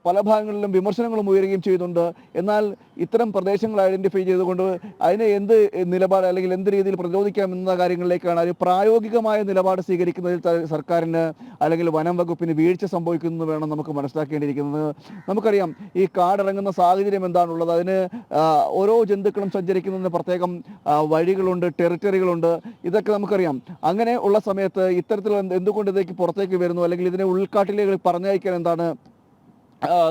പല ഭാഗങ്ങളിലും വിമർശനങ്ങളും ഉയരുകയും ചെയ്യുന്നുണ്ട്. എന്നാൽ ഇത്തരം പ്രദേശങ്ങൾ ഐഡന്റിഫൈ ചെയ്തുകൊണ്ട് അതിനെ എന്ത് നിലപാട് അല്ലെങ്കിൽ എന്ത് രീതിയിൽ പ്രതിരോധിക്കാം എന്ന കാര്യങ്ങളിലേക്കാണ് ഒരു പ്രായോഗികമായ നിലപാട് സ്വീകരിക്കുന്നതിൽ സർക്കാരിന് അല്ലെങ്കിൽ വനം വകുപ്പിന് വീഴ്ച സംഭവിക്കുന്നു വേണം നമുക്ക് മനസ്സിലാക്കേണ്ടിയിരിക്കുന്നത്. നമുക്കറിയാം ഈ കാടിറങ്ങുന്ന സാഹചര്യം എന്താണുള്ളത്. അതിന് ഓരോ ജന്തുക്കളും സഞ്ചരിക്കുന്നതിന് പ്രത്യേകം വഴികളുണ്ട്, ടെറിറ്ററികളുണ്ട്. ഇതൊക്കെ നമുക്കറിയാം. അങ്ങനെ ഉള്ള സമയത്ത് ഇത്തരത്തിൽ എന്തുകൊണ്ട് ഇതേക്ക് പുറത്തേക്ക് വരുന്നു അല്ലെങ്കിൽ ഇതിനെ ഉൾക്കാട്ടിലേക്ക് പറഞ്ഞയക്കാൻ എന്താണ്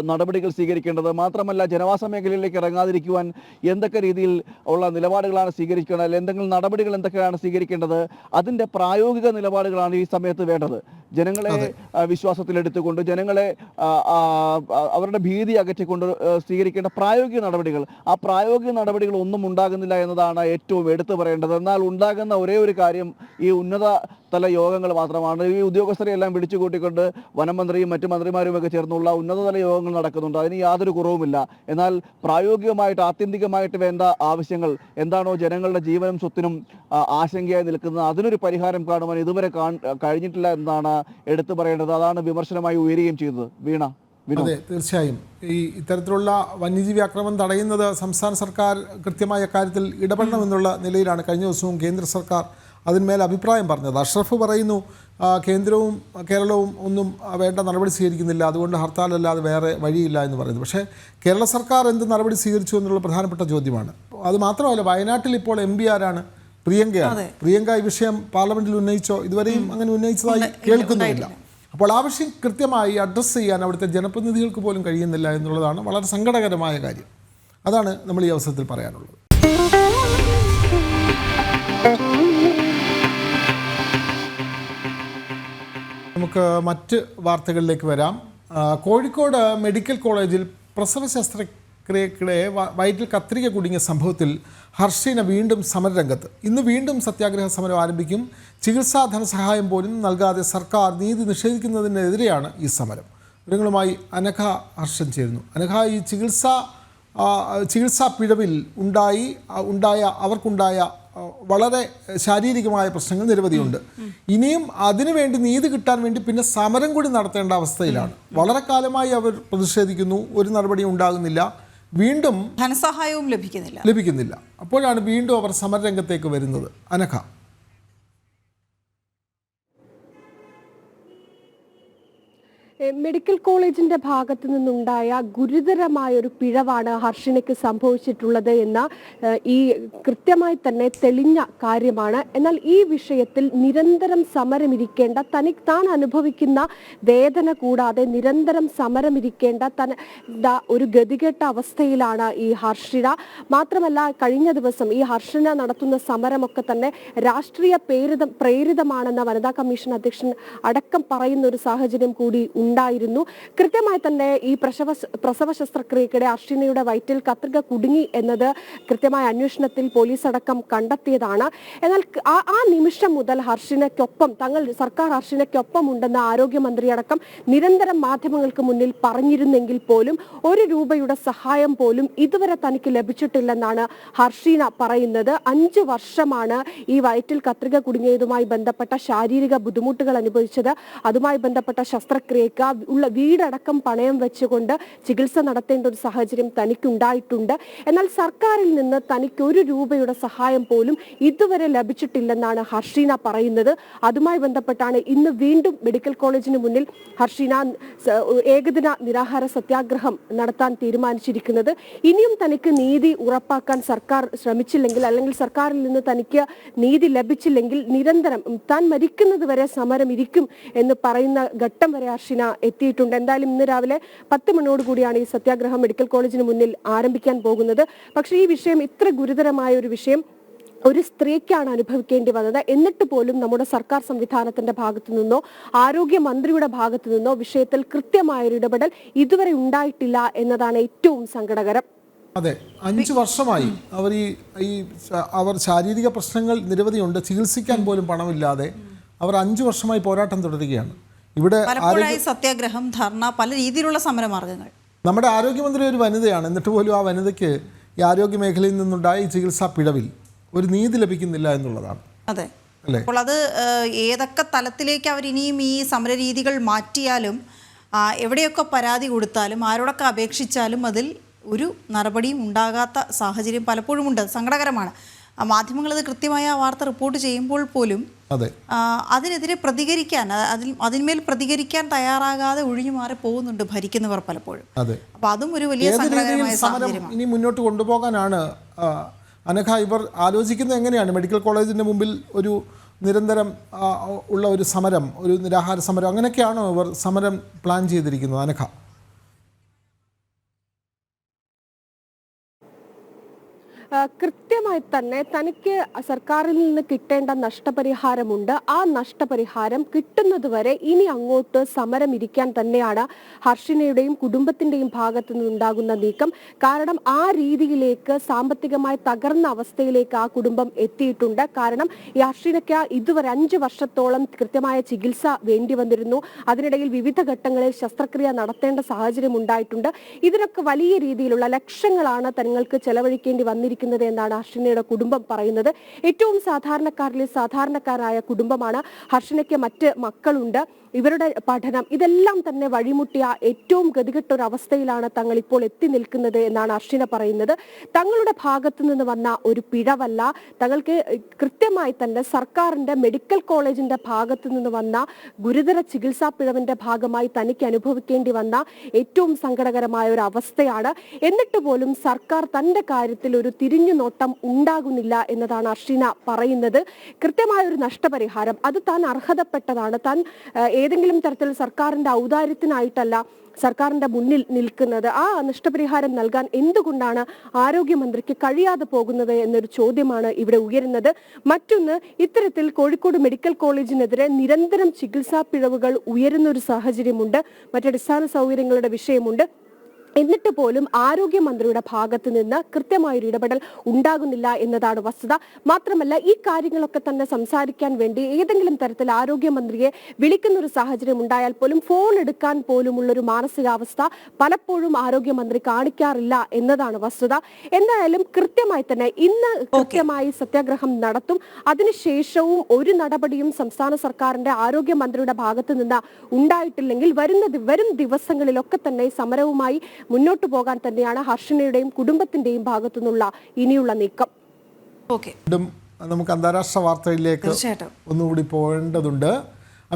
നടപടികൾ സ്വീകരിക്കേണ്ടത്? മാത്രമല്ല ജനവാസ മേഖലയിലേക്ക് ഇറങ്ങാതിരിക്കുവാൻ എന്തൊക്കെ രീതിയിൽ ഉള്ള നിലപാടുകളാണ് സ്വീകരിക്കേണ്ടത്, അല്ലെങ്കിൽ എന്തെങ്കിലും നടപടികൾ എന്തൊക്കെയാണ് സ്വീകരിക്കേണ്ടത്? അതിൻ്റെ പ്രായോഗിക നിലപാടുകളാണ് ഈ സമയത്ത് വേണ്ടത്. ജനങ്ങളെ വിശ്വാസത്തിലെടുത്തുകൊണ്ട് ജനങ്ങളെ അവരുടെ ഭീതി അകറ്റിക്കൊണ്ട് സ്വീകരിക്കേണ്ട പ്രായോഗിക നടപടികൾ, ആ പ്രായോഗിക നടപടികൾ ഒന്നും ഉണ്ടാകുന്നില്ല എന്നതാണ് ഏറ്റവും എടുത്തു പറയേണ്ടത്. എന്നാൽ ഉണ്ടാകുന്ന ഒരേ ഒരു കാര്യം ഈ ഉന്നത തല യോഗങ്ങൾ മാത്രമാണ്. ഈ ഉദ്യോഗസ്ഥരെ എല്ലാം വിളിച്ചു കൂട്ടിക്കൊണ്ട് വനമന്ത്രിയും മറ്റു മന്ത്രിമാരും ഒക്കെ ചേർന്നുള്ള ഉന്നതതല യോഗങ്ങൾ നടക്കുന്നുണ്ട്. അതിന് യാതൊരു കുറവുമില്ല. എന്നാൽ പ്രായോഗികമായിട്ട് ആത്യന്തികമായിട്ട് വേണ്ട ആവശ്യങ്ങൾ എന്താണോ ജനങ്ങളുടെ ജീവനും സ്വത്തിനും ആശങ്കയായി നിൽക്കുന്നത്, അതിനൊരു പരിഹാരം കാണുവാൻ ഇതുവരെ കഴിഞ്ഞിട്ടില്ല എന്നാണ് എടുത്തു പറയേണ്ടത്. അതാണ് വിമർശനമായി ഉയരുകയും ചെയ്തത്. വീണ. അതെ, തീർച്ചയായും ഇത്തരത്തിലുള്ള വന്യജീവി ആക്രമണം തടയുന്നത് സംസ്ഥാന സർക്കാർ കൃത്യമായ കാര്യത്തിൽ ഇടപെടണമെന്നുള്ള നിലയിലാണ് കഴിഞ്ഞ ദിവസവും കേന്ദ്ര സർക്കാർ അതിന്മേൽ അഭിപ്രായം പറഞ്ഞത്. അഷ്റഫ് പറയുന്നു കേന്ദ്രവും കേരളവും ഒന്നും വേണ്ട നടപടി സ്വീകരിക്കുന്നില്ല, അതുകൊണ്ട് ഹർത്താലല്ലാതെ വേറെ വഴിയില്ല എന്ന് പറയുന്നു. പക്ഷേ കേരള സർക്കാർ എന്ത് നടപടി സ്വീകരിച്ചു എന്നുള്ള പ്രധാനപ്പെട്ട ചോദ്യമാണ്. അത് മാത്രമല്ല, വയനാട്ടിൽ ഇപ്പോൾ MP ആരാണ്? പ്രിയങ്കയാണ്. പ്രിയങ്ക ഈ വിഷയം പാർലമെന്റിൽ ഉന്നയിച്ചോ? ഇതുവരെയും അങ്ങനെ ഉന്നയിച്ചതായി കേൾക്കുന്നില്ല. അപ്പോൾ ആ വിഷയം കൃത്യമായി അഡ്രസ്സ് ചെയ്യാൻ അവിടുത്തെ ജനപ്രതിനിധികൾക്ക് പോലും കഴിയുന്നില്ല എന്നുള്ളതാണ് വളരെ സങ്കടകരമായ കാര്യം. അതാണ് നമ്മൾ ഈ അവസരത്തിൽ പറയാനുള്ളത്. നമുക്ക് മറ്റ് വാർത്തകളിലേക്ക് വരാം. കോഴിക്കോട് മെഡിക്കൽ കോളേജിൽ പ്രസവ ശസ്ത്രക്രിയക്കിടെ വയറ്റിൽ കത്രിക കുടുങ്ങിയ സംഭവത്തിൽ ഹർഷീന വീണ്ടും സമരരംഗത്ത്. ഇന്ന് വീണ്ടും സത്യാഗ്രഹ സമരം ആരംഭിക്കും. ചികിത്സാ ധനസഹായം പോലും നൽകാതെ സർക്കാർ നീതി നിഷേധിക്കുന്നതിനെതിരെയാണ് ഈ സമരം. വിവരങ്ങളുമായി അനഘ ഹർഷൻ ചേരുന്നു. അനഘ, ഈ ചികിത്സാ പിഴവിൽ അവർക്കുണ്ടായ വളരെ ശാരീരികമായ പ്രശ്നങ്ങൾ നിരവധിയുണ്ട്. ഇനിയും അതിനുവേണ്ടി നീതി കിട്ടാൻ വേണ്ടി പിന്നെ സമരം കൂടി നടത്തേണ്ട അവസ്ഥയിലാണ്. വളരെ കാലമായി അവർ പ്രതിഷേധിക്കുന്നു, ഒരു നടപടിയും ഉണ്ടാകുന്നില്ല, വീണ്ടും ധനസഹായവും ലഭിക്കുന്നില്ല. അപ്പോഴാണ് വീണ്ടും അവർ സമരരംഗത്തേക്ക് വരുന്നത്. അനഘ. മെഡിക്കൽ കോളേജിന്റെ ഭാഗത്തു നിന്നുണ്ടായ ഗുരുതരമായ ഒരു പിഴവാണ് ഹർഷിനയ്ക്ക് സംഭവിച്ചിട്ടുള്ളത് എന്ന ഈ കൃത്യമായി തന്നെ തെളിഞ്ഞ കാര്യമാണ്. എന്നാൽ ഈ വിഷയത്തിൽ നിരന്തരം സമരമിരിക്കേണ്ട, താൻ അനുഭവിക്കുന്ന വേദന കൂടാതെ നിരന്തരം സമരമിരിക്കേണ്ട ഒരു ഗതികെട്ട അവസ്ഥയിലാണ് ഈ ഹർഷിന. മാത്രമല്ല, കഴിഞ്ഞ ദിവസം ഈ ഹർഷിന നടത്തുന്ന സമരമൊക്കെ തന്നെ രാഷ്ട്രീയ പ്രേരിതമാണെന്ന വനിതാ കമ്മീഷൻ അധ്യക്ഷൻ അടക്കം പറയുന്ന ഒരു സാഹചര്യം കൂടി ഉണ്ടായിരുന്നു. കൃത്യമായി തന്നെ ഈ പ്രസവ ശസ്ത്രക്രിയക്കിടെ ഹർഷിനയുടെ വയറ്റിൽ കത്രിക കുടുങ്ങി എന്നത് കൃത്യമായ അന്വേഷണത്തിൽ പോലീസ് അടക്കം കണ്ടെത്തിയതാണ്. എന്നാൽ ആ നിമിഷം മുതൽ ഹർഷിനയ്ക്കൊപ്പം സർക്കാർ ഹർഷിനയ്ക്കൊപ്പം ഉണ്ടെന്ന ആരോഗ്യമന്ത്രി അടക്കം നിരന്തരം മാധ്യമങ്ങൾക്ക് മുന്നിൽ പറഞ്ഞിരുന്നെങ്കിൽ പോലും 1 രൂപയുടെ സഹായം പോലും ഇതുവരെ തനിക്ക് ലഭിച്ചിട്ടില്ലെന്നാണ് ഹർഷീന പറയുന്നത്. 5 വർഷമാണ് ഈ വയറ്റിൽ കത്രിക കുടുങ്ങിയതുമായി ബന്ധപ്പെട്ട ശാരീരിക ബുദ്ധിമുട്ടുകൾ അനുഭവിച്ചത്. അതുമായി ബന്ധപ്പെട്ട ശസ്ത്രക്രിയക്ക് ഉള്ള വീടടക്കം പണയം വെച്ചുകൊണ്ട് ചികിത്സ നടത്തേണ്ട ഒരു സാഹചര്യം തനിക്കുണ്ടായിട്ടുണ്ട്. എന്നാൽ സർക്കാരിൽ നിന്ന് തനിക്ക് 1 രൂപയുടെ സഹായം പോലും ഇതുവരെ ലഭിച്ചിട്ടില്ലെന്നാണ് ഹർഷീന പറയുന്നത്. അതുമായി ബന്ധപ്പെട്ടാണ് ഇന്ന് വീണ്ടും മെഡിക്കൽ കോളേജിന് മുന്നിൽ ഹർഷീന ഏകദിന നിരാഹാര സത്യാഗ്രഹം നടത്താൻ തീരുമാനിച്ചിരിക്കുന്നത്. ഇനിയും തനിക്ക് നീതി ഉറപ്പാക്കാൻ സർക്കാർ ശ്രമിച്ചില്ലെങ്കിൽ, അല്ലെങ്കിൽ സർക്കാരിൽ നിന്ന് തനിക്ക് നീതി ലഭിച്ചില്ലെങ്കിൽ നിരന്തരം താൻ മരിക്കുന്നത് വരെ സമരം ഇരിക്കും എന്ന് പറയുന്ന ഘട്ടം വരെ ഹർഷീന എത്തിയിട്ടുണ്ട്. എന്തായാലും ഇന്ന് രാവിലെ 10 മണിയോടുകൂടിയാണ് ഈ സത്യാഗ്രഹം മെഡിക്കൽ കോളേജിന് മുന്നിൽ ആരംഭിക്കാൻ പോകുന്നത്. പക്ഷേ ഈ വിഷയം ഇത്ര ഗുരുതരമായ ഒരു വിഷയം ഒരു സ്ത്രീക്കാണ് അനുഭവിക്കേണ്ടി വന്നത്. എന്നിട്ട് പോലും നമ്മുടെ സർക്കാർ സംവിധാനത്തിന്റെ ഭാഗത്തു നിന്നോ ആരോഗ്യമന്ത്രിയുടെ ഭാഗത്തു നിന്നോ വിഷയത്തിൽ കൃത്യമായൊരു ഇടപെടൽ ഇതുവരെ ഉണ്ടായിട്ടില്ല എന്നതാണ് ഏറ്റവും സങ്കടകരം. അതെ, 5 വർഷമായി അവർ ശാരീരിക പ്രശ്നങ്ങൾ നിരവധിയുണ്ട്, ചികിത്സിക്കാൻ പോലും പണമില്ലാതെ അവർ 5 വർഷമായി പോരാട്ടം തുടരുകയാണ്. ഇവിടെ പലപ്പോഴായി സത്യാഗ്രഹം, ധർണ, പല രീതിയിലുള്ള സമരമാർഗങ്ങൾ. നമ്മുടെ ആരോഗ്യമന്ത്രി ഒരു വനിതയാണ്, എന്നിട്ട് പോലും ആ വനിതയ്ക്ക് ഈ ആരോഗ്യ മേഖലയിൽ നിന്നുണ്ടായ ഈ ചികിത്സാ പിഴവിൽ ഒരു നീതി ലഭിക്കുന്നില്ല എന്നുള്ളതാണ്. അതെ, അപ്പോൾ അത് ഏതൊക്കെ തലത്തിലേക്ക് അവർ ഇനിയും ഈ സമര രീതികൾ മാറ്റിയാലും, എവിടെയൊക്കെ പരാതി കൊടുത്താലും, ആരോടൊക്കെ അപേക്ഷിച്ചാലും അതിൽ ഒരു നടപടിയും ഉണ്ടാകാത്ത സാഹചര്യം പലപ്പോഴും ഉണ്ട്. സങ്കടകരമാണ്. മാധ്യമങ്ങൾ അത് കൃത്യമായ വാർത്ത റിപ്പോർട്ട് ചെയ്യുമ്പോൾ പോലും അതിനെതിരെ പ്രതികരിക്കാൻ, അതിന്മേൽ പ്രതികരിക്കാൻ തയ്യാറാകാതെ ഒഴിഞ്ഞു മാറി പോകുന്നുണ്ട് ഭരിക്കുന്നവർ പലപ്പോഴും. അപ്പോൾ അതും ഒരു വലിയ സങ്കടകരമായ സാഹചര്യമാണ്. ഇനി മുന്നോട്ട് കൊണ്ടുപോകാനാണ് അനഘ ഇവർ ആലോചിക്കുന്നത്? എങ്ങനെയാണ് മെഡിക്കൽ കോളേജിൻ്റെ മുമ്പിൽ ഒരു നിരന്തരം ഉള്ള ഒരു സമരം, ഒരു നിരാഹാര സമരം, അങ്ങനെയൊക്കെയാണോ ഇവർ സമരം പ്ലാൻ ചെയ്തിരിക്കുന്നത്? അനഘ, കൃത്യമായി തന്നെ തനിക്ക് സർക്കാരിൽ നിന്ന് കിട്ടേണ്ട നഷ്ടപരിഹാരമുണ്ട്. ആ നഷ്ടപരിഹാരം കിട്ടുന്നതുവരെ ഇനി അങ്ങോട്ട് സമരം ഇരിക്കാൻ തന്നെയാണ് ഹർഷിനയുടെയും കുടുംബത്തിന്റെയും ഭാഗത്തു നിന്നുണ്ടാകുന്ന നീക്കം. കാരണം ആ രീതിയിലേക്ക് സാമ്പത്തികമായി തകർന്ന അവസ്ഥയിലേക്ക് ആ കുടുംബം എത്തിയിട്ടുണ്ട്. കാരണം ഈ ഹർഷിനയ്ക്ക് ഇതുവരെ 5 വർഷത്തോളം കൃത്യമായ ചികിത്സ വേണ്ടി വന്നിരുന്നു. അതിനിടയിൽ വിവിധ ഘട്ടങ്ങളിൽ ശസ്ത്രക്രിയ നടത്തേണ്ട സാഹചര്യം ഉണ്ടായിട്ടുണ്ട്. ഇതിനൊക്കെ വലിയ രീതിയിലുള്ള ലക്ഷങ്ങളാണ് തങ്ങൾക്ക് ചെലവഴിക്കേണ്ടി വന്നിരിക്കുന്നത് എന്നാണ് ഹർഷിനയുടെ കുടുംബം പറയുന്നത്. ഏറ്റവും സാധാരണക്കാരായ കുടുംബമാണ്. ഹർഷിനയ്ക്ക് മറ്റ് മക്കളുണ്ട്. ഇവരുടെ പഠനം ഇതെല്ലാം തന്നെ വഴിമുട്ടിയ ഏറ്റവും ഗതികെട്ട ഒരു അവസ്ഥയിലാണ് തങ്ങൾ ഇപ്പോൾ എത്തി നിൽക്കുന്നത് എന്നാണ് ഹർഷിന പറയുന്നത്. തങ്ങളുടെ ഭാഗത്തു നിന്ന് വന്ന ഒരു പിഴവല്ല, തങ്ങൾക്ക് കൃത്യമായി തന്നെ സർക്കാരിന്റെ മെഡിക്കൽ കോളേജിന്റെ ഭാഗത്തു നിന്ന് വന്ന ഗുരുതര ചികിത്സാ പിഴവിന്റെ ഭാഗമായി തനിക്ക് അനുഭവിക്കേണ്ടി വന്ന ഏറ്റവും സങ്കടകരമായ ഒരു അവസ്ഥയാണ്. എന്നിട്ട് പോലും സർക്കാർ തന്റെ കാര്യത്തിൽ ഒരു തിരിഞ്ഞു നോട്ടം ഉണ്ടാകുന്നില്ല എന്നതാണ് ഹർഷിന പറയുന്നത്. കൃത്യമായ ഒരു നഷ്ടപരിഹാരം അത് താൻ അർഹതപ്പെട്ടതാണ്. താൻ ഏതെങ്കിലും തരത്തിൽ സർക്കാരിന്റെ ഔദാര്യത്തിനായിട്ടല്ല സർക്കാരിന്റെ മുന്നിൽ നിൽക്കുന്നത്. ആ നഷ്ടപരിഹാരം നൽകാൻ എന്തുകൊണ്ടാണ് ആരോഗ്യമന്ത്രിക്ക് കഴിയാതെ പോകുന്നത് എന്നൊരു ചോദ്യമാണ് ഇവിടെ ഉയരുന്നത്. മറ്റൊന്ന്, ഇത്തരത്തിൽ കോഴിക്കോട് മെഡിക്കൽ കോളേജിനെതിരെ നിരന്തരം ചികിത്സാ പിഴവുകൾ ഉയരുന്ന ഒരു സാഹചര്യമുണ്ട്. മറ്റടിസ്ഥാന സൗകര്യങ്ങളുടെ വിഷയമുണ്ട്. എന്നിട്ട് പോലും ആരോഗ്യമന്ത്രിയുടെ ഭാഗത്ത് നിന്ന് കൃത്യമായൊരു ഇടപെടൽ ഉണ്ടാകുന്നില്ല എന്നതാണ് വസ്തുത. മാത്രമല്ല, ഈ കാര്യങ്ങളൊക്കെ തന്നെ സംസാരിക്കാൻ വേണ്ടി ഏതെങ്കിലും തരത്തിൽ ആരോഗ്യമന്ത്രിയെ വിളിക്കുന്ന ഒരു സാഹചര്യം ഉണ്ടായാൽ പോലും ഫോൺ എടുക്കാൻ പോലുമുള്ളൊരു മാനസികാവസ്ഥ പലപ്പോഴും ആരോഗ്യമന്ത്രി കാണിക്കാറില്ല എന്നതാണ് വസ്തുത. എന്തായാലും കൃത്യമായി തന്നെ ഇന്ന് കൃത്യമായി സത്യാഗ്രഹം നടത്തും. അതിനുശേഷവും ഒരു നടപടിയും സംസ്ഥാന സർക്കാരിന്റെ ആരോഗ്യമന്ത്രിയുടെ ഭാഗത്ത് നിന്ന് ഉണ്ടായിട്ടില്ലെങ്കിൽ വരും ദിവസങ്ങളിലൊക്കെ തന്നെ സമരവുമായി മുന്നോട്ട് പോകാൻ തന്നെയാണ് ഹർഷിനയുടെയും കുടുംബത്തിന്റെയും ഭാഗത്തുനിന്നുള്ള ഇനിയുള്ള നീക്കം. നമുക്ക് അന്താരാഷ്ട്ര വാർത്തയിലേക്ക് ഒന്നുകൂടി പോകേണ്ടതുണ്ട്.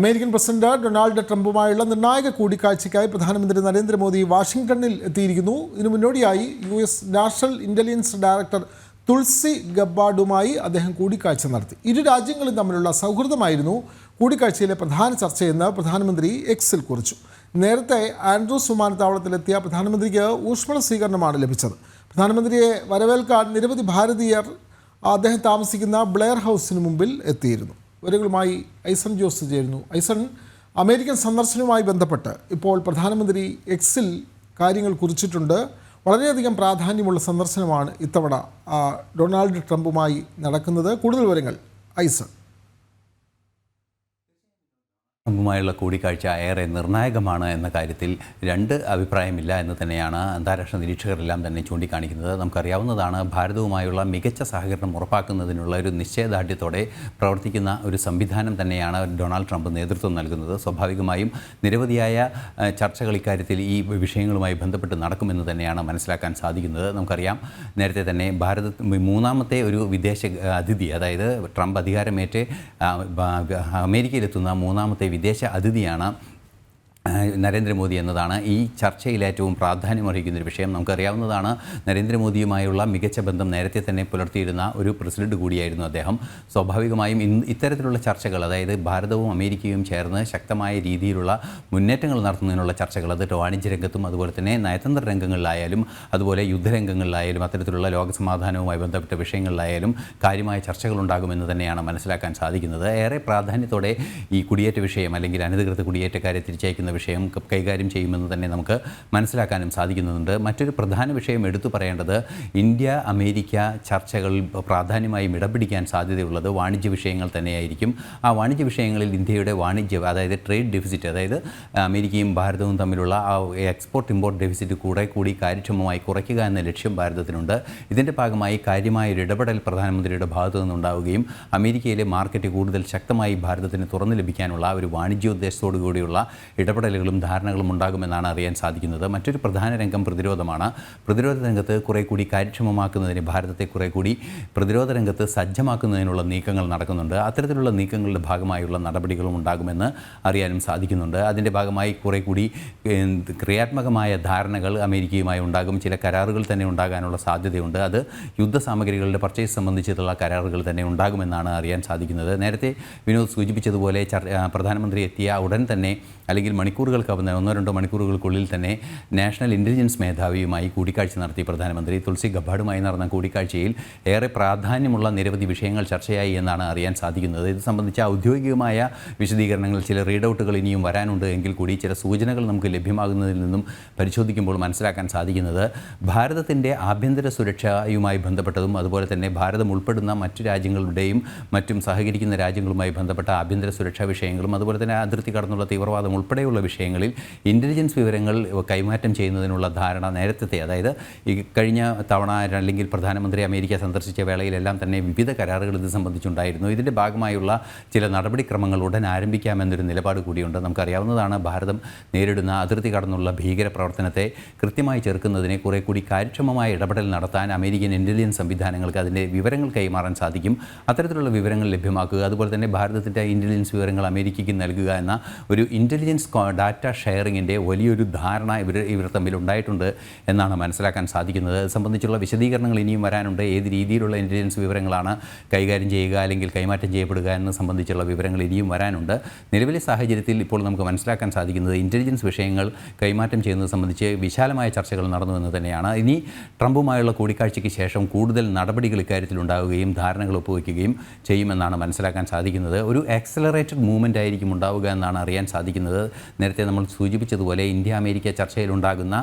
അമേരിക്കൻ പ്രസിഡന്റ് ഡൊണാൾഡ് ട്രംപുമായുള്ള നിർണായക കൂടിക്കാഴ്ചയ്ക്കായി പ്രധാനമന്ത്രി നരേന്ദ്രമോദി വാഷിംഗ്ടണിൽ എത്തിയിരിക്കുന്നു. ഇതിനു മുന്നോടിയായി US national intelligence director Tulsi ഗബ്ബാർഡുമായി അദ്ദേഹം കൂടിക്കാഴ്ച നടത്തി. ഇരു രാജ്യങ്ങളും തമ്മിലുള്ള സൗഹൃദമായിരുന്നു കൂടിക്കാഴ്ചയിലെ പ്രധാന ചർച്ചയെന്ന് പ്രധാനമന്ത്രി എക്സിൽ കുറിച്ചു. നേരത്തെ ആൻഡ്രൂസ് വിമാനത്താവളത്തിലെത്തിയ പ്രധാനമന്ത്രിക്ക് ഊഷ്മള സ്വീകരണമാണ് ലഭിച്ചത്. പ്രധാനമന്ത്രിയെ വരവേൽക്കാൻ നിരവധി ഭാരതീയർ അദ്ദേഹം താമസിക്കുന്ന ബ്ലെയർ ഹൗസിന് മുമ്പിൽ എത്തിയിരുന്നു. വിവരങ്ങളുമായി ഐസൺ ജോസ് ചേരുന്നു. ഐസൺ, അമേരിക്കൻ സന്ദർശനവുമായി ബന്ധപ്പെട്ട് ഇപ്പോൾ പ്രധാനമന്ത്രി എക്സിൽ കാര്യങ്ങൾ കുറിച്ചിട്ടുണ്ട്. വളരെയധികം പ്രാധാന്യമുള്ള സന്ദർശനമാണ് ഇത്തവണ ഡൊണാൾഡ് ട്രംപുമായി നടക്കുന്നത്. കൂടുതൽ വിവരങ്ങൾ ഐസൺ. ട്രംപുമായുള്ള കൂടിക്കാഴ്ച ഏറെ നിർണായകമാണ് എന്ന കാര്യത്തിൽ രണ്ട് അഭിപ്രായമില്ല എന്ന് തന്നെയാണ് അന്താരാഷ്ട്ര നിരീക്ഷകരെല്ലാം തന്നെ ചൂണ്ടിക്കാണിക്കുന്നത്. നമുക്കറിയാവുന്നതാണ്, ഭാരതവുമായുള്ള മികച്ച സഹകരണം ഉറപ്പാക്കുന്നതിനുള്ള ഒരു നിശ്ചയദാർഢ്യത്തോടെ പ്രവർത്തിക്കുന്ന ഒരു സംവിധാനം തന്നെയാണ് ഡൊണാൾഡ് ട്രംപ് നേതൃത്വം നൽകുന്നത്. സ്വാഭാവികമായും നിരവധിയായ ചർച്ചകൾ ഇക്കാര്യത്തിൽ ഈ വിഷയങ്ങളുമായി ബന്ധപ്പെട്ട് നടക്കുമെന്ന് തന്നെയാണ് മനസ്സിലാക്കാൻ സാധിക്കുന്നത്. നമുക്കറിയാം, നേരത്തെ തന്നെ മൂന്നാമത്തെ ഒരു വിദേശ അതിഥി, അതായത് ട്രംപ് അധികാരമേറ്റ് അമേരിക്കയിലെത്തുന്ന മൂന്നാമത്തെ വിദേശ അതിഥിയാണ് നരേന്ദ്രമോദി എന്നതാണ് ഈ ചർച്ചയിൽ ഏറ്റവും പ്രാധാന്യമർഹിക്കുന്നൊരു വിഷയം. നമുക്കറിയാവുന്നതാണ്, നരേന്ദ്രമോദിയുമായുള്ള മികച്ച ബന്ധം നേരത്തെ തന്നെ പുലർത്തിയിരുന്ന ഒരു പ്രസിഡന്റ് കൂടിയായിരുന്നു അദ്ദേഹം. സ്വാഭാവികമായും ഇത്തരത്തിലുള്ള ചർച്ചകൾ, അതായത് ഭാരതവും അമേരിക്കയും ചേർന്ന് ശക്തമായ രീതിയിലുള്ള മുന്നേറ്റങ്ങൾ നടത്തുന്നതിനുള്ള ചർച്ചകൾ, അത് വാണിജ്യ രംഗത്തും അതുപോലെ തന്നെ നയതന്ത്ര രംഗങ്ങളിലായാലും അതുപോലെ യുദ്ധരംഗങ്ങളിലായാലും അത്തരത്തിലുള്ള ലോകസമാധാനവുമായി ബന്ധപ്പെട്ട വിഷയങ്ങളിലായാലും കാര്യമായ ചർച്ചകൾ ഉണ്ടാകുമെന്ന് തന്നെയാണ് മനസ്സിലാക്കാൻ സാധിക്കുന്നത്. ഏറെ പ്രാധാന്യത്തോടെ ഈ കുടിയേറ്റ വിഷയം അല്ലെങ്കിൽ അനധികൃത കുടിയേറ്റക്കാരെ തിരിച്ചയക്കുന്ന വിഷയം കൈകാര്യം ചെയ്യുമെന്ന് തന്നെ നമുക്ക് മനസ്സിലാക്കാനും സാധിക്കുന്നുണ്ട്. മറ്റൊരു പ്രധാന വിഷയം എടുത്തു പറയേണ്ടത് ഇന്ത്യ അമേരിക്ക ചർച്ചകളിൽ പ്രാധാന്യമായും ഇടപിടിക്കാൻ സാധ്യതയുള്ളത് വാണിജ്യ വിഷയങ്ങൾ തന്നെയായിരിക്കും. ആ വാണിജ്യ വിഷയങ്ങളിൽ ഇന്ത്യയുടെ വാണിജ്യ അതായത് ട്രേഡ് ഡെഫിസിറ്റ്, അതായത് അമേരിക്കയും ഭാരതവും തമ്മിലുള്ള ആ എക്സ്പോർട്ട് ഇമ്പോർട്ട് ഡെഫിസിറ്റ് കൂടി കാര്യക്ഷമമായി കുറയ്ക്കുക എന്ന ലക്ഷ്യം ഭാരതത്തിനുണ്ട്. ഇതിൻ്റെ ഭാഗമായി കാര്യമായ ഒരു ഇടപെടൽ പ്രധാനമന്ത്രിയുടെ ഭാഗത്തു നിന്നുണ്ടാവുകയും അമേരിക്കയിലെ മാർക്കറ്റ് കൂടുതൽ ശക്തമായി ഭാരതത്തിന് തുറന്നു ലഭിക്കാനുള്ള ഒരു വാണിജ്യോദ്ദേശത്തോടു കൂടിയുള്ള ഇടപെടലുകളും ധാരണകളും ഉണ്ടാകുമെന്നാണ് അറിയാൻ സാധിക്കുന്നത്. മറ്റൊരു പ്രധാന രംഗം പ്രതിരോധമാണ്. പ്രതിരോധ രംഗത്ത് കുറെ കൂടി കാര്യക്ഷമമാക്കുന്നതിന് ഭാരതത്തെ കുറെ കൂടി പ്രതിരോധ രംഗത്ത് സജ്ജമാക്കുന്നതിനുള്ള നീക്കങ്ങൾ നടക്കുന്നുണ്ട്. അത്തരത്തിലുള്ള നീക്കങ്ങളുടെ ഭാഗമായുള്ള നടപടികളും ഉണ്ടാകുമെന്ന് അറിയാനും സാധിക്കുന്നുണ്ട്. അതിൻ്റെ ഭാഗമായി കുറെ കൂടി ക്രിയാത്മകമായ ധാരണകൾ അമേരിക്കയുമായി ഉണ്ടാകും. ചില കരാറുകൾ തന്നെ ഉണ്ടാകാനുള്ള സാധ്യതയുണ്ട്. അത് യുദ്ധസാമഗ്രികളുടെ പർച്ചേസ് സംബന്ധിച്ചിട്ടുള്ള കരാറുകൾ തന്നെ ഉണ്ടാകുമെന്നാണ് അറിയാൻ സാധിക്കുന്നത്. നേരത്തെ വിനോദ് സൂചിപ്പിച്ചതുപോലെ പ്രധാനമന്ത്രി എത്തിയ ഉടൻ തന്നെ അല്ലെങ്കിൽ മണിക്കൂറുകൾക്കകം 1-2 മണിക്കൂറുകൾക്കുള്ളിൽ തന്നെ നാഷണൽ ഇൻ്റലിജൻസ് മേധാവിയുമായി കൂടിക്കാഴ്ച നടത്തി പ്രധാനമന്ത്രി. തുളസി ഗബ്ബാർഡുമായി നടന്ന കൂടിക്കാഴ്ചയിൽ ഏറെ പ്രാധാന്യമുള്ള നിരവധി വിഷയങ്ങൾ ചർച്ചയായി എന്നാണ് അറിയാൻ സാധിക്കുന്നത്. ഇത് സംബന്ധിച്ച ഔദ്യോഗികമായ വിശദീകരണങ്ങൾ, ചില റീഡ് ഔട്ടുകൾ ഇനിയും വരാനുണ്ട് എങ്കിൽ കൂടി ചില സൂചനകൾ നമുക്ക് ലഭ്യമാകുന്നതിൽ നിന്നും പരിശോധിക്കുമ്പോൾ മനസ്സിലാക്കാൻ സാധിക്കുന്നത് ഭാരതത്തിൻ്റെ ആഭ്യന്തര സുരക്ഷയുമായി ബന്ധപ്പെട്ടതും അതുപോലെ തന്നെ ഭാരതം ഉൾപ്പെടുന്ന മറ്റു രാജ്യങ്ങളുടെയും മറ്റും സഹകരിക്കുന്ന രാജ്യങ്ങളുമായി ബന്ധപ്പെട്ട ആഭ്യന്തര സുരക്ഷാ വിഷയങ്ങളും അതുപോലെ തന്നെ അതിർത്തി കടന്നുള്ള തീവ്രവാദം ഉൾപ്പെടെയുള്ള വിഷയങ്ങളിൽ ഇൻ്റലിജൻസ് വിവരങ്ങൾ കൈമാറ്റം ചെയ്യുന്നതിനുള്ള ധാരണ നേരത്തെ, അതായത് ഈ കഴിഞ്ഞ തവണ അല്ലെങ്കിൽ പ്രധാനമന്ത്രി അമേരിക്ക സന്ദർശിച്ച വേളയിലെല്ലാം തന്നെ വിവിധ കരാറുകൾ ഇത് സംബന്ധിച്ചുണ്ടായിരുന്നു. ഇതിൻ്റെ ഭാഗമായുള്ള ചില നടപടിക്രമങ്ങൾ ഉടൻ ആരംഭിക്കാമെന്നൊരു നിലപാട് കൂടിയുണ്ട്. നമുക്കറിയാവുന്നതാണ് ഭാരതം നേരിടുന്ന അതിർത്തി കടന്നുള്ള ഭീകര പ്രവർത്തനത്തെ കൃത്യമായി ചെറുക്കുന്നതിനെ കുറെ കൂടി കാര്യക്ഷമമായ ഇടപെടൽ നടത്താൻ അമേരിക്കൻ ഇൻ്റലിജൻസ് സംവിധാനങ്ങൾക്ക് അതിൻ്റെ വിവരങ്ങൾ കൈമാറാൻ സാധിക്കും. അത്തരത്തിലുള്ള വിവരങ്ങൾ ലഭ്യമാക്കുക, അതുപോലെ തന്നെ ഭാരതത്തിൻ്റെ ഇൻ്റലിജൻസ് വിവരങ്ങൾ അമേരിക്കയ്ക്ക് നൽകുക എന്ന ഒരു ഇൻ്റലിജൻസ് ഡാറ്റ ഷെയറിങ്ങിൻ്റെ വലിയൊരു ധാരണ ഇവർ തമ്മിൽ ഉണ്ടായിട്ടുണ്ട് എന്നാണ് മനസ്സിലാക്കാൻ സാധിക്കുന്നത്. അത് സംബന്ധിച്ചുള്ള വിശദീകരണങ്ങൾ ഇനിയും വരാനുണ്ട്. ഏത് രീതിയിലുള്ള ഇൻ്റലിജൻസ് വിവരങ്ങളാണ് കൈകാര്യം ചെയ്യുക അല്ലെങ്കിൽ കൈമാറ്റം ചെയ്യപ്പെടുക എന്നത് സംബന്ധിച്ചുള്ള വിവരങ്ങൾ ഇനിയും വരാനുണ്ട്. നിലവിലെ സാഹചര്യത്തിൽ ഇപ്പോൾ നമുക്ക് മനസ്സിലാക്കാൻ സാധിക്കുന്നത് ഇൻ്റലിജൻസ് വിഷയങ്ങൾ കൈമാറ്റം ചെയ്യുന്നത് സംബന്ധിച്ച് വിശാലമായ ചർച്ചകൾ നടന്നുവെന്ന് തന്നെയാണ്. ഇനി ട്രംപുമായുള്ള കൂടിക്കാഴ്ചയ്ക്ക് ശേഷം കൂടുതൽ നടപടികൾ ഇക്കാര്യത്തിൽ ഉണ്ടാവുകയും ധാരണകൾ ഒപ്പുവയ്ക്കുകയും ചെയ്യുമെന്നാണ് മനസ്സിലാക്കാൻ സാധിക്കുന്നത്. ഒരു ആക്സലറേറ്റഡ് മൂവ്മെൻ്റ് ആയിരിക്കും ഉണ്ടാവുക എന്നാണ് അറിയാൻ സാധിക്കുന്നത്. നേരത്തെ നമ്മൾ സൂചിപ്പിച്ചതുപോലെ ഇന്ത്യ അമേരിക്ക ചർച്ചയിലുണ്ടാകുന്ന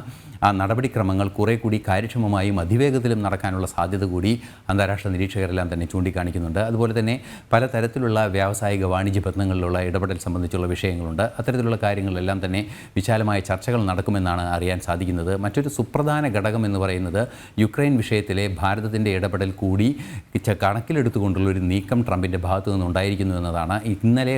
ആ നടപടിക്രമങ്ങൾ കുറെ കൂടി കാര്യക്ഷമമായും അതിവേഗത്തിലും നടക്കാനുള്ള സാധ്യത കൂടി അന്താരാഷ്ട്ര നിരീക്ഷകരെല്ലാം തന്നെ ചൂണ്ടിക്കാണിക്കുന്നുണ്ട്. അതുപോലെ തന്നെ പലതരത്തിലുള്ള വ്യാവസായിക വാണിജ്യ ബന്ധങ്ങളിലുള്ള ഇടപെടൽ സംബന്ധിച്ചുള്ള വിഷയങ്ങളുണ്ട്. അത്തരത്തിലുള്ള കാര്യങ്ങളിലെല്ലാം തന്നെ വിശാലമായ ചർച്ചകൾ നടക്കുമെന്നാണ് അറിയാൻ സാധിക്കുന്നത്. മറ്റൊരു സുപ്രധാന ഘടകം എന്ന് പറയുന്നത് യുക്രൈൻ വിഷയത്തിലെ ഭാരതത്തിൻ്റെ ഇടപെടൽ കൂടി കണക്കിലെടുത്തുകൊണ്ടുള്ള ഒരു നീക്കം ട്രംപിൻ്റെ ഭാഗത്തു നിന്നുണ്ടായിരിക്കുന്നു എന്നതാണ്. ഇന്നലെ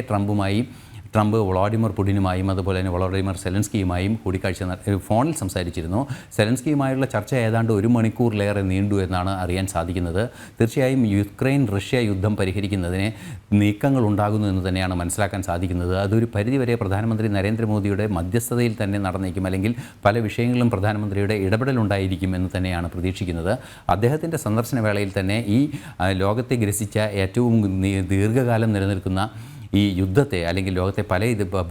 ട്രംപ് വ്ളാഡിമിർ പുടിനുമായും അതുപോലെ തന്നെ വ്ളാഡിമിർ സെലൻസ്കിയുമായും കൂടിക്കാഴ്ച ഫോണിൽ സംസാരിച്ചിരുന്നു. സെലൻസ്കിയുമായുള്ള ചർച്ച ഏതാണ്ട് 1 മണിക്കൂറിലേറെ നീണ്ടു എന്നാണ് അറിയാൻ സാധിക്കുന്നത്. തീർച്ചയായും യുക്രൈൻ റഷ്യ യുദ്ധം പരിഹരിക്കുന്നതിന് നീക്കങ്ങൾ ഉണ്ടാകുന്നു എന്ന് തന്നെയാണ് മനസ്സിലാക്കാൻ സാധിക്കുന്നത്. അതൊരു പരിധിവരെ പ്രധാനമന്ത്രി നരേന്ദ്രമോദിയുടെ മധ്യസ്ഥതയിൽ തന്നെ നടന്നേക്കും, അല്ലെങ്കിൽ പല വിഷയങ്ങളിലും പ്രധാനമന്ത്രിയുടെ ഇടപെടലുണ്ടായിരിക്കും എന്ന് തന്നെയാണ് പ്രതീക്ഷിക്കുന്നത്. അദ്ദേഹത്തിൻ്റെ സന്ദർശന വേളയിൽ തന്നെ ഈ ലോകത്തെ ഗ്രസിച്ച ഏറ്റവും ദീർഘകാലം നിലനിൽക്കുന്ന ഈ യുദ്ധത്തെ അല്ലെങ്കിൽ ലോകത്തെ പല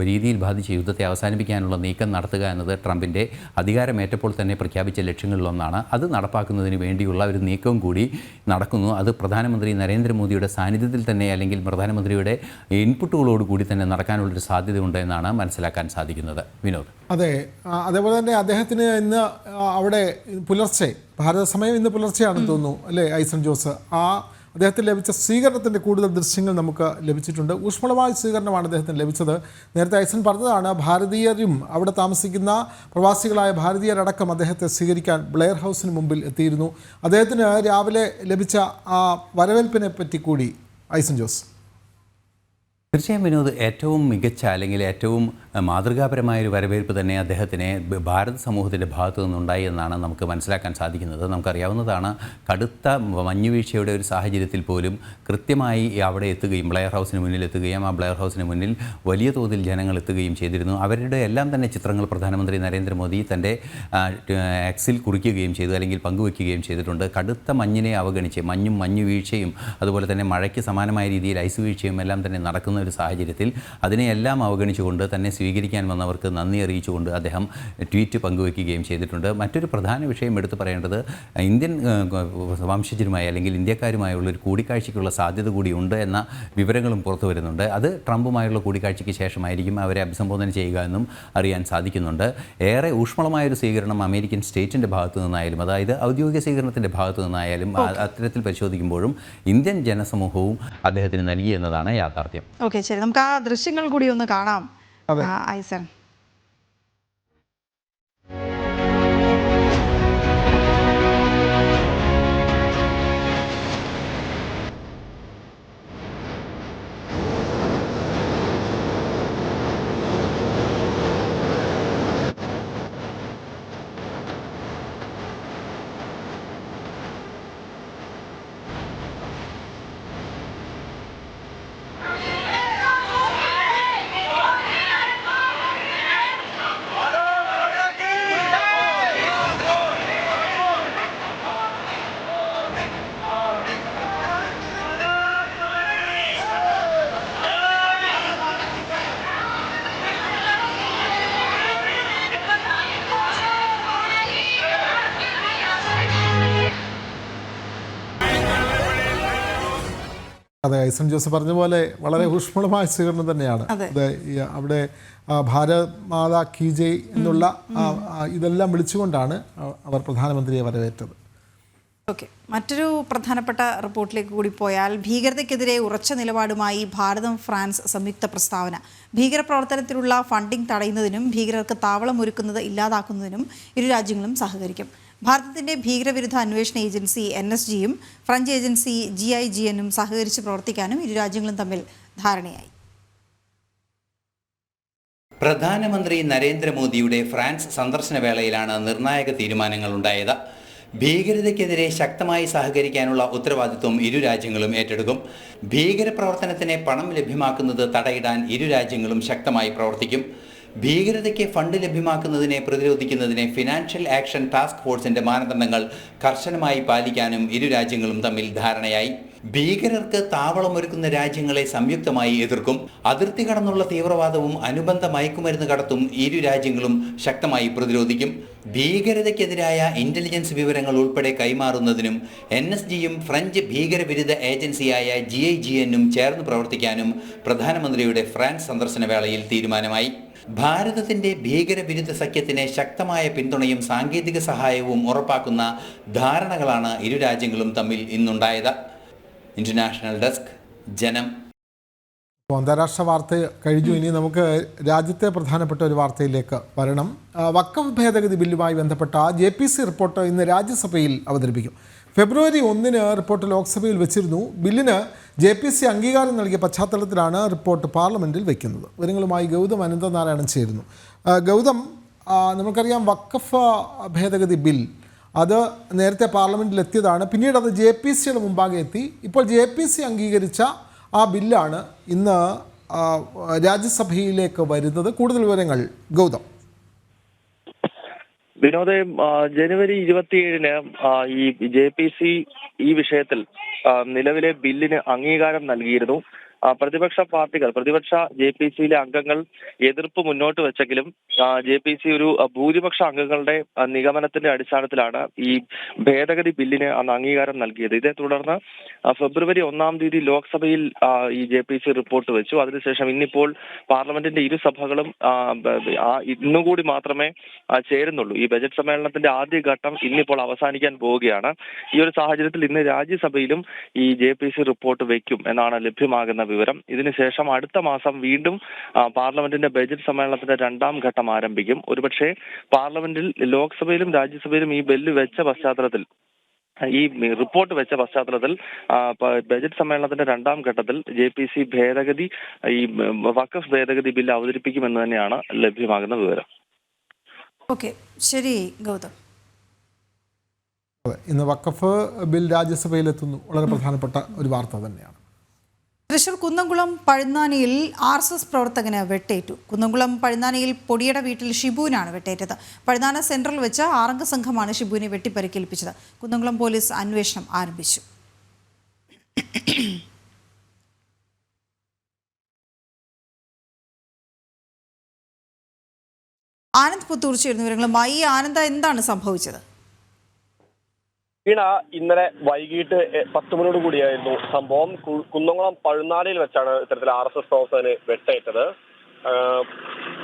രീതിയിൽ ബാധിച്ച യുദ്ധത്തെ അവസാനിപ്പിക്കാനുള്ള നീക്കം നടത്തുക എന്നത് ട്രംപിൻ്റെ അധികാരമേറ്റപ്പോൾ തന്നെ പ്രഖ്യാപിച്ച ലക്ഷ്യങ്ങളിലൊന്നാണ്. അത് നടപ്പാക്കുന്നതിന് വേണ്ടിയുള്ള ഒരു നീക്കവും കൂടി നടക്കുന്നു. അത് പ്രധാനമന്ത്രി നരേന്ദ്രമോദിയുടെ സാന്നിധ്യത്തിൽ തന്നെ അല്ലെങ്കിൽ പ്രധാനമന്ത്രിയുടെ ഇൻപുട്ടുകളോടുകൂടി തന്നെ നടക്കാനുള്ളൊരു സാധ്യതയുണ്ട് എന്നാണ് മനസ്സിലാക്കാൻ സാധിക്കുന്നത്. വിനോദ്. അതെ, അതേപോലെ തന്നെ അദ്ദേഹത്തിന് ഇന്ന് അവിടെ പുലർച്ചെ, ഭാരത സമയം ഇന്ന് പുലർച്ചെയാണെന്ന് തോന്നുന്നു അല്ലേ ഐസൺ ജോസ്, അദ്ദേഹത്തിന് ലഭിച്ച സ്വീകരണത്തിൻ്റെ കൂടുതൽ ദൃശ്യങ്ങൾ നമുക്ക് ലഭിച്ചിട്ടുണ്ട്. ഊഷ്മളമായ സ്വീകരണമാണ് അദ്ദേഹത്തിന് ലഭിച്ചത്. നേരത്തെ ഐസൺ പറഞ്ഞതാണ്, ഭാരതീയരും അവിടെ താമസിക്കുന്ന പ്രവാസികളായ ഭാരതീയരടക്കം അദ്ദേഹത്തെ സ്വീകരിക്കാൻ ബ്ലെയർ ഹൗസിന് മുമ്പിൽ എത്തിയിരുന്നു. അദ്ദേഹത്തിന് രാവിലെ ലഭിച്ച ആ വരവേൽപ്പിനെ പറ്റി കൂടി ഐസൺ ജോസ്. തീർച്ചയായും വിനോദ്, ഏറ്റവും മികച്ച അല്ലെങ്കിൽ ഏറ്റവും മാതൃകാപരമായൊരു വരവേൽപ്പ് തന്നെ അദ്ദേഹത്തിന് ഭാരത സമൂഹത്തിൻ്റെ ഭാഗത്തു നിന്നുണ്ടായി എന്നാണ് നമുക്ക് മനസ്സിലാക്കാൻ സാധിക്കുന്നത്. നമുക്കറിയാവുന്നതാണ്, കടുത്ത മഞ്ഞുവീഴ്ചയുടെ ഒരു സാഹചര്യത്തിൽ പോലും കൃത്യമായി അവിടെ എത്തുകയും ബ്ലെയർ ഹൗസിന് മുന്നിൽ എത്തുകയും ആ ബ്ലെയർ ഹൗസിന് മുന്നിൽ വലിയ തോതിൽ ജനങ്ങൾ എത്തുകയും ചെയ്തിരുന്നു. അവരുടെ എല്ലാം തന്നെ ചിത്രങ്ങൾ പ്രധാനമന്ത്രി നരേന്ദ്രമോദി തൻ്റെ എക്സിൽ കുറിക്കുകയും ചെയ്തു, അല്ലെങ്കിൽ പങ്കുവയ്ക്കുകയും ചെയ്തിട്ടുണ്ട്. കടുത്ത മഞ്ഞിനെ അവഗണിച്ച് മഞ്ഞുവീഴ്ചയും അതുപോലെ തന്നെ മഴയ്ക്ക് സമാനമായ രീതിയിൽ ഐസ് വീഴ്ചയും എല്ലാം തന്നെ നടക്കുന്ന നിൽക്കുന്ന ഒരു സാഹചര്യത്തിൽ അതിനെയെല്ലാം അവഗണിച്ചുകൊണ്ട് തന്നെ സ്വീകരിക്കാൻ വന്നവർക്ക് നന്ദി അറിയിച്ചുകൊണ്ട് അദ്ദേഹം ട്വീറ്റ് പങ്കുവയ്ക്കുകയും ചെയ്തിട്ടുണ്ട്. മറ്റൊരു പ്രധാന വിഷയം എടുത്തു പറയേണ്ടത് ഇന്ത്യൻ വംശജരുമായി അല്ലെങ്കിൽ ഇന്ത്യക്കാരുമായുള്ള ഒരു കൂടിക്കാഴ്ചയ്ക്കുള്ള സാധ്യത കൂടിയുണ്ട് എന്ന വിവരങ്ങളും പുറത്തു വരുന്നുണ്ട്. അത് ട്രംപുമായുള്ള കൂടിക്കാഴ്ചയ്ക്ക് ശേഷമായിരിക്കും അവരെ അഭിസംബോധന ചെയ്യുക എന്നും അറിയാൻ സാധിക്കുന്നുണ്ട്. ഏറെ ഊഷ്മളമായൊരു സ്വീകരണം അമേരിക്കൻ സ്റ്റേറ്റിൻ്റെ ഭാഗത്തു നിന്നായാലും, അതായത് ഔദ്യോഗിക സ്വീകരണത്തിൻ്റെ ഭാഗത്തു നിന്നായാലും അത്തരത്തിൽ പരിശോധിക്കുമ്പോഴും ഇന്ത്യൻ ജനസമൂഹവും അദ്ദേഹത്തിന് നൽകി എന്നതാണ് യാഥാർത്ഥ്യം. ഓക്കെ, ശരി, നമുക്ക് ആ ദൃശ്യങ്ങൾ കൂടി ഒന്ന് കാണാം. ഐസൻ, അതെ, ഐസൻ ജോസ് പറഞ്ഞ പോലെ വളരെ ഊഷ്മളമായ സ്വീകരണം തന്നെയാണ്. അതെ, അവിടെ ഭാരത് മാതാ കീ ജയ് എന്നുള്ള ഇതെല്ലാം വിളിച്ചുകൊണ്ടാണ് അവർ പ്രധാനമന്ത്രിയെ വരവേറ്റത്. ഓക്കെ, മറ്റൊരു പ്രധാനപ്പെട്ട റിപ്പോർട്ടിലേക്ക് കൂടി പോയാൽ ഭീകരതയ്ക്കെതിരെ ഉറച്ച നിലപാടുമായി ഭാരതം ഫ്രാൻസ് സംയുക്ത പ്രസ്താവന. ഭീകരപ്രവർത്തനത്തിലുള്ള ഫണ്ടിംഗ് തടയുന്നതിനും ഭീകരർക്ക് താവളം ഒരുക്കുന്നത് ഇല്ലാതാക്കുന്നതിനും ഇരു രാജ്യങ്ങളും സഹകരിക്കും. ഭാരതത്തിൻ്റെ ഭീകരവിരുദ്ധ അന്വേഷണ ഏജൻസി NSGയും ഫ്രഞ്ച് ഏജൻസി GIGNും സഹകരിച്ച് പ്രവർത്തിക്കാനും ഇരു രാജ്യങ്ങളും തമ്മിൽ ധാരണയായി. പ്രധാനമന്ത്രി നരേന്ദ്രമോദിയുടെ ഫ്രാൻസ് സന്ദർശന വേളയിലാണ് നിർണായക തീരുമാനങ്ങൾ ഉണ്ടായത്. ഭീകരതയ്ക്കെതിരെ ശക്തമായി സഹകരിക്കാനുള്ള ഉത്തരവാദിത്വം ഇരു രാജ്യങ്ങളും ഏറ്റെടുക്കും. ഭീകരപ്രവർത്തനത്തിന് പണം ലഭ്യമാക്കുന്നത് തടയിടാൻ ഇരു രാജ്യങ്ങളും ശക്തമായി പ്രവർത്തിക്കും. ഭീകരതയ്ക്ക് ഫണ്ട് ലഭ്യമാക്കുന്നതിനെ പ്രതിരോധിക്കുന്നതിന് ഫിനാൻഷ്യൽ ആക്ഷൻ ടാസ്ക് ഫോഴ്സിന്റെ മാനദണ്ഡങ്ങൾ കർശനമായി പാലിക്കാനും ഇരു രാജ്യങ്ങളും തമ്മിൽ ധാരണയായി. ഭീകരർക്ക് താവളമൊരുക്കുന്ന രാജ്യങ്ങളെ സംയുക്തമായി എതിർക്കും. അതിർത്തി കടന്നുള്ള തീവ്രവാദവും അനുബന്ധ മയക്കുമരുന്ന് കടത്തും ഇരു രാജ്യങ്ങളും ശക്തമായി പ്രതിരോധിക്കും. ഭീകരതയ്ക്കെതിരായ ഇന്റലിജൻസ് വിവരങ്ങൾ ഉൾപ്പെടെ കൈമാറുന്നതിനും NSGയും ഫ്രഞ്ച് ഭീകരവിരുദ്ധ ഏജൻസിയായ GIGNും ചേർന്ന് പ്രവർത്തിക്കാനും പ്രധാനമന്ത്രിയുടെ ഫ്രാൻസ് സന്ദർശന വേളയിൽ തീരുമാനമായി. ഭാരതത്തിന്റെ ഭീകരവിരുദ്ധ സഖ്യത്തിന് ശക്തമായ പിന്തുണയും സാങ്കേതിക സഹായവും ഉറപ്പാക്കുന്ന ധാരണകളാണ് ഇരു രാജ്യങ്ങളും തമ്മിൽ ഇന്നുണ്ടായത്. ഇന്റർനാഷണൽ ഡെസ്ക്, ജനം. അന്താരാഷ്ട്ര വാർത്ത കഴിഞ്ഞു. ഇനി നമുക്ക് രാജ്യത്തെ പ്രധാനപ്പെട്ട ഒരു വാർത്തയിലേക്ക് വരണം. വഖഫ് ഭേദഗതി ബില്ലുമായി ബന്ധപ്പെട്ട JPC റിപ്പോർട്ട് ഇന്ന് രാജ്യസഭയിൽ അവതരിപ്പിക്കും. ഫെബ്രുവരി 1 റിപ്പോർട്ട് ലോക്സഭയിൽ വെച്ചിരുന്നു. ബില്ലിന് JPC അംഗീകാരം നൽകിയ പശ്ചാത്തലത്തിലാണ് റിപ്പോർട്ട് പാർലമെൻറ്റിൽ വയ്ക്കുന്നത്. വിവരങ്ങളുമായി ഗൗതം അനന്തനാരായണൻ ചേരുന്നു. ഗൗതം, നമുക്കറിയാം വഖഫ് ഭേദഗതി ബിൽ അത് നേരത്തെ പാർലമെൻറ്റിൽ എത്തിയതാണ്. പിന്നീട് അത് JPCയുടെ മുമ്പാകെ എത്തി. ഇപ്പോൾ JPC അംഗീകരിച്ച ആ ബില്ലാണ് ഇന്ന് രാജ്യസഭയിലേക്ക് വരുന്നത്. കൂടുതൽ വിവരങ്ങൾ ഗൗതം. വിനോദ്, ജനുവരി 27-ന് ഈ JPC ഈ വിഷയത്തിൽ നിലവിലെ ബില്ലിന് അംഗീകാരം നൽകിയിരുന്നു. പ്രതിപക്ഷ JPCയിലെ അംഗങ്ങൾ എതിർപ്പ് മുന്നോട്ട് വെച്ചെങ്കിലും JPC ഒരു ഭൂരിപക്ഷ അംഗങ്ങളുടെ നിഗമനത്തിന്റെ അടിസ്ഥാനത്തിലാണ് ഈ ഭേദഗതി ബില്ലിന് അന്ന് അംഗീകാരം നൽകിയത്. ഇതേ തുടർന്ന് ഫെബ്രുവരി 1-ാം തീയതി ലോക്സഭയിൽ ഈ JPC റിപ്പോർട്ട് വെച്ചു. അതിനുശേഷം ഇന്നിപ്പോൾ പാർലമെന്റിന്റെ ഇരു സഭകളും ഇന്നുകൂടി മാത്രമേ ചേരുന്നുള്ളൂ. ഈ ബജറ്റ് സമ്മേളനത്തിന്റെ ആദ്യഘട്ടം ഇന്നിപ്പോൾ അവസാനിക്കാൻ പോവുകയാണ്. ഈ ഒരു സാഹചര്യത്തിൽ ഇന്ന് രാജ്യസഭയിലും ഈ JPC റിപ്പോർട്ട് വയ്ക്കും എന്നാണ് ലഭ്യമാകുന്ന വിവരം. ഇതിനുശേഷം അടുത്ത മാസം വീണ്ടും പാർലമെന്റിന്റെ ബജറ്റ് സമ്മേളനത്തിന്റെ 2-ാം ഘട്ടം ആരംഭിക്കും. ഒരുപക്ഷെ പാർലമെന്റിൽ ലോക്സഭയിലും രാജ്യസഭയിലും ഈ ബില്ല് വെച്ച പശ്ചാത്തലത്തിൽ, ഈ റിപ്പോർട്ട് വെച്ച പശ്ചാത്തലത്തിൽ ബജറ്റ് സമ്മേളനത്തിന്റെ 2-ാം ഘട്ടത്തിൽ JPC ഭേദഗതി, ഈ വഖഫ് ഭേദഗതി ബില്ല് അവതരിപ്പിക്കുമെന്ന് തന്നെയാണ് ലഭ്യമാകുന്ന വിവരം. ഓക്കെ, ശരി ഗൗതം. ഇന്ന് വഖഫ് ബിൽ രാജ്യസഭയിലെത്തുന്നു. വളരെ പ്രധാനപ്പെട്ട ഒരു വാർത്ത തന്നെയാണ്. തൃശൂർ കുന്നംകുളം പഴുന്നാനിയിൽ RSS പ്രവർത്തകന് വെട്ടേറ്റു. കുന്നംകുളം പഴുന്നാനിയിൽ പൊടിയട വീട്ടിൽ ഷിബുവിനാണ് വെട്ടേറ്റത്. പഴുന്നാന സെൻട്രൽ വെച്ച് 6-അംഗ സംഘമാണ് ഷിബുവിനെ വെട്ടിപ്പരിക്കേൽപ്പിച്ചത്. കുന്നംകുളം പോലീസ് അന്വേഷണം ആരംഭിച്ചു. പുത്തൂർ ചേരുന്ന വിവരങ്ങളുമായി. ആനന്ദ, എന്താണ് സംഭവിച്ചത്? വീണ, ഇന്നലെ വൈകിട്ട് 10 മണിയോട് കൂടിയായിരുന്നു സംഭവം. കുന്നംകുളം പഴുന്നാലയിൽ വെച്ചാണ് ഇത്തരത്തിൽ RSS പ്രവർത്തകന് വെട്ടേറ്റത്.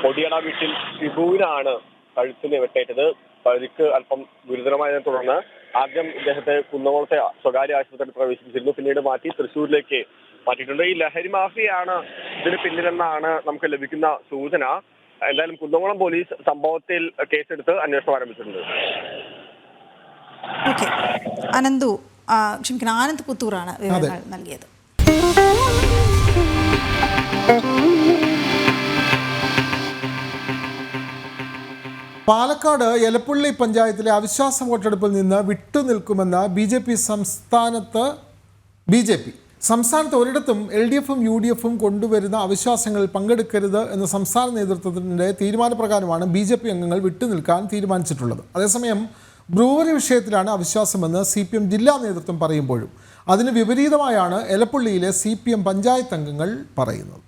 കൊടിയട വീട്ടിൽ ഷിബുവിനാണ് കഴുത്തിന് വെട്ടേറ്റത്. പരിക്ക് അല്പം ഗുരുതരമായതിനെ തുടർന്ന് ആദ്യം ഇദ്ദേഹത്തെ കുന്നംകുളത്തെ സ്വകാര്യ ആശുപത്രിയിൽ പ്രവേശിപ്പിച്ചിരുന്നു. പിന്നീട് മാറ്റി തൃശ്ശൂരിലേക്ക് മാറ്റിയിട്ടുണ്ട്. ഈ ലഹരി മാഫിയയാണ് ഇതിന് പിന്നിലെന്നാണ് നമുക്ക് ലഭിക്കുന്ന സൂചന. എന്തായാലും കുന്നംകുളം പോലീസ് സംഭവത്തിൽ കേസെടുത്ത് അന്വേഷണം ആരംഭിച്ചിട്ടുണ്ട്. ഓക്കെ, ആനന്ദ് പുത്തൂറാണ് വിവരങ്ങൾ നൽകിയത്. പാലക്കാട് എലപ്പുള്ളി പഞ്ചായത്തിലെ അവിശ്വാസ വോട്ടെടുപ്പിൽ നിന്ന് വിട്ടുനിൽക്കുമെന്ന് സംസ്ഥാനത്ത് ഒരിടത്തും LDFും UDFും കൊണ്ടുവരുന്ന അവിശ്വാസങ്ങളിൽ പങ്കെടുക്കരുത് എന്ന സംസ്ഥാന നേതൃത്വത്തിൻ്റെ തീരുമാനപ്രകാരമാണ് BJP അംഗങ്ങൾ വിട്ടുനിൽക്കാൻ തീരുമാനിച്ചിട്ടുള്ളത്. അതേസമയം ബ്രൂവറി വിഷയത്തിലാണ് അവിശ്വാസമെന്ന് CPM ജില്ലാ നേതൃത്വം പറയുമ്പോഴും അതിന് വിപരീതമായാണ് എലപ്പുള്ളിയിലെ CPM പഞ്ചായത്ത് അംഗങ്ങൾ പറയുന്നത്.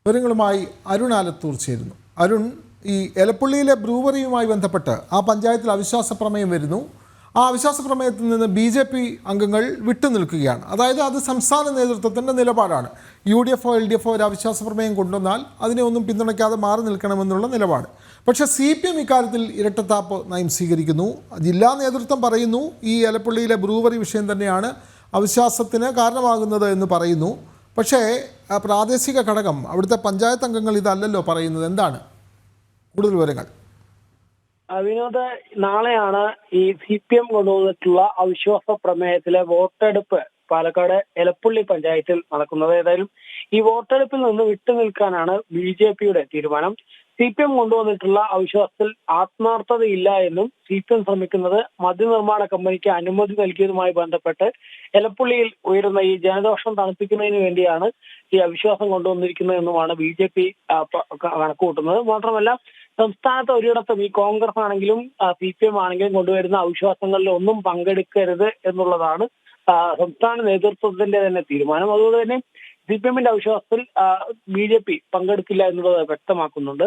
വിവരങ്ങളുമായി അരുൺ ആലത്തൂർ ചേരുന്നു. അരുൺ, ഈ എലപ്പുള്ളിയിലെ ബ്രൂവറിയുമായി ബന്ധപ്പെട്ട് ആ പഞ്ചായത്തിൽ അവിശ്വാസ പ്രമേയം വരുന്നു. ആ അവിശ്വാസ പ്രമേയത്തിൽ നിന്ന് BJP അംഗങ്ങൾ വിട്ടുനിൽക്കുകയാണ്. അതായത് അത് സംസ്ഥാന നേതൃത്വത്തിൻ്റെ നിലപാടാണ്. UDFോ LDFോ ഒരു അവിശ്വാസ പ്രമേയം കൊണ്ടുവന്നാൽ അതിനെ ഒന്നും പിന്തുണയ്ക്കാതെ മാറി നിൽക്കണമെന്നുള്ള നിലപാട്. പക്ഷേ CPM ഇക്കാര്യത്തിൽ ഇരട്ടത്താപ്പ് നയം സ്വീകരിക്കുന്നു. ജില്ലാ നേതൃത്വം പറയുന്നു ഈ എലപ്പുള്ളിയിലെ ബ്രൂവറി വിഷയം തന്നെയാണ് അവിശ്വാസത്തിന് കാരണമാകുന്നത് എന്ന് പറയുന്നു. പക്ഷേ പ്രാദേശിക ഘടകം, അവിടുത്തെ പഞ്ചായത്ത് അംഗങ്ങൾ ഇതല്ലല്ലോ പറയുന്നത്. എന്താണ് കൂടുതൽ വിവരങ്ങൾ? വിനോദ്, നാളെയാണ് ഈ CPM കൊണ്ടുവന്നിട്ടുള്ള അവിശ്വാസ പ്രമേയത്തിലെ വോട്ടെടുപ്പ് പാലക്കാട് എലപ്പുള്ളി പഞ്ചായത്തിൽ നടക്കുന്നത്. ഏതായാലും ഈ വോട്ടെടുപ്പിൽ നിന്ന് വിട്ടുനിൽക്കാനാണ് BJPയുടെ തീരുമാനം. CPM കൊണ്ടുവന്നിട്ടുള്ള അവിശ്വാസത്തിൽ ആത്മാർത്ഥതയില്ല എന്നും CPM ശ്രമിക്കുന്നത് മദ്യനിർമ്മാണ കമ്പനിക്ക് അനുമതി നൽകിയതുമായി ബന്ധപ്പെട്ട് എലപ്പുള്ളിയിൽ ഉയരുന്ന ഈ ജനദോഷം തണുപ്പിക്കുന്നതിന് വേണ്ടിയാണ് ഈ അവിശ്വാസം കൊണ്ടുവന്നിരിക്കുന്നത് എന്നുമാണ് BJP കണക്കുകൂട്ടുന്നത്. മാത്രമല്ല, സംസ്ഥാനത്ത് ഒരിടത്തും ഈ കോൺഗ്രസ് ആണെങ്കിലും CPM ആണെങ്കിലും കൊണ്ടുവരുന്ന അവിശ്വാസങ്ങളിൽ ഒന്നും പങ്കെടുക്കരുത് എന്നുള്ളതാണ് സംസ്ഥാന നേതൃത്വത്തിന്റെ തന്നെ തീരുമാനം. അതുകൊണ്ട് തന്നെ CPMന്റെ അവിശ്വാസത്തിൽ BJP പങ്കെടുക്കില്ല എന്നുള്ളത് വ്യക്തമാക്കുന്നുണ്ട്.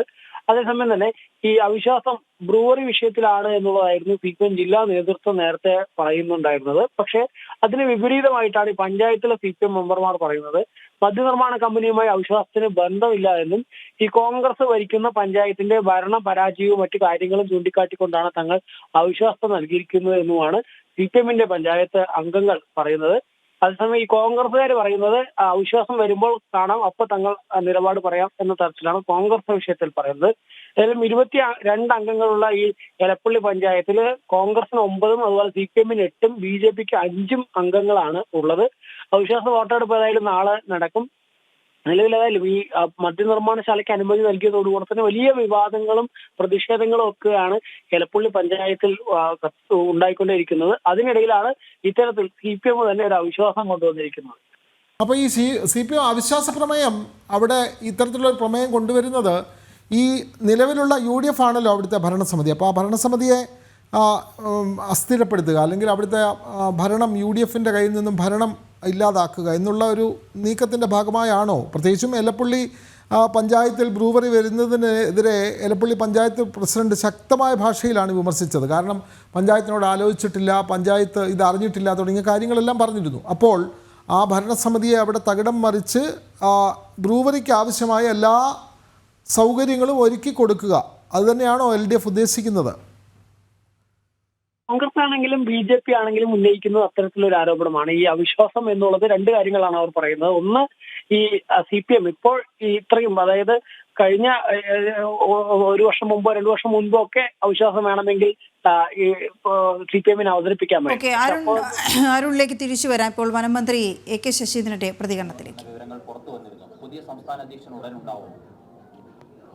അതേസമയം തന്നെ ഈ അവിശ്വാസം ബ്രൂവറി വിഷയത്തിലാണ് എന്നുള്ളതായിരുന്നു CPM ജില്ലാ നേതൃത്വം നേരത്തെ പറയുന്നുണ്ടായിരുന്നത്. പക്ഷേ അതിന് വിപരീതമായിട്ടാണ് ഈ പഞ്ചായത്തിലെ CPM മെമ്പർമാർ പറയുന്നത്. മദ്യനിർമ്മാണ കമ്പനിയുമായി അവിശ്വാസത്തിന് ബന്ധമില്ല എന്നും ഈ കോൺഗ്രസ് ഭരിക്കുന്ന പഞ്ചായത്തിന്റെ ഭരണ പരാജയവും മറ്റു കാര്യങ്ങളും ചൂണ്ടിക്കാട്ടിക്കൊണ്ടാണ് തങ്ങൾ അവിശ്വാസം നൽകിയിരിക്കുന്നത് എന്നുമാണ് CPMന്റെ പഞ്ചായത്ത് അംഗങ്ങൾ പറയുന്നത്. അതേസമയം ഈ കോൺഗ്രസുകാർ പറയുന്നത് അവിശ്വാസം വരുമ്പോൾ കാണാം, അപ്പൊ തങ്ങൾ നിലപാട് പറയാം എന്ന തരത്തിലാണ് കോൺഗ്രസ് വിഷയത്തിൽ പറയുന്നത്. ഏതായാലും 22 അംഗങ്ങളുള്ള ഈ എലപ്പുള്ളി പഞ്ചായത്തിൽ കോൺഗ്രസിന് 9 അതുപോലെ CPMന് 8 BJPക്ക് 5 അംഗങ്ങളാണ് ഉള്ളത്. അവിശ്വാസ വോട്ടെടുപ്പ് ഏതായാലും നാളെ നടക്കും. നിലവിലേതായാലും ഈ മദ്യനിർമ്മാണശാലയ്ക്ക് അനുമതി നൽകിയതോടുകൂടെ തന്നെ വലിയ വിവാദങ്ങളും പ്രതിഷേധങ്ങളും ഒക്കെയാണ് എലപ്പുള്ളി പഞ്ചായത്തിൽ ഉണ്ടായിക്കൊണ്ടേയിരിക്കുന്നത്. അതിനിടയിലാണ് ഇത്തരത്തിൽ CPM തന്നെ ഒരു അവിശ്വാസം കൊണ്ടുവന്നിരിക്കുന്നത്. അപ്പോൾ ഈ CPM അവിശ്വാസ പ്രമേയം അവിടെ ഇത്തരത്തിലുള്ള പ്രമേയം കൊണ്ടുവരുന്നത് ഈ നിലവിലുള്ള UDF ആണല്ലോ അവിടുത്തെ ഭരണസമിതി. അപ്പോൾ ആ ഭരണസമിതിയെ അസ്ഥിരപ്പെടുത്തുക, അല്ലെങ്കിൽ അവിടുത്തെ ഭരണം UDFൻ്റെ കയ്യിൽ നിന്നും ഭരണം ഇല്ലാതാക്കുക എന്നുള്ള ഒരു നീക്കത്തിൻ്റെ ഭാഗമായാണോ? പ്രത്യേകിച്ചും എലപ്പുള്ളി പഞ്ചായത്തിൽ ബ്രൂവറി വരുന്നതിനെതിരെ എലപ്പുള്ളി പഞ്ചായത്ത് പ്രസിഡന്റ് ശക്തമായ ഭാഷയിലാണ് വിമർശിച്ചത്. കാരണം പഞ്ചായത്തിനോട് ആലോചിച്ചിട്ടില്ല, പഞ്ചായത്ത് ഇത് അറിഞ്ഞിട്ടില്ല തുടങ്ങിയ കാര്യങ്ങളെല്ലാം പറഞ്ഞിരുന്നു. അപ്പോൾ ആ ഭരണസമിതിയെ അവിടെ തകിടം മറിച്ച് ബ്രൂവറിക്ക് ആവശ്യമായ എല്ലാ സൗകര്യങ്ങളും ഒരുക്കി കൊടുക്കുക, അതുതന്നെയാണോ LDF ഉദ്ദേശിക്കുന്നത്? കോൺഗ്രസ് ആണെങ്കിലും BJP ആണെങ്കിലും ഉന്നയിക്കുന്നത് അത്തരത്തിലൊരു ആരോപണമാണ്. ഈ അവിശ്വാസം എന്നുള്ളത് 2 കാര്യങ്ങളാണ് അവർ പറയുന്നത്. ഒന്ന്, ഈ CPM ഇപ്പോൾ ഇത്രയും, അതായത് കഴിഞ്ഞ 1 വർഷം മുമ്പോ 2 വർഷം മുൻപോ ഒക്കെ അവിശ്വാസം വേണമെങ്കിൽ ഈ CPMനെ അവതരിപ്പിക്കാൻ പറ്റും. അരുണിലേക്ക് തിരിച്ചു വരാം. ഇപ്പോൾ വനമന്ത്രി AK ശശീന്ദ്രന്റെ പ്രതികരണത്തിലേക്ക്. പുതിയ സംസ്ഥാന അധ്യക്ഷൻ ഉടൻ ഉണ്ടാവും.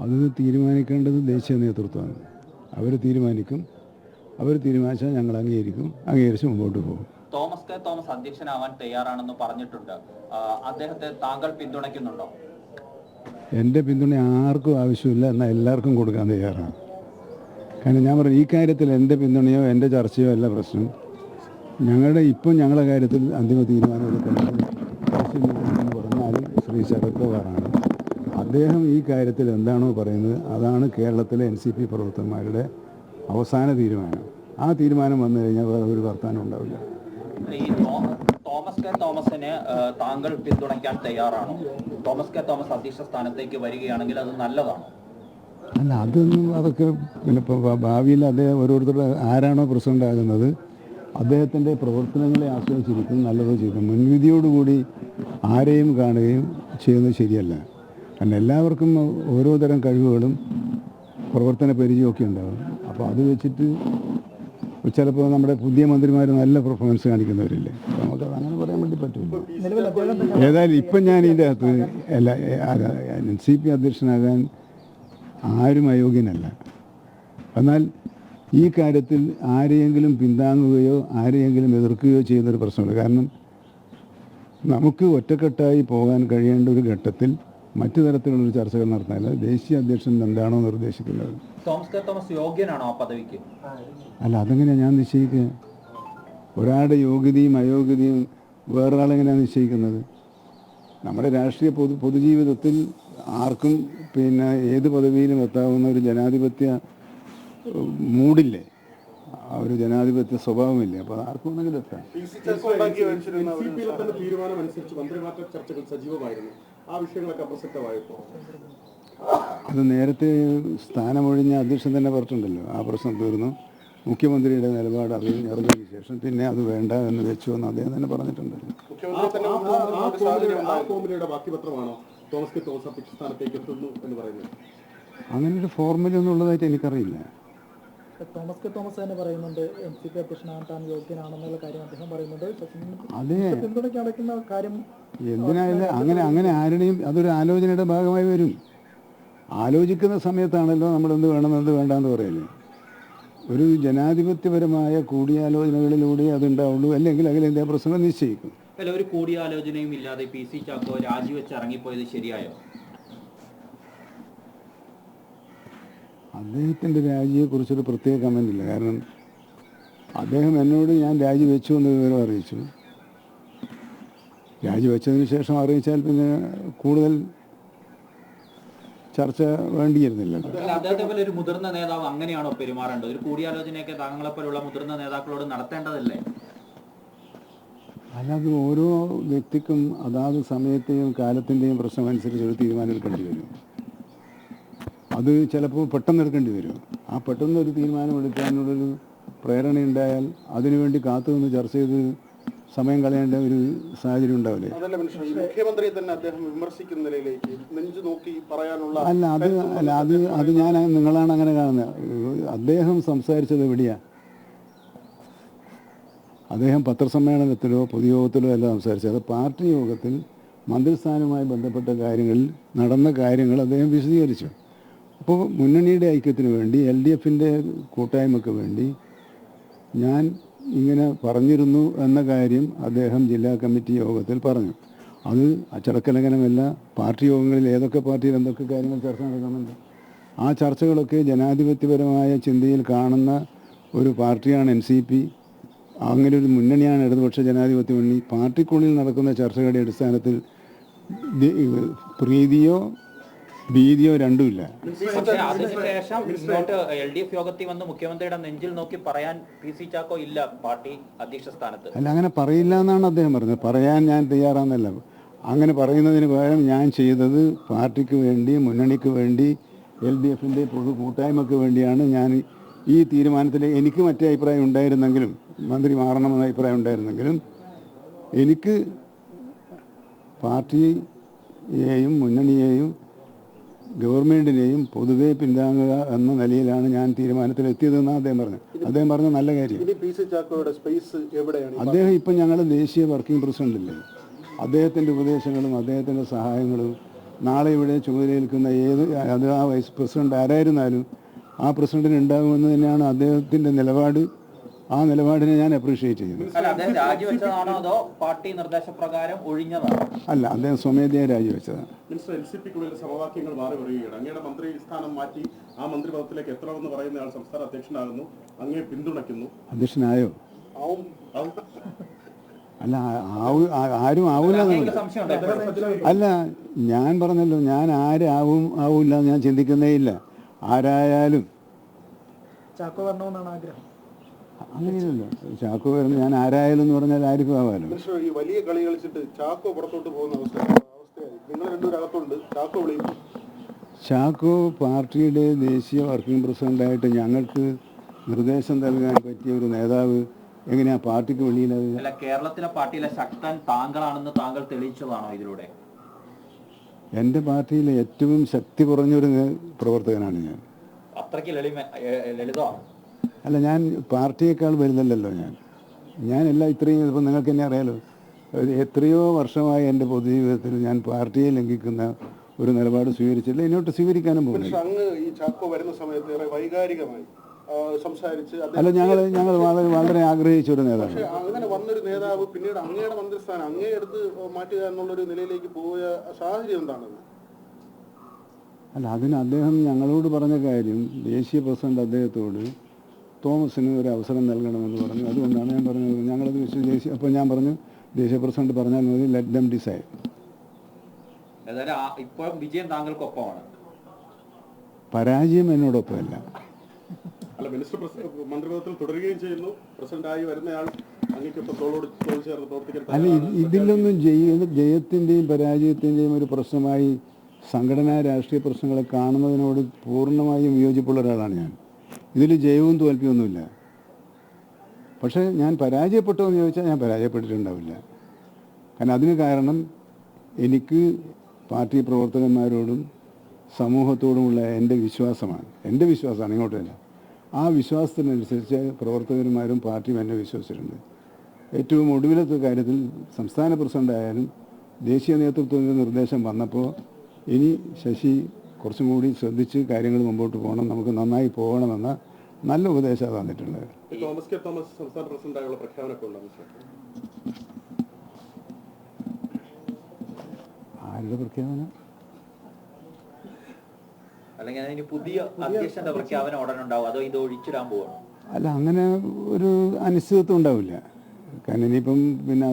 അത് തീരുമാനിക്കേണ്ടത് ദേശീയ നേതൃത്വമാണ്. അവർ തീരുമാനിക്കും. അവർ തീരുമാനിച്ചാൽ ഞങ്ങൾ അംഗീകരിച്ച് മുമ്പോട്ട് പോകും. തോമസ് കെ തോമസ് അധ്യക്ഷനാവാൻ തയ്യാറാണെന്ന് പറഞ്ഞിട്ടുണ്ട്. അദ്ദേഹത്തെ താങ്കൾ പിന്തുണയ്ക്കുന്നുണ്ടോ? എൻ്റെ പിന്തുണ ആർക്കും ആവശ്യമില്ല, എന്നാൽ എല്ലാവർക്കും കൊടുക്കാൻ തയ്യാറാണ്. കാരണം ഞാൻ പറഞ്ഞു, ഈ കാര്യത്തിൽ എൻ്റെ പിന്തുണയോ എൻ്റെ ചർച്ചയോ അല്ല പ്രശ്നം. ഞങ്ങളുടെ കാര്യത്തിൽ അന്തിമ തീരുമാനം എടുക്കുന്നത് എന്ന് പറഞ്ഞാൽ ശ്രീ ശരത് പവാറാണ്. അദ്ദേഹം ഈ കാര്യത്തിൽ എന്താണോ പറയുന്നത് അതാണ് കേരളത്തിലെ NCP പ്രവർത്തകന്മാരുടെ അവസാന തീരുമാനം. ആ തീരുമാനം വന്നു കഴിഞ്ഞാൽ ഒരു വർത്തമാനം ഉണ്ടാവില്ല. ഈ തോമസ് കെ തോമസിനെ താങ്കൾ പിന്തുണയ്ക്കാൻ തയ്യാറാണോ? തോമസ് കെ തോമസ് അധ്യക്ഷ സ്ഥാനത്തേക്ക് വരികയാണെങ്കിൽ അത് നല്ലതാണോ? അല്ല, അതൊക്കെ പിന്നെ ഇപ്പോൾ ഭാവിയിൽ അദ്ദേഹം ഓരോരുത്തരുടെ ആരാണോ പ്രസിഡന്റ് ആകുന്നത് അദ്ദേഹത്തിൻ്റെ പ്രവർത്തനങ്ങളെ ആശ്രയിച്ചിരിക്കും നല്ലതോ ചെയ്തു. മുൻവിധിയോടുകൂടി ആരെയും കാണുകയും ചെയ്യുന്നത് ശരിയല്ല. കാരണം എല്ലാവർക്കും ഓരോ തരം കഴിവുകളും പ്രവർത്തന പരിചയമൊക്കെ ഉണ്ടാകും. അപ്പോൾ അത് വെച്ചിട്ട് ചിലപ്പോൾ നമ്മുടെ പുതിയ മന്ത്രിമാർ നല്ല പെർഫോമൻസ് കാണിക്കുന്നവരില്ലേ, നമുക്കത് അങ്ങനെ പറയാൻ വേണ്ടി പറ്റില്ല. ഏതായാലും ഇപ്പം ഞാൻ ഇതിൻ്റെ അകത്ത് NCP അധ്യക്ഷനാകാൻ ആരും അയോഗ്യനല്ല. എന്നാൽ ഈ കാര്യത്തിൽ ആരെയെങ്കിലും പിന്താങ്ങുകയോ ആരെയെങ്കിലും എതിർക്കുകയോ ചെയ്യുന്നൊരു പ്രശ്നമില്ല. കാരണം നമുക്ക് ഒറ്റക്കെട്ടായി പോകാൻ കഴിയേണ്ട ഒരു ഘട്ടത്തിൽ മറ്റു തരത്തിലുള്ളൊരു ചർച്ചകൾ നടത്താനില്ല. ദേശീയ അധ്യക്ഷൻ എന്താണോ നിർദ്ദേശിക്കുന്നത്. തോമസ് കെ തോമസ് യോഗ്യനാണോ ആ പദവിക്ക്? അല്ല, അതെങ്ങനെയാണ് ഞാൻ നിശ്ചയിക്കുക? ഒരാളുടെ യോഗ്യതയും അയോഗ്യതയും വേറൊരാളെങ്ങനെയാണ് നിശ്ചയിക്കുന്നത്? നമ്മുടെ രാഷ്ട്രീയ പൊതുജീവിതത്തിൽ ആർക്കും പിന്നെ ഏത് പദവിയിലും എത്താവുന്ന ഒരു ജനാധിപത്യ മൂഡില്ലേ, ആ ഒരു ജനാധിപത്യ സ്വഭാവമില്ലേ? അപ്പോൾ ആർക്കും വേണമെങ്കിലും എത്താം. അത് നേരത്തെ സ്ഥാനമൊഴിഞ്ഞ അധ്യക്ഷൻ തന്നെ പറഞ്ഞിട്ടുണ്ടല്ലോ, ആ പ്രശ്നം തീർന്നു. മുഖ്യമന്ത്രിയുടെ നിലപാട് അറിഞ്ഞതിന് ശേഷം പിന്നെ അത് വേണ്ട എന്ന് വെച്ചു എന്ന് അദ്ദേഹം തന്നെ പറഞ്ഞിട്ടുണ്ടല്ലോ. അങ്ങനെ ഒരു ഫോർമുല എന്നുള്ളതായിട്ട് എനിക്കറിയില്ല. തോമസ് കെ തോമസ് തന്നെ പറയുന്നുണ്ട് NCP അധ്യക്ഷനാകാൻ താൻ യോഗ്യനാണെന്നുള്ള കാര്യം അദ്ദേഹം പറയുന്നുണ്ട്. അതെ, പിന്തുണയ്ക്കുന്ന കാര്യം എന്തിനായാലും അങ്ങനെ ആരുടെയും അതൊരു ആലോചനയുടെ ഭാഗമായി വരും. ആലോചിക്കുന്ന സമയത്താണല്ലോ നമ്മൾ എന്ത് വേണം എന്ത് വേണ്ടെന്ന് പറയല്. ഒരു ജനാധിപത്യപരമായ കൂടിയാലോചനകളിലൂടെ അതുണ്ടാവുള്ളൂ, അല്ലെങ്കിൽ അഖിലേന്ത്യാ പ്രസിഡന്റ് നിശ്ചയിക്കും. അല്ല, ഒരു കൂടിയാലോചനയും ഇല്ലാതെ PC ചാക്കോ രാജിവെച്ച് ഇറങ്ങിപ്പോയത് ശരിയായോ? അദ്ദേഹത്തിൻ്റെ രാജിയെക്കുറിച്ചൊരു പ്രത്യേക കമൻ്റ് ഇല്ല. കാരണം അദ്ദേഹം എന്നോട് ഞാൻ രാജിവെച്ചു എന്ന് വിവരം അറിയിച്ചു. രാജിവെച്ചതിന് ശേഷം അറിയിച്ചാൽ പിന്നെ കൂടുതൽ ചർച്ച വേണ്ടിയിരുന്നില്ല. അദ്ദേഹത്തെ പോലെ ഒരു മുതിർന്ന നേതാവ് അങ്ങനെയാണോ പെരുമാറേണ്ടത്? ഒരു കൂടിയാലോചനയൊക്കെ താങ്കളെ പോലുള്ള മുതിർന്ന നേതാക്കളോട് നടത്തേണ്ടതല്ലേ? അല്ലാതെ ഓരോ വ്യക്തിക്കും അതാത് സമയത്തെയും കാലത്തിൻ്റെയും പ്രശ്നം അനുസരിച്ച് ഒരു തീരുമാനം എടുക്കേണ്ടി വരും. അത് ചിലപ്പോൾ പെട്ടെന്ന് എടുക്കേണ്ടി വരും. ആ പെട്ടെന്നൊരു തീരുമാനമെടുക്കാനുള്ളൊരു പ്രേരണയുണ്ടായാൽ അതിനുവേണ്ടി കാത്തു നിന്ന് ചർച്ച ചെയ്ത് സമയം കളയേണ്ട ഒരു സാഹചര്യം ഉണ്ടാവില്ലേ? മുഖ്യമന്ത്രിയെ തന്നെ അദ്ദേഹം വിമർശിക്കുന്ന നിലയിലേക്ക് നെഞ്ചു നോക്കി പറയാനുള്ള അത് ഞാൻ നിങ്ങളാണ് അങ്ങനെ കാണുന്നത്. അദ്ദേഹം സംസാരിച്ചത് എവിടെയാ? അദ്ദേഹം പത്രസമ്മേളനത്തിലോ പൊതുയോഗത്തിലോ അല്ല സംസാരിച്ചത്. അത് പാർട്ടി യോഗത്തിൽ മന്ത്രിസ്ഥാനവുമായി ബന്ധപ്പെട്ട കാര്യങ്ങളിൽ നടന്ന കാര്യങ്ങൾ അദ്ദേഹം വിശദീകരിച്ചു. അപ്പോൾ മുന്നണിയുടെ ഐക്യത്തിന് വേണ്ടി LDFൻ്റെ കൂട്ടായ്മയ്ക്ക് വേണ്ടി ഞാൻ ഇങ്ങനെ പറഞ്ഞിരുന്നു എന്ന കാര്യം അദ്ദേഹം ജില്ലാ കമ്മിറ്റി യോഗത്തിൽ പറഞ്ഞു. അത് അച്ചടക്കലംഘനമല്ല. പാർട്ടി യോഗങ്ങളിൽ ഏതൊക്കെ പാർട്ടിയിൽ എന്തൊക്കെ കാര്യങ്ങൾ ചർച്ച നടക്കുന്നുണ്ട്. ആ ചർച്ചകളൊക്കെ ജനാധിപത്യപരമായ ചിന്തയിൽ കാണുന്ന ഒരു പാർട്ടിയാണ് NCP. അങ്ങനെ ഒരു മുന്നണിയാണ് ഇടതുപക്ഷ ജനാധിപത്യ മുന്നണി. പാർട്ടിക്കുള്ളിൽ നടക്കുന്ന ചർച്ചകളുടെ അടിസ്ഥാനത്തിൽ പ്രീതിയോ ഭീതിയോ രണ്ടുമില്ല. അതിനുശേഷം ഇങ്ങോട്ട് LDF യോഗത്തിൽ വന്ന് മുഖ്യമന്ത്രിയുടെ നെഞ്ചിൽ നോക്കി പറയാൻ PC ചാക്കോ ഇല്ല പാർട്ടി അധ്യക്ഷ സ്ഥാനത്ത്. അല്ല, അങ്ങനെ പറയില്ല എന്നാണ് അദ്ദേഹം പറഞ്ഞത്. പറയാൻ ഞാൻ തയ്യാറാണെന്നല്ല. അങ്ങനെ പറയുന്നതിന് പകരം ഞാൻ ചെയ്തത് പാർട്ടിക്ക് വേണ്ടി, മുന്നണിക്ക് വേണ്ടി, LDFൻ്റെ പൊതു കൂട്ടായ്മയ്ക്ക് വേണ്ടിയാണ് ഞാൻ ഈ തീരുമാനത്തിൽ. എനിക്ക് മറ്റേ അഭിപ്രായം ഉണ്ടായിരുന്നെങ്കിലും, മന്ത്രി മാറണമെന്ന അഭിപ്രായം ഉണ്ടായിരുന്നെങ്കിലും, എനിക്ക് പാർട്ടിയെയും മുന്നണിയെയും ഗവൺമെൻറ്റിനെയും പൊതുവെ പിന്താങ്ങുക എന്ന നിലയിലാണ് ഞാൻ തീരുമാനത്തിലെത്തിയതെന്നാണ് അദ്ദേഹം പറഞ്ഞത്. അദ്ദേഹം പറഞ്ഞ നല്ല കാര്യം. അദ്ദേഹം ഇപ്പം ഞങ്ങളുടെ ദേശീയ വർക്കിംഗ് പ്രസിഡന്റില്ലേ, അദ്ദേഹത്തിൻ്റെ ഉപദേശങ്ങളും അദ്ദേഹത്തിൻ്റെ സഹായങ്ങളും നാളെ ഇവിടെ ചുമതലയേൽക്കുന്ന അത് ആ വൈസ് പ്രസിഡന്റ് ആരായിരുന്നാലും ആ പ്രസിഡന്റിന് ഉണ്ടാകുമെന്ന് തന്നെയാണ് അദ്ദേഹത്തിൻ്റെ നിലപാട്. ആ നിലപാടിനെ ഞാൻ അപ്രീഷിയേറ്റ് ചെയ്യുന്നു. അല്ല, അദ്ദേഹം സ്വമേധയാ രാജിവെച്ചതാണ്. സമവാക്യങ്ങൾ മാറി വരികയാണ്. അങ്ങയുടെ മന്ത്രി സ്ഥാനം മാറ്റി ആ മന്ത്രിപദത്തിലേക്ക് എത്തണമെന്ന് പറയുന്ന ആൾ സംസ്ഥാന അധ്യക്ഷനാകുന്നു, അങ്ങേ പിന്തുണയ്ക്കുന്നു. അധ്യക്ഷനായോ? അല്ല ആരും ആവില്ല. അല്ല, ഞാൻ പറഞ്ഞല്ലോ, ഞാൻ ആവില്ല എന്ന് ഞാൻ ചിന്തിക്കുന്നേ ഇല്ല. ആരായാലും ചാക്കോ വരണമെന്നാണ് ആഗ്രഹം. അങ്ങനെയല്ലോ, ചാക്കോ വരുന്ന ഞാൻ ആരായാലും എന്ന് പറഞ്ഞാൽ ആർക്കും ആവാലോ. ഈ വലിയ കളി കളിച്ചിട്ട് ചാക്കോ പുറത്തോട്ട് പോകുന്ന അവസ്ഥയായി. നിങ്ങൾ രണ്ടുപേരും അകത്തുണ്ട്, ചാക്കോ വിളിക്കും. ചാക്കോ പാർട്ടിയുടെ ദേശീയ വർക്കിംഗ് പ്രസിഡന്റായിട്ട് ഞങ്ങൾക്ക് നിർദ്ദേശം നൽകാൻ പറ്റിയ ഒരു നേതാവ് എങ്ങനെയാ പാർട്ടിക്ക് വെളിയിലത്? അല്ല, കേരളത്തിലെ പാർട്ടിയിലെ ശക്തൻ താങ്കളാണെന്ന് താങ്കൾ തെളിയിച്ചതാണോ ഇതിലൂടെ? എൻ്റെ പാർട്ടിയിലെ ഏറ്റവും ശക്തി കുറഞ്ഞൊരു പ്രവർത്തകനാണ് ഞാൻ. അത്രയ്ക്ക് ലളിതമാണ്. അല്ല, ഞാൻ പാർട്ടിയേക്കാൾ വലുതല്ലല്ലോ. ഞാൻ എല്ലാം ഇത്രയും, ഇപ്പം നിങ്ങൾക്ക് തന്നെ അറിയാലോ, എത്രയോ വർഷമായി എൻ്റെ പൊതുജീവിതത്തിൽ ഞാൻ പാർട്ടിയെ ലംഘിക്കുന്ന ഒരു നിലപാട് സ്വീകരിച്ചില്ല, ഇങ്ങോട്ട് സ്വീകരിക്കാനും പോകുന്നില്ല. അങ്ങ് ഈ ചാക്കോ വരുന്ന സമയത്ത് ഏറെ വൈകാരികമായി സംസാരിച്ച്, അല്ല, ഞങ്ങൾ വളരെ ആഗ്രഹിച്ച ഒരു നേതാവ്. പക്ഷേ അങ്ങനെ വന്നൊരു നേതാവ് പിന്നീട് അങ്ങയുടെ മന്ത്രിസ്ഥാനം അങ്ങേ എടുത്ത് മാറ്റുക എന്നുള്ളൊരു നിലയിലേക്ക് പോയ സാഹചര്യം എന്താണത്? അല്ല, അതിന് അദ്ദേഹം ഞങ്ങളോട് പറഞ്ഞ കാര്യം, ദേശീയ പ്രസിഡന്റ് അദ്ദേഹത്തോട് തോമസിന് ഒരു അവസരം നൽകണമെന്ന് പറഞ്ഞു. അതുകൊണ്ടാണ് ഞാൻ പറഞ്ഞത് ഞങ്ങളത് ദേശീയ, അപ്പോൾ ഞാൻ പറഞ്ഞു ദേശീയ പ്രസിഡന്റ് പറഞ്ഞാൽ മതി, ലെറ്റ് ദം ഡിസൈഡ്. ഇപ്പോഴും വിജയം താങ്കൾക്കൊപ്പമാണ്, പരാജയം എന്നോടൊപ്പമല്ല. അല്ല, മിനിസ്റ്റർ മന്ത്രിപദത്തിൽ തുടരുകയും ചെയ്യുന്നു, പ്രസിഡന്റായി വരുന്നയാൾ അങ്ങേക്കൊപ്പം തോളോട് തോൾ ചേർന്ന് പ്രവർത്തിക്കാൻ. അല്ല, ഇതിലൊന്നും ജയത്തിൻ്റെയും പരാജയത്തിൻ്റെയും ഒരു പ്രശ്നമായി സംഘടനാ രാഷ്ട്രീയ പ്രശ്നങ്ങളെ കാണുന്നതിനോട് പൂർണ്ണമായും വിയോജിപ്പുള്ള ഒരാളാണ് ഞാൻ. ഇതിൽ ജയവും തോൽപ്പിയൊന്നുമില്ല. പക്ഷേ ഞാൻ പരാജയപ്പെട്ടോ എന്ന് ചോദിച്ചാൽ ഞാൻ പരാജയപ്പെട്ടിട്ടുണ്ടാവില്ല. കാരണം അതിന് കാരണം എനിക്ക് പാർട്ടി പ്രവർത്തകന്മാരോടും സമൂഹത്തോടുമുള്ള എൻ്റെ വിശ്വാസമാണ്. ഇങ്ങോട്ട് തന്നെ. ആ വിശ്വാസത്തിനനുസരിച്ച് പ്രവർത്തകന്മാരും പാർട്ടിയും എന്നെ വിശ്വസിച്ചിട്ടുണ്ട്. ഏറ്റവും ഒടുവിലത്തെ കാര്യത്തിൽ സംസ്ഥാന പ്രസിഡൻ്റായാലും ദേശീയ നേതൃത്വത്തിൻ്റെ നിർദ്ദേശം വന്നപ്പോൾ ഇനി ശശി കുറച്ചും കൂടി ശ്രദ്ധിച്ച് കാര്യങ്ങൾ മുമ്പോട്ട് പോകണം, നമുക്ക് നന്നായി പോകണമെന്ന നല്ല ഉപദേശം തന്നിട്ടുണ്ട്. തോമസ് സംസ്ഥാന പ്രസിഡന്റായുള്ള പ്രഖ്യാപനമൊക്കെ ഉണ്ടോ? ആരുടെ പ്രഖ്യാപനം? അല്ലെങ്കിൽ അതിന് പുതിയ അധ്യക്ഷന്റെ പ്രഖ്യാപനം ഉടനെ ഉണ്ടാവും, അതോ ഇത് ഒഴിച്ചിടാൻ പോകണം? അല്ല, അങ്ങനെ ഒരു അനിശ്ചിതത്വം ഉണ്ടാവില്ല. കാരണം ഇനിയിപ്പം പിന്നെ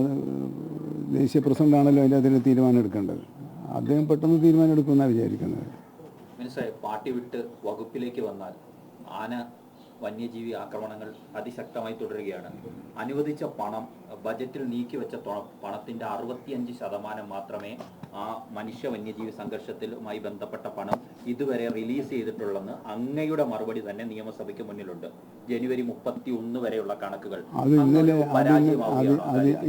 ദേശീയ പ്രസിഡന്റാണല്ലോ അതിന് തീരുമാനം എടുക്കേണ്ടത്. അദ്ദേഹം പെട്ടെന്ന് തീരുമാനം എടുക്കുമെന്നാണ് വിചാരിക്കുന്നത്. മനസ്സിലായി. പാർട്ടി വിട്ട് വകുപ്പിലേക്ക് വന്നാൽ ആന വന്യജീവി ആക്രമണങ്ങൾ അതിശക്തമായി തുടരുകയാണ്. അനുവദിച്ച പണം, ബജറ്റിൽ നീക്കിവെച്ച പണത്തിൻ്റെ 65% മാത്രമേ ആ മനുഷ്യ വന്യജീവി സംഘർഷത്തിലുമായി ബന്ധപ്പെട്ട പണം ഇതുവരെ റിലീസ് ചെയ്തിട്ടുള്ളെന്ന് അങ്ങയുടെ മറുപടി തന്നെ നിയമസഭയ്ക്ക് മുന്നിലുണ്ട്. ജനുവരി 31 വരെയുള്ള കണക്കുകൾ.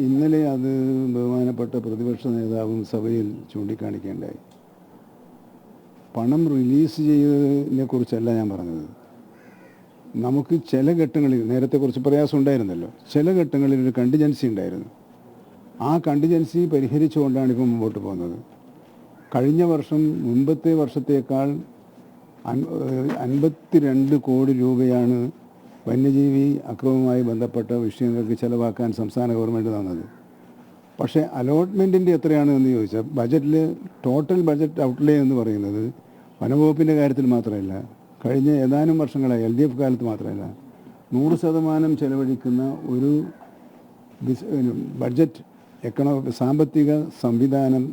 ഇന്നലെ അത് ബഹുമാനപ്പെട്ട പ്രതിപക്ഷ നേതാവും സഭയിൽ ചൂണ്ടിക്കാണിക്കേണ്ടായി. പണം റിലീസ് ചെയ്തതിനെ കുറിച്ചല്ല ഞാൻ പറഞ്ഞത്. നമുക്ക് ചില ഘട്ടങ്ങളിൽ, നേരത്തെ കുറച്ച് പ്രയാസം ഉണ്ടായിരുന്നല്ലോ, ചില ഘട്ടങ്ങളിൽ ഒരു കണ്ടിജൻസി ഉണ്ടായിരുന്നു. ആ കണ്ടിജൻസി പരിഹരിച്ചുകൊണ്ടാണ് ഇപ്പോൾ മുമ്പോട്ട് പോകുന്നത്. കഴിഞ്ഞ വർഷം മുൻപത്തെ വർഷത്തേക്കാൾ 52 കോടി രൂപയാണ് വന്യജീവി അക്രമവുമായി ബന്ധപ്പെട്ട വിഷയങ്ങൾക്ക് ചിലവാക്കാൻ സംസ്ഥാന ഗവൺമെൻറ് തന്നത്. പക്ഷേ അലോട്ട്മെൻറ്റിൻ്റെ എത്രയാണ് എന്ന് ചോദിച്ചാൽ, ബജറ്റിൽ ടോട്ടൽ ബജറ്റ് ഔട്ട്ലേ എന്ന് പറയുന്നത് വനംവകുപ്പിൻ്റെ കാര്യത്തിൽ മാത്രമല്ല, കഴിഞ്ഞ ഏതാനും വർഷങ്ങളായി LDF കാലത്ത് മാത്രമല്ല, 100% ചെലവഴിക്കുന്ന ഒരു ബഡ്ജറ്റ് സാമ്പത്തിക സംവിധാനം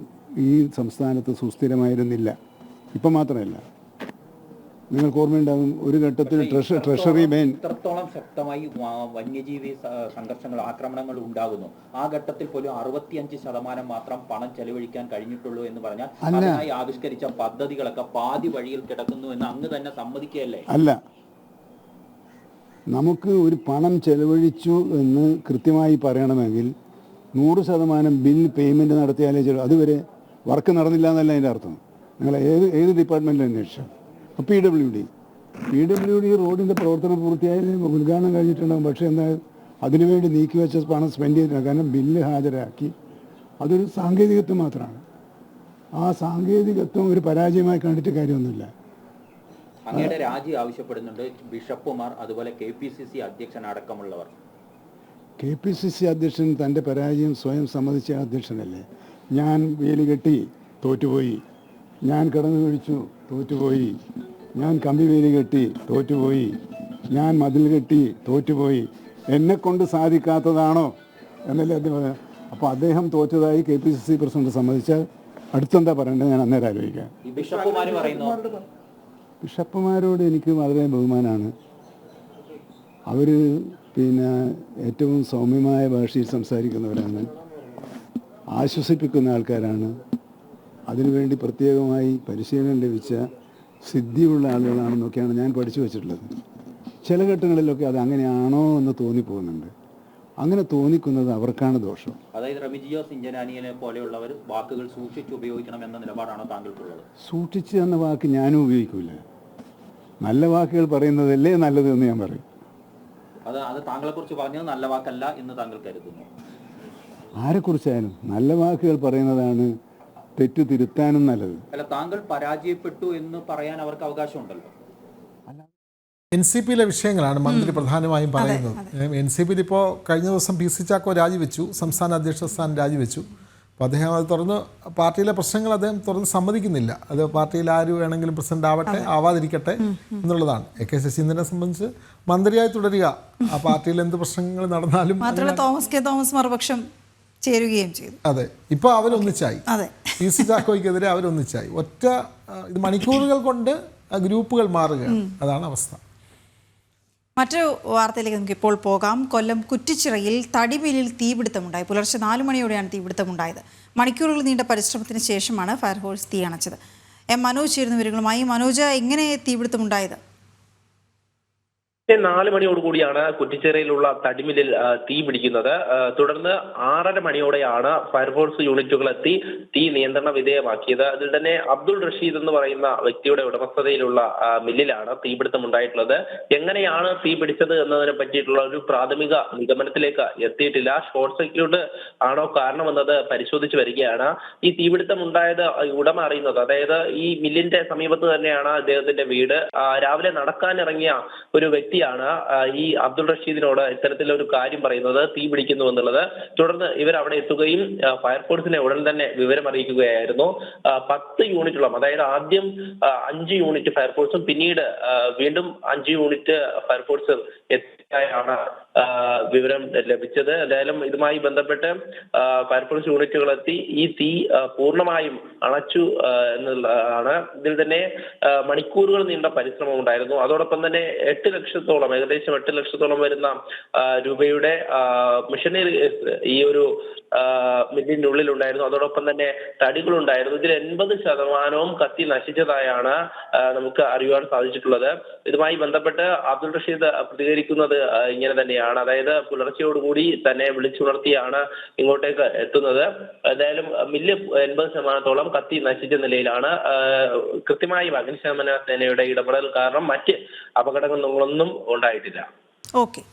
ഈ സംസ്ഥാനത്ത് സുസ്ഥിരമായിരുന്നില്ല. ഇപ്പം മാത്രമല്ല, നിങ്ങൾക്ക് ഓർമ്മയുണ്ടാകും, ഒരു ഘട്ടത്തിൽ ട്രഷറി മെയിൻ ഇത്രത്തോളം ശക്തമായി വന്യജീവി സംഘർഷങ്ങൾ, ആക്രമണങ്ങൾ ഉണ്ടാകുന്നു. ആ ഘട്ടത്തിൽ പോലും 65% മാത്രം പണം ചെലവഴിക്കാൻ കഴിഞ്ഞിട്ടുള്ളൂ എന്ന് പറഞ്ഞാൽ അതിനായി ആവിഷ്കരിച്ച പദ്ധതികളൊക്കെ പാതി വഴിയിൽ കിടക്കുന്നു എന്ന് അങ്ങ് തന്നെ സമ്മതിക്കുകയല്ലേ? അല്ല, നമുക്ക് ഒരു പണം ചെലവഴിച്ചു എന്ന് കൃത്യമായി പറയണമെങ്കിൽ 100% ബിൽ പേയ്മെൻറ്റ് നടത്തിയാലേ അതുവരെ വർക്ക് നടന്നില്ല എന്നല്ല അതിൻ്റെ അർത്ഥം. നിങ്ങൾ ഏത് ഡിപ്പാർട്ട്മെൻറ്റിൽ അന്വേഷിച്ചു? PWD റോഡിൻ്റെ പ്രവർത്തനം പൂർത്തിയായാലും ഉദ്ഘാടനം കഴിഞ്ഞിട്ടുണ്ടാകും. പക്ഷേ എന്നാൽ അതിനുവേണ്ടി നീക്കിവെച്ച പണം സ്പെൻഡ് ചെയ്തിട്ടില്ല. കാരണം ബില്ല് ഹാജരാക്കി. അതൊരു സാങ്കേതികത്വം മാത്രമാണ്. ആ സാങ്കേതികത്വം ഒരു പരാജയമായി കണ്ടിട്ട് കാര്യമൊന്നുമില്ല. അങ്ങയുടെ രാജി ആവശ്യപ്പെടുന്നുണ്ട് ബിഷപ്പുമാർ, അതുപോലെ KPCC അധ്യക്ഷൻ അടക്കമുള്ളവർ. KPCC അധ്യക്ഷൻ തൻ്റെ പരാജയം സ്വയം സമ്മതിച്ച അധ്യക്ഷനല്ലേ. ഞാൻ വേലി കെട്ടി തോറ്റുപോയി, ഞാൻ കടന്നു കഴിച്ചു തോറ്റുപോയി, ഞാൻ കമ്പി വേലി കെട്ടി തോറ്റുപോയി, ഞാൻ മതിൽ കെട്ടി തോറ്റുപോയി, എന്നെക്കൊണ്ട് സാധിക്കാത്തതാണോ എന്നല്ലേ അദ്ദേഹം പറയാം. അപ്പോൾ അദ്ദേഹം തോറ്റതായി KPCC പ്രസിഡന്റ് സമ്മതിച്ചാൽ അടുത്തെന്താ പറയേണ്ടത് ഞാൻ അന്നേരം ആലോചിക്കാം. ബിഷപ്പുമാരോട് എനിക്ക് വളരെ ബഹുമാനമാണ്. അവർ ഏറ്റവും സൗമ്യമായ ഭാഷയിൽ സംസാരിക്കുന്നവരാണ്, ആശ്വസിപ്പിക്കുന്ന ആൾക്കാരാണ്, അതിനുവേണ്ടി പ്രത്യേകമായി പരിശീലനം ലഭിച്ച സിദ്ധിയുള്ള ആളുകളാണെന്നൊക്കെയാണ് ഞാൻ പഠിച്ചു വച്ചിട്ടുള്ളത്. ചില ഘട്ടങ്ങളിലൊക്കെ അത് അങ്ങനെയാണോ എന്ന് തോന്നിപ്പോകുന്നുണ്ട്. അങ്ങനെ തോന്നിക്കുന്നത് അവർക്കാണ് ദോഷം. അതായത് റെമിജിയോ സിഞ്ചനാനിയെ പോലെയുള്ളവർ വാക്കുകൾ സൂക്ഷിച്ച് ഉപയോഗിക്കണം എന്ന നിലപാടാണോ താങ്കൾക്കുള്ളത്? സൂക്ഷിച്ച് എന്ന വാക്ക് ഞാനും ഉപയോഗിക്കില്ല. നല്ല വാക്കുകൾ പറയുന്നതല്ലേ നല്ലത് എന്ന് ഞാൻ പറയും. അത് താങ്കളെക്കുറിച്ച് പറഞ്ഞത് നല്ല വാക്കല്ല എന്ന് താങ്കൾ കരുതുന്നു? ആരെക്കുറിച്ചായാലും നല്ല വാക്കുകൾ പറയുന്നതാണ് തെറ്റു തിരുത്താനും നല്ലത്. അല്ല, താങ്കൾ പരാജയപ്പെട്ടു എന്ന് പറയാൻ അവർക്ക് അവകാശമുണ്ടല്ലോ. NCP വിഷയങ്ങളാണ് മന്ത്രി പ്രധാനമായും പറയുന്നത്. NCP ഇപ്പോൾ കഴിഞ്ഞ ദിവസം PC ചാക്കോ രാജിവെച്ചു, സംസ്ഥാന അധ്യക്ഷ സ്ഥാനം രാജിവെച്ചു. അപ്പോൾ അദ്ദേഹം അത് തുറന്ന് പാർട്ടിയിലെ പ്രശ്നങ്ങൾ അദ്ദേഹം തുറന്ന് സമ്മതിക്കുന്നില്ല. അത് പാർട്ടിയിൽ ആര് വേണമെങ്കിലും പ്രസിഡന്റ് ആവട്ടെ ആവാതിരിക്കട്ടെ എന്നുള്ളതാണ്. AK ശശീന്ദ്രനെ സംബന്ധിച്ച് മന്ത്രിയായി തുടരുക, ആ പാർട്ടിയിൽ എന്ത് പ്രശ്നങ്ങൾ നടന്നാലും. മാത്രമല്ല തോമസ് മറുപക്ഷം ചേരുകയും ചെയ്തു. അതെ, ഇപ്പോൾ അവരൊന്നിച്ചായി. PC ചാക്കോയ്ക്കെതിരെ അവരൊന്നിച്ചായി. ഇത് മണിക്കൂറുകൾ കൊണ്ട് ഗ്രൂപ്പുകൾ മാറുകയാണ്. അതാണ് അവസ്ഥ. മറ്റൊരു വാർത്തയിലേക്ക് നമുക്ക് ഇപ്പോൾ പോകാം. കൊല്ലം കുറ്റിച്ചിറയിൽ തടിമില്ലിൽ തീപിടുത്തമുണ്ടായി. പുലർച്ചെ 4 മണിയോടെയാണ് തീപിടുത്തമുണ്ടായത്. മണിക്കൂറുകൾ നീണ്ട പരിശ്രമത്തിന് ശേഷമാണ് ഫയർഫോഴ്സ് തീ അണച്ചത്. മനോജ് ചേരുന്ന വിവരങ്ങളുമായി. മനോജ്, എങ്ങനെ തീപിടുത്തമുണ്ടായത്? 4 മണിയോടുകൂടിയാണ് കുറ്റിച്ചിറയിലുള്ള തടിമില്ലിൽ തീ പിടിക്കുന്നത്. തുടർന്ന് 6:30 മണിയോടെയാണ് ഫയർഫോഴ്സ് യൂണിറ്റുകൾ എത്തി തീ നിയന്ത്രണ വിധേയമാക്കിയത്. അതിൽ തന്നെ അബ്ദുൾ റഷീദ് എന്ന് പറയുന്ന വ്യക്തിയുടെ ഉടമസ്ഥതയിലുള്ള മില്ലിലാണ് തീപിടുത്തം ഉണ്ടായിട്ടുള്ളത്. എങ്ങനെയാണ് തീ പിടിച്ചത് എന്നതിനെ പറ്റിയിട്ടുള്ള ഒരു പ്രാഥമിക നിഗമനത്തിലേക്ക് എത്തിയിട്ടില്ല. ഷോർട്ട് സർക്യൂട്ട് ആണോ കാരണമെന്നത് പരിശോധിച്ച് വരികയാണ്. ഈ തീപിടുത്തം ഉണ്ടായത് ഉടമ അറിയുന്നത്, അതായത് ഈ മില്ലിന്റെ സമീപത്ത് തന്നെയാണ് അദ്ദേഹത്തിന്റെ വീട്. രാവിലെ നടക്കാനിറങ്ങിയ ഒരു വ്യക്തിയാണ് ഈ അബ്ദുൾ റഷീദിനോട് ഇത്തരത്തിലൊരു കാര്യം പറയുന്നത്, തീ പിടിക്കുന്നു എന്നുള്ളത്. തുടർന്ന് ഇവർ അവിടെ എത്തുകയും ഫയർഫോഴ്സിനെ ഉടൻ തന്നെ വിവരം അറിയിക്കുകയായിരുന്നു. 10 യൂണിറ്റോളം, അതായത് ആദ്യം 5 യൂണിറ്റ് ഫയർഫോഴ്സും പിന്നീട് വീണ്ടും 5 യൂണിറ്റ് ഫയർഫോഴ്സും എത്തിയാണ് വിവരം ലഭിച്ചത്. എന്തായാലും ഇതുമായി ബന്ധപ്പെട്ട് ഫയർഫോഴ്സ് യൂണിറ്റുകൾ എത്തി ഈ തീ പൂർണ്ണമായും അണച്ചു എന്നുള്ളതാണ്. ഇതിൽ തന്നെ മണിക്കൂറുകൾ നീണ്ട പരിശ്രമം ഉണ്ടായിരുന്നു. അതോടൊപ്പം തന്നെ 8 ലക്ഷത്തോളം, ഏകദേശം 8 ലക്ഷത്തോളം വരുന്ന രൂപയുടെ മെഷീനറി ഈ ഒരു മില്ലിന്റെ ഉള്ളിലുണ്ടായിരുന്നു. അതോടൊപ്പം തന്നെ തടികളുണ്ടായിരുന്നു. ഇതിൽ 80% കത്തി നശിച്ചതായാണ് നമുക്ക് അറിയുവാൻ സാധിച്ചിട്ടുള്ളത്. ഇതുമായി ബന്ധപ്പെട്ട് അബ്ദുൾ റഷീദ് പ്രതികരിക്കുന്നത് ഇങ്ങനെ തന്നെയാണ്. അതായത് പുലർച്ചയോടുകൂടി തന്നെ വിളിച്ചുണർത്തിയാണ് ഇങ്ങോട്ടേക്ക് എത്തുന്നത്. എന്തായാലും മില്ല് 80% കത്തി നശിച്ച നിലയിലാണ്. കൃത്യമായി അഗ്നിശമന സേനയുടെ ഇടപെടൽ കാരണം മറ്റ് അപകടങ്ങളൊന്നും ഉണ്ടായിട്ടില്ല. ഓക്കെ,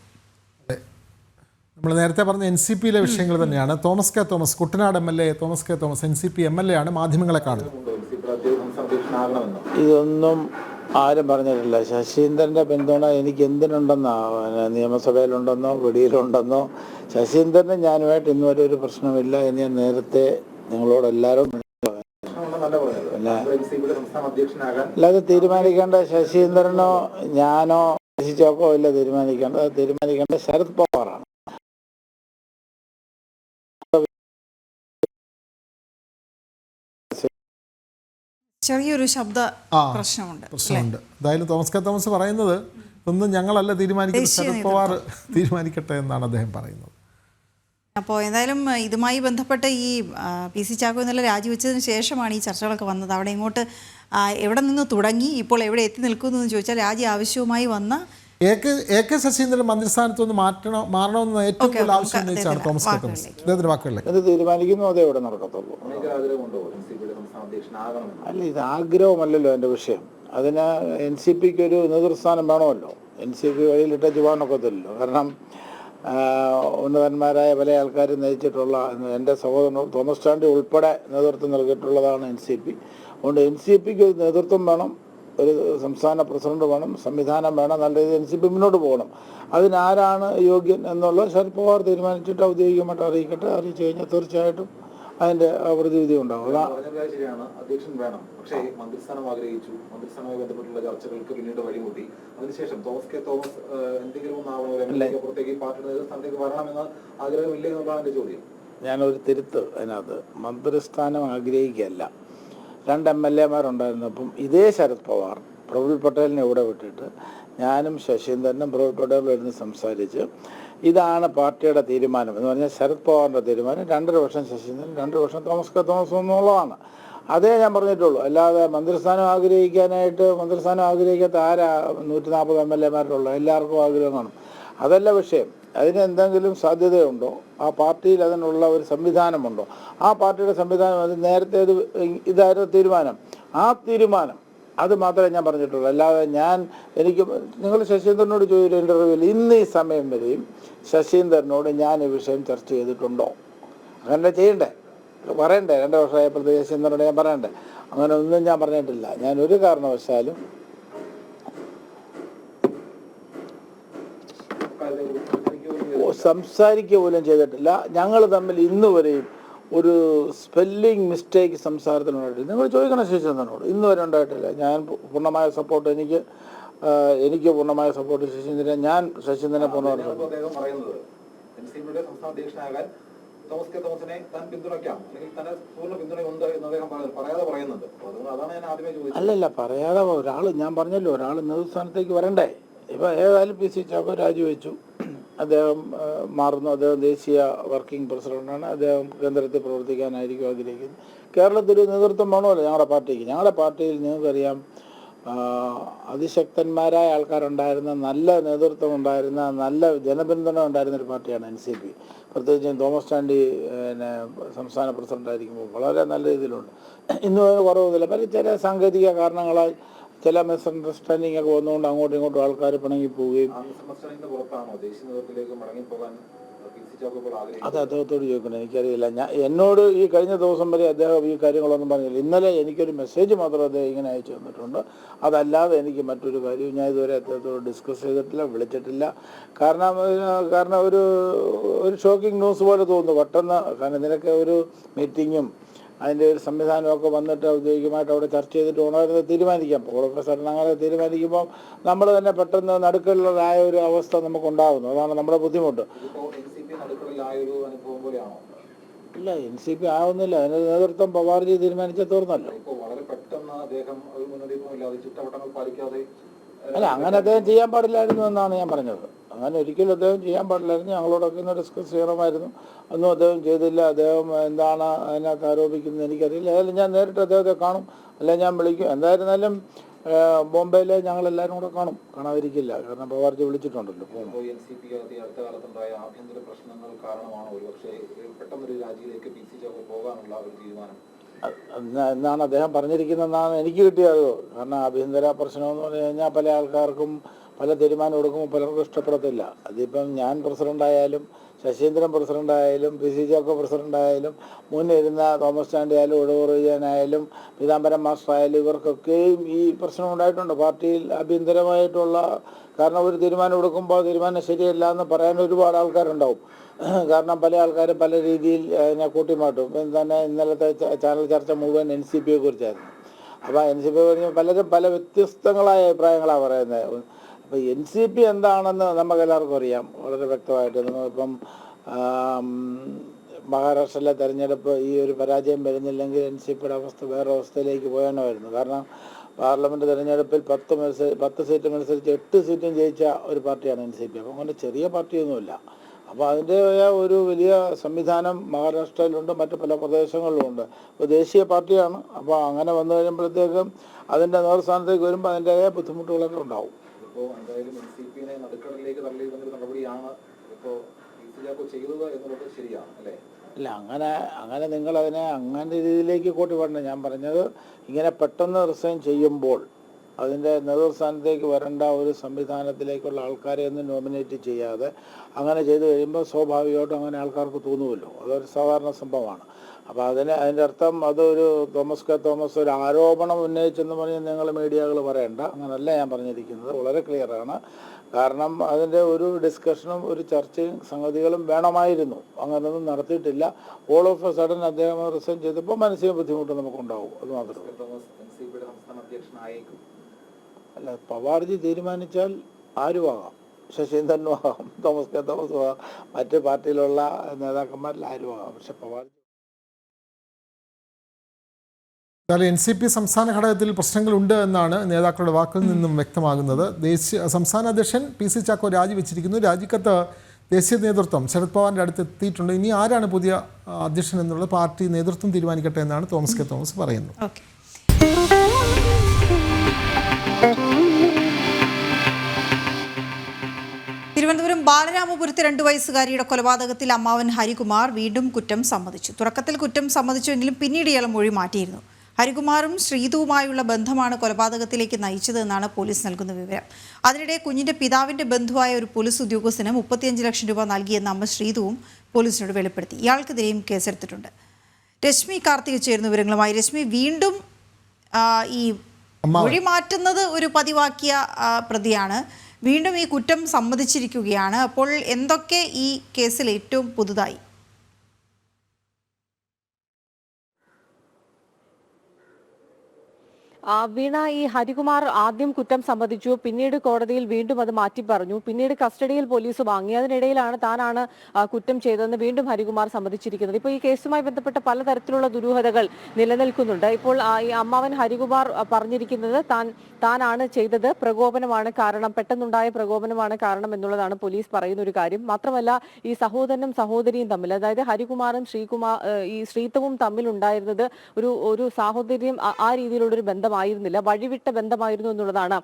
നമ്മൾ നേരത്തെ പറഞ്ഞ NCP വിഷയങ്ങൾ തന്നെയാണ്. Thomas K Thomas, Kuttanad MLA Thomas K Thomas NCP MLA ആണ്, മാധ്യമങ്ങളെ കാണുന്നത്. ഇതൊന്നും ആരും പറഞ്ഞിട്ടില്ല. ശശീന്ദ്രൻ്റെ പിന്തുണ എനിക്ക് എന്തിനുണ്ടെന്നോ, നിയമസഭയിലുണ്ടെന്നോ വെടിയിലുണ്ടെന്നോ, ശശീന്ദ്രന് ഞാനുമായിട്ട് ഇന്നുവരെ ഒരു പ്രശ്നമില്ല എന്ന് ഞാൻ നേരത്തെ നിങ്ങളോടെല്ലാവരും പിന്നെ അല്ലാതെ തീരുമാനിക്കേണ്ട ശശീന്ദ്രനോ ഞാനോ ചോക്കോ ഇല്ല തീരുമാനിക്കേണ്ടത്. തീരുമാനിക്കേണ്ട ശരത് പവാറാണ്. ചെറിയൊരു ശബ്ദ പ്രശ്നമുണ്ട്. എന്തായാലും തോമസ് കെ തോമസ് പറയുന്നത് ഒന്നും ഞങ്ങളല്ല തീരുമാനിക്കുന്നത്, ശരത് പവാർ തീരുമാനിക്കട്ടെ എന്നാണ് അദ്ദേഹം പറയുന്നത്. അപ്പോൾ എന്തായാലും ഇതുമായി ബന്ധപ്പെട്ട് ഈ PC ചാക്കോ ഇന്നലെ രാജിവെച്ചതിന് ശേഷമാണ് ഈ ചർച്ചകളൊക്കെ വന്നത്. അവിടെ ഇങ്ങോട്ട് എവിടെ നിന്ന് തുടങ്ങി ഇപ്പോൾ എവിടെ എത്തി നിൽക്കുന്നു എന്ന് ചോദിച്ചാൽ രാജി ആവശ്യവുമായി വന്ന AK ശശീന്ദ്രൻ മന്ത്രിസ്ഥാനത്തൊന്ന് മാറണമെന്ന് ഏറ്റവും കൂടുതൽ ആവശ്യം ഉന്നയിച്ചാണ് തോമസ് കെ തോമസ്. അദ്ദേഹത്തിന്റെ വാക്കുകളിലേക്ക് അത് തീരുമാനിക്കുന്നു, അതേ ഇവിടെ നടക്കത്തുള്ളൂ. അല്ല, ഇത് ആഗ്രഹമല്ലല്ലോ എൻ്റെ വിഷയം. അതിന് NCPക്ക് ഒരു നേതൃസ്ഥാനം വേണമല്ലോ. NCP വഴിയിലിട്ട പോകാനൊക്കത്തില്ലല്ലോ. കാരണം ഉന്നതന്മാരായ പല ആൾക്കാരും നയിച്ചിട്ടുള്ള എൻ്റെ സഹോദരൻ തോമസ് ചാണ്ടി ഉൾപ്പെടെ നേതൃത്വം നൽകിയിട്ടുള്ളതാണ് NCP. അതുകൊണ്ട് NCPക്ക് ഒരു നേതൃത്വം വേണം, ഒരു സംസ്ഥാന പ്രസിഡന്റ് വേണം, സംവിധാനം വേണം, നല്ല രീതിയിൽ NCP മുന്നോട്ട് പോകണം. അതിനാരാണ് യോഗ്യൻ എന്നുള്ളത് ശരത് പവാർ തീരുമാനിച്ചിട്ട് ഔദ്യോഗികമായിട്ട് അറിയിക്കട്ടെ. അറിയിച്ചു കഴിഞ്ഞാൽ തീർച്ചയായിട്ടും അതിന്റെ പ്രതിവിധി ഉണ്ടാവും. അധ്യക്ഷൻ വേണം, പക്ഷേ മന്ത്രിസ്ഥാനം ആഗ്രഹിച്ചു. മന്ത്രിസ്ഥാനവുമായി ബന്ധപ്പെട്ടുള്ള ചർച്ചകൾക്ക് പിന്നീട് വഴിമുട്ടി. അതിനുശേഷം തോമസ് കെ തോമസ് എന്തെങ്കിലും ഒന്നാവണോ, പുറത്തേക്ക് പാർട്ടിയുടെ നേതൃസ്ഥാനത്തേക്ക് വരണമെന്ന ആഗ്രഹമില്ലേ എന്നുള്ളതാണ് എന്റെ ചോദ്യം. ഞാനൊരു തിരുത്ത് അതിനകത്ത്. മന്ത്രിസ്ഥാനം ആഗ്രഹിക്കുകയല്ല. 2 MLA-മാരുണ്ടായിരുന്നപ്പം ഇതേ ശരത് പവാർ പ്രഫുൽ പട്ടേലിനെ ഇവിടെ വിട്ടിട്ട് ഞാനും ശശീന്ദ്രനും പ്രഫുൽ പട്ടേലും ഇരുന്ന് സംസാരിച്ച് ഇതാണ് പാർട്ടിയുടെ തീരുമാനം എന്ന് പറഞ്ഞാൽ ശരത് പവാറിൻ്റെ തീരുമാനം 2.5 വർഷം ശശീന്ദ്രൻ, 2 വർഷം തോമസ് കെ തോമസ് എന്നുള്ളതാണ്. അതേ ഞാൻ പറഞ്ഞിട്ടുള്ളൂ. അല്ലാതെ മന്ത്രിസ്ഥാനം ആഗ്രഹിക്കാത്ത ആരാ 140 MLA-മാരുള്ള? എല്ലാവർക്കും ആഗ്രഹം കാണും. അതല്ല വിഷയം. അതിന് എന്തെങ്കിലും സാധ്യതയുണ്ടോ? ആ പാർട്ടിയിൽ അതിനുള്ള ഒരു സംവിധാനമുണ്ടോ? ആ പാർട്ടിയുടെ സംവിധാനം അത് നേരത്തെ ഇതായിരുന്നു തീരുമാനം. ആ തീരുമാനം അത് മാത്രമേ ഞാൻ പറഞ്ഞിട്ടുള്ളൂ. അല്ലാതെ നിങ്ങൾ ശശീന്ദ്രനോട് ചോദിച്ച ഇൻ്റർവ്യൂവിൽ ഇന്ന് ഈ സമയം വരെയും ശശീന്ദ്രനോട് ഞാൻ ഈ വിഷയം ചർച്ച ചെയ്തിട്ടുണ്ടോ? അങ്ങനെ ചെയ്യണ്ടേ, പറയണ്ടേ? 2 വർഷമായപ്പോഴത്തെ ശശീന്ദ്രനോട് ഞാൻ പറയണ്ടേ? അങ്ങനെ ഒന്നും ഞാൻ പറഞ്ഞിട്ടില്ല. ഞാൻ ഒരു കാരണവശാലും സംസാരിക്കുക പോലും ചെയ്തിട്ടില്ല. ഞങ്ങൾ തമ്മിൽ ഇന്ന് വരെയും ഒരു സ്പെല്ലിംഗ് മിസ്റ്റേക്ക് സംസാരത്തിനുണ്ടായിട്ടില്ല. നിങ്ങൾ ചോദിക്കണം ശശീന്ദ്രനോട്. ഇന്ന് വരെ ഉണ്ടായിട്ടില്ല. ഞാൻ പൂർണ്ണമായ സപ്പോർട്ട് എനിക്ക് പൂർണ്ണമായ സപ്പോർട്ട് ശശീന്ദ്രൻ. ഞാൻ ശശീന്ദ്രനെ പൂർണ്ണമായിട്ട് തോമസ് കെ തോമസിനെ താൻ പിന്തുണയ്ക്കാം, അല്ലെങ്കിൽ തന്നെ പൂർണ്ണ പിന്തുണയുണ്ട് എന്ന് അദ്ദേഹം പറയാതെ പറയുന്നുണ്ട്. അതാണ് ഞാൻ ആദ്യമേ ചോദിച്ചത്. അല്ലല്ല, പറയാതെ ഒരാൾ, ഞാൻ പറഞ്ഞല്ലോ, ഒരാൾ നേതൃസ്ഥാനത്തേക്ക് വരണ്ടേ? ഇപ്പോൾ ഏതായാലും PC ചാക്കോ രാജിവെച്ചു. അദ്ദേഹം മാറുന്നു. അദ്ദേഹം ദേശീയ വർക്കിംഗ് പ്രസിഡന്റാണ്. അദ്ദേഹം കേന്ദ്രത്തിൽ പ്രവർത്തിക്കാനായിരിക്കും ആഗ്രഹിക്കുന്നത്. കേരളത്തിൽ നേതൃത്വം വേണമല്ലോ ഞങ്ങളുടെ പാർട്ടിക്ക്. ഞങ്ങളുടെ പാർട്ടിയിൽ നിങ്ങൾക്കറിയാം അതിശക്തന്മാരായ ആൾക്കാരുണ്ടായിരുന്ന, നല്ല നേതൃത്വം ഉണ്ടായിരുന്ന, നല്ല ജനപിന്തുണ ഉണ്ടായിരുന്ന ഒരു പാർട്ടിയാണ് NCP. പ്രത്യേകിച്ചും തോമസ് ചാണ്ടി സംസ്ഥാന പ്രസിഡന്റായിരിക്കുമ്പോൾ വളരെ നല്ല രീതിയിലുണ്ട്. ഇന്നും അതിന് കുറവൊന്നുമില്ല. പല ചില സാങ്കേതിക കാരണങ്ങളാൽ ചില മിസ്അണ്ടർസ്റ്റാൻഡിംഗ് ഒക്കെ വന്നുകൊണ്ട് അങ്ങോട്ടും ഇങ്ങോട്ടും ആൾക്കാർ പിണങ്ങി പോവുകയും. അത് അദ്ദേഹത്തോട് ചോദിക്കണം, എനിക്കറിയില്ല. എന്നോട് ഈ കഴിഞ്ഞ ദിവസം വരെ അദ്ദേഹം ഈ കാര്യങ്ങളൊന്നും പറഞ്ഞില്ല. ഇന്നലെ എനിക്കൊരു മെസ്സേജ് മാത്രം അദ്ദേഹം ഇങ്ങനെ അയച്ചു തന്നിട്ടുണ്ട്. അതല്ലാതെ എനിക്ക് മറ്റൊരു കാര്യവും ഞാൻ ഇതുവരെ അദ്ദേഹത്തോട് ഡിസ്കസ് ചെയ്തിട്ടില്ല, വിളിച്ചിട്ടില്ല. കാരണം ഒരു ഷോക്കിംഗ് ന്യൂസ് പോലെ തോന്നുന്നു പെട്ടെന്ന്. കാരണം ഇതിനൊക്കെ ഒരു മീറ്റിങ്ങും അതിൻ്റെ ഒരു സംവിധാനമൊക്കെ വന്നിട്ട് ഔദ്യോഗികമായിട്ട് അവിടെ ചർച്ച ചെയ്തിട്ട് ഉണർന്ന് തീരുമാനിക്കാം. സഡൻ അങ്ങനെ തീരുമാനിക്കുമ്പോൾ നമ്മൾ തന്നെ പെട്ടെന്ന് നടുക്കലിലായ ഒരു അവസ്ഥ നമുക്കുണ്ടാകുന്നു. അതാണ് നമ്മുടെ ബുദ്ധിമുട്ട്. ഇല്ല, NCP ആവുന്നില്ല. അതിന് നേതൃത്വം പവാർജി തീരുമാനിച്ച തീർന്നല്ലോ. അല്ല, അങ്ങനെ അദ്ദേഹം ചെയ്യാൻ പാടില്ലായിരുന്നു എന്നാണ് ഞാൻ പറഞ്ഞത്. അങ്ങനെ ഒരിക്കലും അദ്ദേഹം ചെയ്യാൻ പാടില്ലായിരുന്നു. ഞങ്ങളോടൊക്കെ ഒന്ന് ഡിസ്കസ് ചെയ്യണമായിരുന്നു. ഒന്നും അദ്ദേഹം ചെയ്തില്ല. അദ്ദേഹം എന്താണ് അതിനകത്ത് ആരോപിക്കുന്നത് എനിക്കറിയില്ല. ഏതായാലും ഞാൻ നേരിട്ട് അദ്ദേഹത്തെ കാണും, അല്ലെങ്കിൽ ഞാൻ വിളിക്കും. എന്തായിരുന്നാലും ബോംബെയിൽ ഞങ്ങളെല്ലാവരും കൂടെ കാണാതിരിക്കില്ല. കാരണം പവാർജി വിളിച്ചിട്ടുണ്ടല്ലോ. ആഭ്യന്തര പ്രശ്നങ്ങൾ കാരണമാണ് ഒരുപക്ഷെ പെട്ടെന്നൊരു രാജിയിലേക്ക് PC ചാക്കോ പോകാനുള്ള ഒരു തീരുമാനം എന്നാണ് അദ്ദേഹം പറഞ്ഞിരിക്കുന്നതെന്നാണ് എനിക്ക് കിട്ടിയത്. കാരണം ആഭ്യന്തര പ്രശ്നമെന്ന് പറഞ്ഞു കഴിഞ്ഞാൽ പല ആൾക്കാർക്കും പല തീരുമാനം എടുക്കുമ്പോൾ പലർക്കും ഇഷ്ടപ്പെടത്തില്ല. അതിപ്പം ഞാൻ പ്രസിഡൻ്റായാലും ശശീന്ദ്രൻ പ്രസിഡൻ്റായാലും PC ചാക്കോ പ്രസിഡൻ്റായാലും മുന്നിരുന്ന തോമസ് ചാണ്ടി ആയാലും ഉടവൂർ വിജയനായാലും പീതാംബരം മാസ്റ്റർ ആയാലും ഇവർക്കൊക്കെയും ഈ പ്രശ്നം ഉണ്ടായിട്ടുണ്ട് പാർട്ടിയിൽ ആഭ്യന്തരമായിട്ടുള്ള. കാരണം ഒരു തീരുമാനം എടുക്കുമ്പോൾ തീരുമാനം ശരിയല്ല എന്ന് പറയാൻ ഒരുപാട് ആൾക്കാരുണ്ടാവും. കാരണം പല ആൾക്കാരും പല രീതിയിൽ അതിനെ കൂട്ടിമാട്ടും. തന്നെ ഇന്നലത്തെ ചാനൽ ചർച്ച മുഴുവൻ NCPയെ കുറിച്ചായിരുന്നു. അപ്പോൾ NCP പറഞ്ഞാൽ പലരും പല വ്യത്യസ്തങ്ങളായ അഭിപ്രായങ്ങളാണ് പറയുന്നത്. അപ്പോൾ NCP എന്താണെന്ന് നമുക്കെല്ലാവർക്കും അറിയാം വളരെ വ്യക്തമായിട്ട്. ഇപ്പം മഹാരാഷ്ട്രയിലെ തെരഞ്ഞെടുപ്പ് ഈ ഒരു പരാജയം വരുന്നില്ലെങ്കിൽ NCPയുടെ അവസ്ഥ വേറെ അവസ്ഥയിലേക്ക് പോയേണ്ടമായിരുന്നു. കാരണം പാർലമെൻറ്റ് തെരഞ്ഞെടുപ്പിൽ 10 സീറ്റ് മത്സരിച്ച് 8 സീറ്റും ജയിച്ച ഒരു പാർട്ടിയാണ് NCP. അപ്പം അങ്ങനെ ചെറിയ പാർട്ടിയൊന്നുമില്ല. അപ്പോൾ അതിൻ്റെതായ ഒരു വലിയ സംവിധാനം മഹാരാഷ്ട്രയിലുണ്ട്, മറ്റ് പല പ്രദേശങ്ങളിലുമുണ്ട്. അപ്പോൾ ദേശീയ പാർട്ടിയാണ്. അപ്പോൾ അങ്ങനെ വന്നു കഴിയുമ്പോഴത്തേക്കും അതിൻ്റെ നേതൃസ്ഥാനത്തേക്ക് വരുമ്പോൾ അതിൻ്റെതായ ബുദ്ധിമുട്ടുകളൊക്കെ ഉണ്ടാവും. ഇപ്പോൾ എന്തായാലും NCPയെ നടുക്കടലിലേക്ക് തള്ളിയിടുന്നൊരു നടപടിയാണ് ഇപ്പോൾ PC ചാക്കോ ചെയ്തത് എന്നുള്ളത് ശരിയാണ് അല്ലേ? ഇല്ല, അങ്ങനെ നിങ്ങളതിനെ അങ്ങനെ രീതിയിലേക്ക് കൂട്ടി പറഞ്ഞ ഞാൻ പറഞ്ഞത്, ഇങ്ങനെ പെട്ടെന്ന് റിസൈൻ ചെയ്യുമ്പോൾ അതിൻ്റെ നേതൃസ്ഥാനത്തേക്ക് വരേണ്ട ഒരു സംവിധാനത്തിലേക്കുള്ള ആൾക്കാരെ ഒന്നും നോമിനേറ്റ് ചെയ്യാതെ അങ്ങനെ ചെയ്തു കഴിയുമ്പോൾ സ്വാഭാവികമായിട്ടും അങ്ങനെ ആൾക്കാർക്ക് തോന്നുമല്ലോ. അതൊരു സാധാരണ സംഭവമാണ്. അപ്പോൾ അതിൻ്റെ അർത്ഥം അതൊരു തോമസ് കെ തോമസ് ഒരു ആരോപണം ഉന്നയിച്ചെന്ന് പറഞ്ഞ് നിങ്ങൾ മീഡിയകൾ പറയണ്ട. അങ്ങനല്ല ഞാൻ പറഞ്ഞിരിക്കുന്നത്. വളരെ ക്ലിയറാണ്. കാരണം അതിൻ്റെ ഒരു ഡിസ്കഷനും ഒരു ചർച്ചയും സംഗതികളും വേണമായിരുന്നു. അങ്ങനെയൊന്നും നടത്തിയിട്ടില്ല. ഓൾ ഓഫ് എ സഡൻ അദ്ദേഹം റിസൈൻ ചെയ്തപ്പോൾ മാനസിക ബുദ്ധിമുട്ട് നമുക്കുണ്ടാവും. അത് മാത്രമേ. അല്ല, പവാർജി തീരുമാനിച്ചാൽ ആരുമാകാം. ശശീന്ദ്രനും ആകാം, തോമസ് കെ തോമസും ആകാം, മറ്റ് പാർട്ടിയിലുള്ള നേതാക്കന്മാരിൽ ആരും ആകാം. പക്ഷെ പവാർ NCP സംസ്ഥാന ഘടകത്തിൽ പ്രശ്നങ്ങളുണ്ട് എന്നാണ് നേതാക്കളുടെ വാക്കിൽ നിന്നും വ്യക്തമാകുന്നത്. സംസ്ഥാന അധ്യക്ഷൻ PC ചാക്കോ രാജിവെച്ചിരിക്കുന്നു. രാജിക്കത്ത് ദേശീയ നേതൃത്വം ശരത് പവാറിൻ്റെ അടുത്ത് എത്തിയിട്ടുണ്ട്. ഇനി ആരാണ് പുതിയ അധ്യക്ഷൻ എന്നുള്ളത് പാർട്ടി നേതൃത്വം തീരുമാനിക്കട്ടെ എന്നാണ് തോമസ് കെ തോമസ് പറയുന്നത്. തിരുവനന്തപുരം ബാലരാമപുരത്തെ 2 വയസ്സുകാരിയുടെ കൊലപാതകത്തിൽ അമ്മാവൻ ഹരികുമാർ വീണ്ടും കുറ്റം സമ്മതിച്ചു. തുടക്കത്തിൽ കുറ്റം സമ്മതിച്ചുവെങ്കിലും പിന്നീട് ഇയാൾ മൊഴി മാറ്റിയിരുന്നു. ഹരികുമാറും ശ്രീതുവുമായുള്ള ബന്ധമാണ് കൊലപാതകത്തിലേക്ക് നയിച്ചതെന്നാണ് പോലീസ് നൽകുന്ന വിവരം. അതിനിടെ കുഞ്ഞിന്റെ പിതാവിന്റെ ബന്ധുവായ ഒരു പോലീസ് ഉദ്യോഗസ്ഥന് 35 ലക്ഷം രൂപ നൽകിയെന്ന അമ്മ ശ്രീതുവും പോലീസിനോട് വെളിപ്പെടുത്തി. ഇയാൾക്കെതിരെയും കേസെടുത്തിട്ടുണ്ട്. രശ്മി കാർത്തിക് ചേരുന്ന വിവരങ്ങളുമായി. രശ്മി, വീണ്ടും ഈ മൊഴി മാറ്റുന്നത് ഒരു പതിവാക്കിയ പ്രതിയാണ്, വീണ്ടും ഈ കുറ്റം സമ്മതിച്ചിരിക്കുകയാണ്. അപ്പോൾ എന്തൊക്കെ ഈ കേസിൽ ഏറ്റവും പുതുതായി? വീണ, ഈ ഹരികുമാർ ആദ്യം കുറ്റം സമ്മതിച്ചു, പിന്നീട് കോടതിയിൽ വീണ്ടും അത് മാറ്റി പറഞ്ഞു, പിന്നീട് കസ്റ്റഡിയിൽ പോലീസ് വാങ്ങി. അതിനിടയിലാണ് താനാണ് കുറ്റം ചെയ്തതെന്ന് വീണ്ടും ഹരികുമാർ സമ്മതിച്ചിരിക്കുന്നത്. ഇപ്പോൾ ഈ കേസുമായി ബന്ധപ്പെട്ട പലതരത്തിലുള്ള ദുരൂഹതകൾ നിലനിൽക്കുന്നുണ്ട്. ഇപ്പോൾ ഈ അമ്മാവൻ ഹരികുമാർ പറഞ്ഞിരിക്കുന്നത് താനാണ് ചെയ്തത്, പ്രകോപനമാണ് കാരണം, പെട്ടെന്നുണ്ടായ പ്രകോപനമാണ് കാരണം എന്നുള്ളതാണ് പോലീസ് പറയുന്ന ഒരു കാര്യം. മാത്രമല്ല, ഈ സഹോദരനും സഹോദരിയും തമ്മിൽ, അതായത് ഹരികുമാറും ഈ ശ്രീത്തവും തമ്മിൽ ഉണ്ടായിരുന്നത് ഒരു സാഹോദര്യം, ആ രീതിയിലുള്ളൊരു ബന്ധമായിരുന്നില്ല, വഴിവിട്ട ബന്ധമായിരുന്നു എന്നുള്ളതാണ്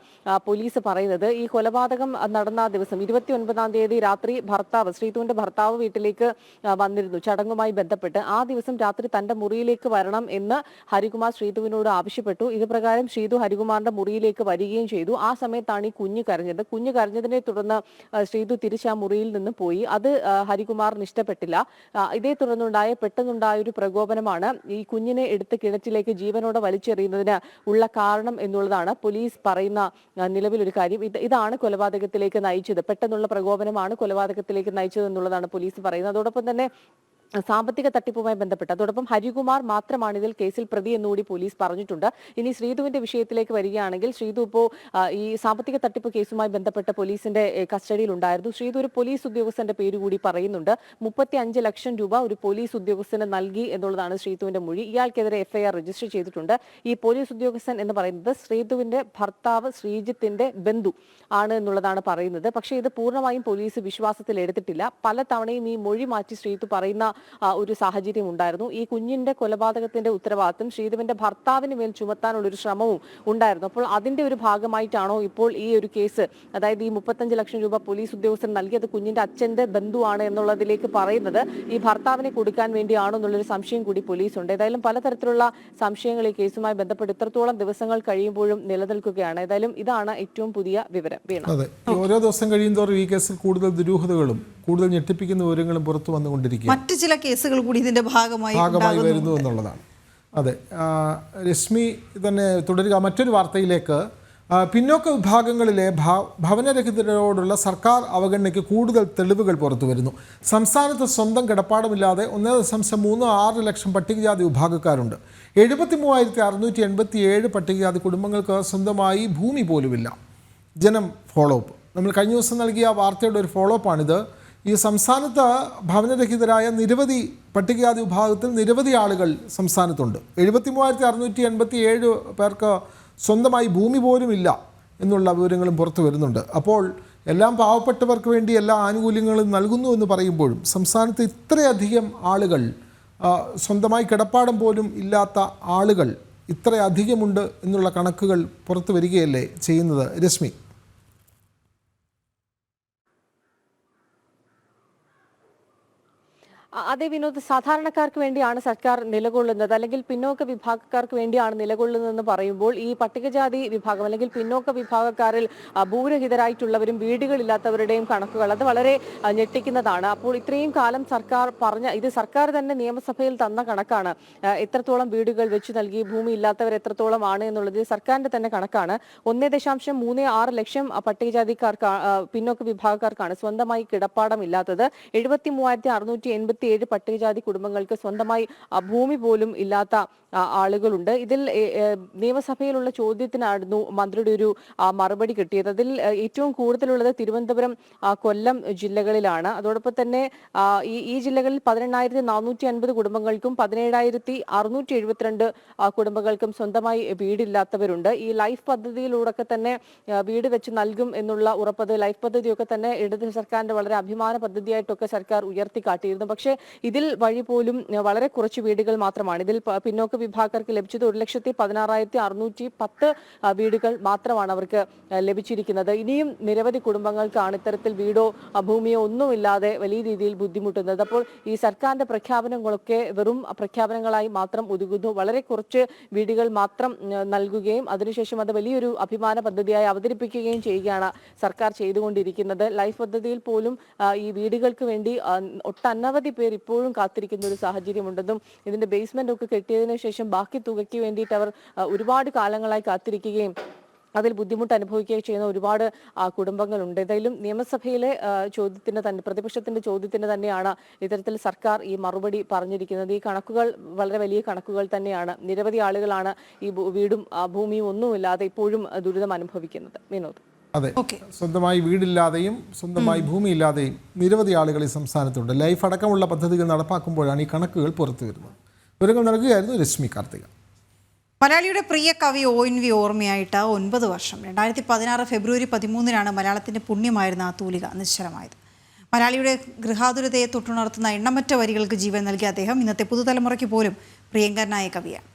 പോലീസ് പറയുന്നത്. ഈ കൊലപാതകം നടന്ന ദിവസം 29-ാം തീയതി രാത്രി ശ്രീതുവിന്റെ ഭർത്താവ് വീട്ടിലേക്ക് വന്നിരുന്നു ചടങ്ങുമായി ബന്ധപ്പെട്ട്. ആ ദിവസം രാത്രി തന്റെ മുറിയിലേക്ക് വരണം എന്ന് ഹരികുമാർ ശ്രീതുവിനോട് ആവശ്യപ്പെട്ടു. ഇത് പ്രകാരം ശ്രീതു ഹരികുമാറിന്റെ മുറിയിലേക്ക് വരികയും ചെയ്തു. ആ സമയത്താണ് ഈ കുഞ്ഞ് കരഞ്ഞത്. കുഞ്ഞ് കരഞ്ഞതിനെ തുടർന്ന് ശ്രീതു തിരിച്ച് ആ മുറിയിൽ നിന്ന് പോയി. അത് ഹരികുമാറിന് ഇഷ്ടപ്പെട്ടില്ല. ഇതേ തുടർന്നുണ്ടായ പെട്ടെന്നുണ്ടായ ഒരു പ്രകോപനമാണ് ഈ കുഞ്ഞിനെ എടുത്ത് കിണറ്റിലേക്ക് ജീവനോടെ വലിച്ചെറിയുന്നതിന് ഉള്ള കാരണം എന്നുള്ളതാണ് പോലീസ് പറയുന്ന നിലവിലൊരു കാര്യം. ഇതാണ് കൊലപാതകത്തിലേക്ക് നയിച്ചത്, പെട്ടെന്നുള്ള പ്രകോപനമാണ് കൊലപാതകത്തിലേക്ക് നയിച്ചത് എന്നുള്ളതാണ് പോലീസ് പറയുന്നത്. അതോടൊപ്പം തന്നെ സാമ്പത്തിക തട്ടിപ്പുമായി ബന്ധപ്പെട്ട് അതോടൊപ്പം ഹരികുമാർ മാത്രമാണ് ഇതിൽ കേസിൽ പ്രതി എന്നുകൂടി പോലീസ് പറഞ്ഞിട്ടുണ്ട്. ഇനി ശ്രീതുവിന്റെ വിഷയത്തിലേക്ക് വരികയാണെങ്കിൽ, ശ്രീതു ഇപ്പോൾ ഈ സാമ്പത്തിക തട്ടിപ്പ് കേസുമായി ബന്ധപ്പെട്ട് പോലീസിന്റെ കസ്റ്റഡിയിൽ ഉണ്ടായിരുന്നു. ശ്രീതു ഒരു പോലീസ് ഉദ്യോഗസ്ഥന്റെ പേര് കൂടി പറയുന്നുണ്ട്. 35 ലക്ഷം രൂപ ഒരു പോലീസ് ഉദ്യോഗസ്ഥന് നൽകി എന്നുള്ളതാണ് ശ്രീതുവിന്റെ മൊഴി. ഇയാൾക്കെതിരെ FIR രജിസ്റ്റർ ചെയ്തിട്ടുണ്ട്. ഈ പോലീസ് ഉദ്യോഗസ്ഥൻ എന്ന് പറയുന്നത് ശ്രീതുവിന്റെ ഭർത്താവ് ശ്രീജിത്തിന്റെ ബന്ധു ആണ് എന്നുള്ളതാണ് പറയുന്നത്. പക്ഷേ ഇത് പൂർണ്ണമായും പോലീസ് വിശ്വാസത്തിൽ എടുത്തിട്ടില്ല. പല തവണയും ഈ മൊഴി മാറ്റി ശ്രീതു പറയുന്ന ഒരു സാഹചര്യം ഉണ്ടായിരുന്നു. ഈ കുഞ്ഞിന്റെ കൊലപാതകത്തിന്റെ ഉത്തരവാദിത്വം ശ്രീതുവിന്റെ ഭർത്താവിന് മേൽ ചുമത്താനുള്ള ഒരു ശ്രമവും ഉണ്ടായിരുന്നു. അപ്പോൾ അതിന്റെ ഒരു ഭാഗമായിട്ടാണോ ഇപ്പോൾ ഈ ഒരു കേസ്, അതായത് ഈ 35 ലക്ഷം രൂപ പോലീസ് ഉദ്യോഗസ്ഥൻ നൽകിയത് കുഞ്ഞിന്റെ അച്ഛന്റെ ബന്ധുവാണ് എന്നുള്ളതിലേക്ക് പറയുന്നത് ഈ ഭർത്താവിനെ കൊടുക്കാൻ വേണ്ടിയാണോ എന്നുള്ളൊരു സംശയം കൂടി പോലീസുണ്ട്. ഏതായാലും പലതരത്തിലുള്ള സംശയങ്ങൾ ഈ കേസുമായി ബന്ധപ്പെട്ട് ഇത്രത്തോളം ദിവസങ്ങൾ കഴിയുമ്പോഴും നിലനിൽക്കുകയാണ്. ഏതായാലും ഇതാണ് ഏറ്റവും പുതിയ വിവരം. അതെ, ഓരോ ദിവസം കഴിയുന്തോറും ഈ കേസിൽ കൂടുതൽ ദുരൂഹതകളും കൂടുതൽ ഞെട്ടിപ്പിക്കുന്ന വിവരങ്ങളും പുറത്തു വന്നുകൊണ്ടിരിക്കുക, മറ്റു ചില കേസുകൾ കൂടി ഇതിന്റെ ഭാഗമായി വരുന്നു എന്നുള്ളതാണ്. അതെ, രശ്മി തന്നെ തുടരുക. മറ്റൊരു വാർത്തയിലേക്ക്. പിന്നോക്ക വിഭാഗങ്ങളിലെ ഭവനരഹിതരോടുള്ള സർക്കാർ അവഗണനയ്ക്ക് കൂടുതൽ തെളിവുകൾ പുറത്തു വരുന്നു. സംസ്ഥാനത്ത് സ്വന്തം കിടപ്പാടമില്ലാതെ 1.36 ലക്ഷം പട്ടികജാതി വിഭാഗക്കാരുണ്ട്. 73,687 പട്ടികജാതി കുടുംബങ്ങൾക്ക് സ്വന്തമായി ഭൂമി പോലുമില്ല. ജനം ഫോളോ അപ്പ്, നമ്മൾ കഴിഞ്ഞ ദിവസം നൽകിയ വാർത്തയുടെ ഒരു ഫോളോ അപ്പാണിത്. ഈ സംസ്ഥാനത്ത് ഭവനരഹിതരായ നിരവധി പട്ടികജാതി വിഭാഗത്തിൽ നിരവധി ആളുകൾ സംസ്ഥാനത്തുണ്ട്. 73,687 പേർക്ക് സ്വന്തമായി ഭൂമി പോലും ഇല്ല എന്നുള്ള വിവരങ്ങളും പുറത്തു വരുന്നുണ്ട്. അപ്പോൾ എല്ലാം പാവപ്പെട്ടവർക്ക് വേണ്ടി എല്ലാ ആനുകൂല്യങ്ങളും നൽകുന്നു എന്ന് പറയുമ്പോഴും സംസ്ഥാനത്ത് ഇത്രയധികം ആളുകൾ, സ്വന്തമായി കിടപ്പാടം പോലും ഇല്ലാത്ത ആളുകൾ ഇത്രയധികമുണ്ട് എന്നുള്ള കണക്കുകൾ പുറത്തു വരികയല്ലേ ചെയ്യുന്നത് രശ്മി? അതേ വിനോദ്, സാധാരണക്കാർക്ക് വേണ്ടിയാണ് സർക്കാർ നിലകൊള്ളുന്നത്, അല്ലെങ്കിൽ പിന്നോക്ക വിഭാഗക്കാർക്ക് വേണ്ടിയാണ് നിലകൊള്ളുന്നതെന്ന് പറയുമ്പോൾ ഈ പട്ടികജാതി വിഭാഗം അല്ലെങ്കിൽ പിന്നോക്ക വിഭാഗക്കാരിൽ ഭൂരഹിതരായിട്ടുള്ളവരും വീടുകളില്ലാത്തവരുടെയും കണക്കുകൾ അത് വളരെ ഞെട്ടിക്കുന്നതാണ്. അപ്പോൾ ഇത്രയും കാലം സർക്കാർ ഇത് സർക്കാർ തന്നെ നിയമസഭയിൽ തന്ന കണക്കാണ്. എത്രത്തോളം വീടുകൾ വെച്ചു നൽകി, ഭൂമി ഇല്ലാത്തവർ എത്രത്തോളം ആണ് എന്നുള്ളത് സർക്കാരിന്റെ തന്നെ കണക്കാണ്. 1.36 ലക്ഷം പട്ടികജാതിക്കാർക്ക്, പിന്നോക്ക വിഭാഗക്കാർക്കാണ് സ്വന്തമായി കിടപ്പാടം ഇല്ലാത്തത്. 73,687 127 പട്ടികജാതി കുടുംബങ്ങൾക്ക് സ്വന്തമായി ഭൂമി പോലും ഇല്ലാത്ത ആളുകളുണ്ട്. ഇതിൽ നിയമസഭയിലുള്ള ചോദ്യത്തിനായിരുന്നു മന്ത്രിയുടെ ഒരു മറുപടി കിട്ടിയത്. അതിൽ ഏറ്റവും കൂടുതലുള്ളത് തിരുവനന്തപുരം, കൊല്ലം ജില്ലകളിലാണ്. അതോടൊപ്പം തന്നെ ഈ ജില്ലകളിൽ 18,450 കുടുംബങ്ങൾക്കും 17,672 കുടുംബങ്ങൾക്കും സ്വന്തമായി വീടില്ലാത്തവരുണ്ട്. ഈ ലൈഫ് പദ്ധതിയിലൂടെ തന്നെ വീട് വെച്ച് നൽകും എന്നുള്ള ഉറപ്പത് ലൈഫ് പദ്ധതിയൊക്കെ തന്നെ ഇടത് സർക്കാരിന്റെ വളരെ അഭിമാന പദ്ധതിയായിട്ടൊക്കെ സർക്കാർ ഉയർത്തിക്കാട്ടിയിരുന്നു. പക്ഷേ ഇതിൽ വഴി പോലും വളരെ കുറച്ച് വീടുകൾ മാത്രമാണ്. ഇതിൽ പിന്നോക്ക വിഭാഗക്കാർക്ക് ലഭിച്ചത് 1,16,610 വീടുകൾ മാത്രമാണ് അവർക്ക് ലഭിച്ചിരിക്കുന്നത്. ഇനിയും നിരവധി കുടുംബങ്ങൾക്കാണ് ഇത്തരത്തിൽ വീടോ ഭൂമിയോ ഒന്നുമില്ലാതെ വലിയ രീതിയിൽ ബുദ്ധിമുട്ടുന്നത്. അപ്പോൾ ഈ സർക്കാരിന്റെ പ്രഖ്യാപനങ്ങളൊക്കെ വെറും പ്രഖ്യാപനങ്ങളായി മാത്രം ഒതുങ്ങുന്നു. വളരെ കുറച്ച് വീടുകൾ മാത്രം നൽകുകയും അതിനുശേഷം അത് വലിയൊരു അഭിമാന പദ്ധതിയായി അവതരിപ്പിക്കുകയും ചെയ്യുകയാണ് സർക്കാർ ചെയ്തുകൊണ്ടിരിക്കുന്നത്. ലൈഫ് പദ്ധതിയിൽ പോലും ഈ വീടുകൾക്ക് വേണ്ടി ഒട്ടനവധി പേർ ഇപ്പോഴും കാത്തിരിക്കുന്ന ഒരു സാഹചര്യമുണ്ടെന്നും ഇതിന്റെ ബേസ്മെന്റ് ഒക്കെ കെട്ടിയതിനു ശേഷം ബാക്കി തുകയ്ക്ക് വേണ്ടിയിട്ട് അവർ ഒരുപാട് കാലങ്ങളായി കാത്തിരിക്കുകയും അതിൽ ബുദ്ധിമുട്ട് അനുഭവിക്കുകയും ചെയ്യുന്ന ഒരുപാട് കുടുംബങ്ങളുണ്ട്. ഏതായാലും നിയമസഭയിലെ ചോദ്യത്തിന് തന്നെ പ്രതിപക്ഷത്തിന്റെ ചോദ്യത്തിന് തന്നെയാണ് ഇത്തരത്തിൽ സർക്കാർ ഈ മറുപടി പറഞ്ഞിരിക്കുന്നത്. ഈ കണക്കുകൾ വളരെ വലിയ കണക്കുകൾ തന്നെയാണ്. നിരവധി ആളുകളാണ് ഈ വീടും ഭൂമിയും ഒന്നുമില്ലാതെ ഇപ്പോഴും ദുരിതം അനുഭവിക്കുന്നത്. വിനോദ്. അതെ, സ്വന്തമായി വീടില്ലാതെയും സ്വന്തമായി ഭൂമിയില്ലാതെയും നിരവധി ആളുകൾ ഈ സംസ്ഥാനത്തുണ്ട്. ലൈഫ് അടക്കമുള്ള പദ്ധതികൾ നടപ്പാക്കുമ്പോഴാണ് ഈ കണക്കുകൾ പുറത്തു വരുന്നത്. വിവരങ്ങൾ നൽകുകയായിരുന്നു രശ്മി കാർത്തിക. മലയാളിയുടെ പ്രിയ കവി ONV ഓർമ്മയായിട്ട് 9 വർഷം. 2016 ഫെബ്രുവരി 13 മലയാളത്തിൻ്റെ പുണ്യമായിരുന്ന ആ തൂലിക നിശ്ചലമായത്. മലയാളിയുടെ ഗൃഹാതുരതയെ തൊട്ടുണർത്തുന്ന എണ്ണമറ്റ വരികൾക്ക് ജീവൻ നൽകിയ അദ്ദേഹം ഇന്നത്തെ പുതുതലമുറയ്ക്ക് പോലും പ്രിയങ്കരനായ കവിയാണ്.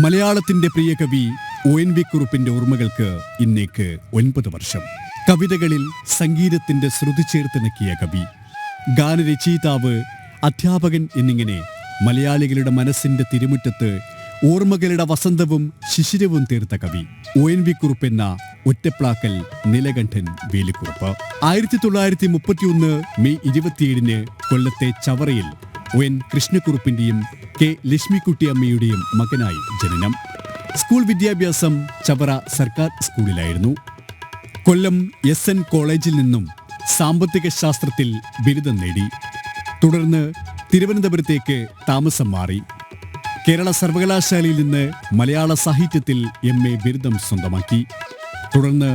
മലയാളത്തിന്റെ പ്രിയ കവി ONV കുറുപ്പിന്റെ ഓർമ്മകൾക്ക് ഇന്നേക്ക് 9 വർഷം. കവിതകളിൽ സംഗീതത്തിന്റെ ശ്രുതി ചേർത്ത് നക്കിയ കവി, ഗാനരചയിതാവ്, അധ്യാപകൻ എന്നിങ്ങനെ മലയാളികളുടെ മനസ്സിന്റെ തിരുമുറ്റത്ത് ഓർമ്മകളുടെ വസന്തവും ശിശിരവും തീർത്ത കവി ONV കുറുപ്പ് എന്ന ഒറ്റപ്ലാക്കൽ നിലകണ്ഠൻ വേലിക്കുറുപ്പ്. 1931 മെയ് 27 കൊല്ലത്തെ ചവറയിൽ ON കൃഷ്ണക്കുറുപ്പിന്റെയും K ലക്ഷ്മിക്കുട്ടിയമ്മയുടെയും മകനായി ജനനം. സ്കൂൾ വിദ്യാഭ്യാസം ചവറ സർക്കാർ സ്കൂളിലായിരുന്നു. കൊല്ലം SN കോളേജിൽ നിന്നും സാമ്പത്തിക ശാസ്ത്രത്തിൽ ബിരുദം നേടി. തുടർന്ന് തിരുവനന്തപുരത്തേക്ക് താമസം മാറി. കേരള സർവകലാശാലയിൽ നിന്ന് മലയാള സാഹിത്യത്തിൽ MA ബിരുദം സ്വന്തമാക്കി. തുടർന്ന്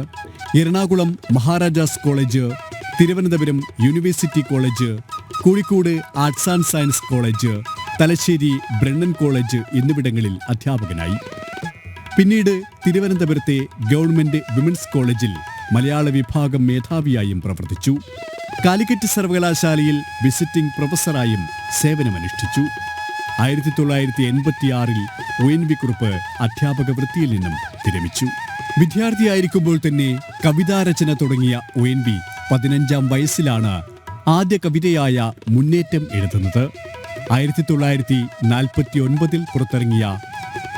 Ernakulam Maharaja's college, Thiruvananthapuram university college, Kozhikode arts and science college, Thalassery Brennen college എന്നിവിടങ്ങളിൽ അധ്യാപകനായി. പിന്നീട് തിരുവനന്തപുരത്തെ ഗവൺമെന്റ് വിമൻസ് കോളേജിൽ മലയാള വിഭാഗം മേധാവിയായും പ്രവർത്തിച്ചു. കാലിക്കറ്റ് സർവകലാശാലയിൽ വിസിറ്റിംഗ് പ്രൊഫസറായും സേവനമനുഷ്ഠിച്ചു. 1986 ONV കുറുപ്പ് അധ്യാപക വൃത്തിയിൽ നിന്നും വിരമിച്ചു. വിദ്യാർത്ഥിയായിരിക്കുമ്പോൾ തന്നെ കവിതാരചന തുടങ്ങിയ ONV 15-ാം വയസ്സിലാണ് ആദ്യ കവിതയായ മുന്നേറ്റം എഴുതുന്നത്. 1949 പുറത്തിറങ്ങിയ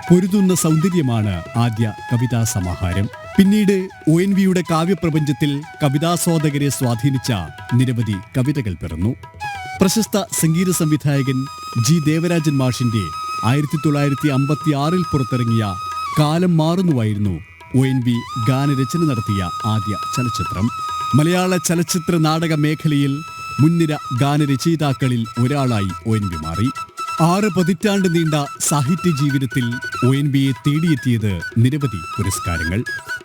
പൊരുതുന്ന സൗന്ദര്യമാണ് ആദ്യ കവിതാ സമാഹാരം. പിന്നീട് ONVയുടെ കാവ്യപ്രപഞ്ചത്തിൽ കവിതാസ്വാദകരെ സ്വാധീനിച്ച നിരവധി കവിതകൾ പിറന്നു. പ്രശസ്ത സംഗീത സംവിധായകൻ G ദേവരാജൻ മാഷിന്റെ 1956 പുറത്തിറങ്ങിയ കാലം മാറുന്നുവായിരുന്നു ONV ഗാനരചന നടത്തിയ ആദ്യ ചലച്ചിത്രം. മലയാള ചലച്ചിത്ര നാടക മേഖലയിൽ മുൻനിര ഗാനരചയിതാക്കളിൽ ഒരാളായി ONV മാറി. 6 പതിറ്റാണ്ട് നീണ്ട സാഹിത്യ ജീവിതത്തിൽ ONVയെ തേടിയെത്തിയത് നിരവധി പുരസ്കാരങ്ങൾ.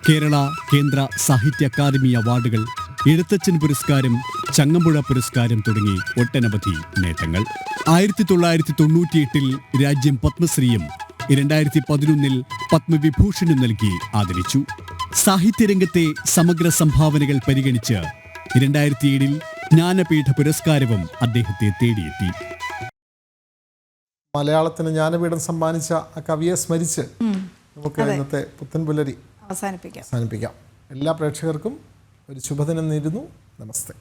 കേരള കേന്ദ്ര സാഹിത്യ അക്കാദമി അവാർഡുകൾ, എഴുത്തച്ഛൻ പുരസ്കാരം, ചങ്ങമ്പുഴ പുരസ്കാരം തുടങ്ങി ഒട്ടനവധി നേട്ടങ്ങൾ. 1998 രാജ്യം പത്മശ്രീയും 2011 പത്മവിഭൂഷണും നൽകി ആദരിച്ചു. സാഹിത്യരംഗത്തെ സമഗ്ര സംഭാവനകൾ പരിഗണിച്ച് 2007 ജ്ഞാനപീഠ പുരസ്കാരവും അദ്ദേഹത്തെ തേടിയെത്തി. മലയാളത്തിന് ജ്ഞാനപീഠം സമ്മാനിച്ച ആ കവിയെ സ്മരിച്ച് നമുക്ക് ഇന്നത്തെ പുത്തൻ പുലരി അവസാനിപ്പിക്കാം. എല്ലാ പ്രേക്ഷകർക്കും ഒരു ശുഭദിനം നേരുന്നു. നമസ്തേ.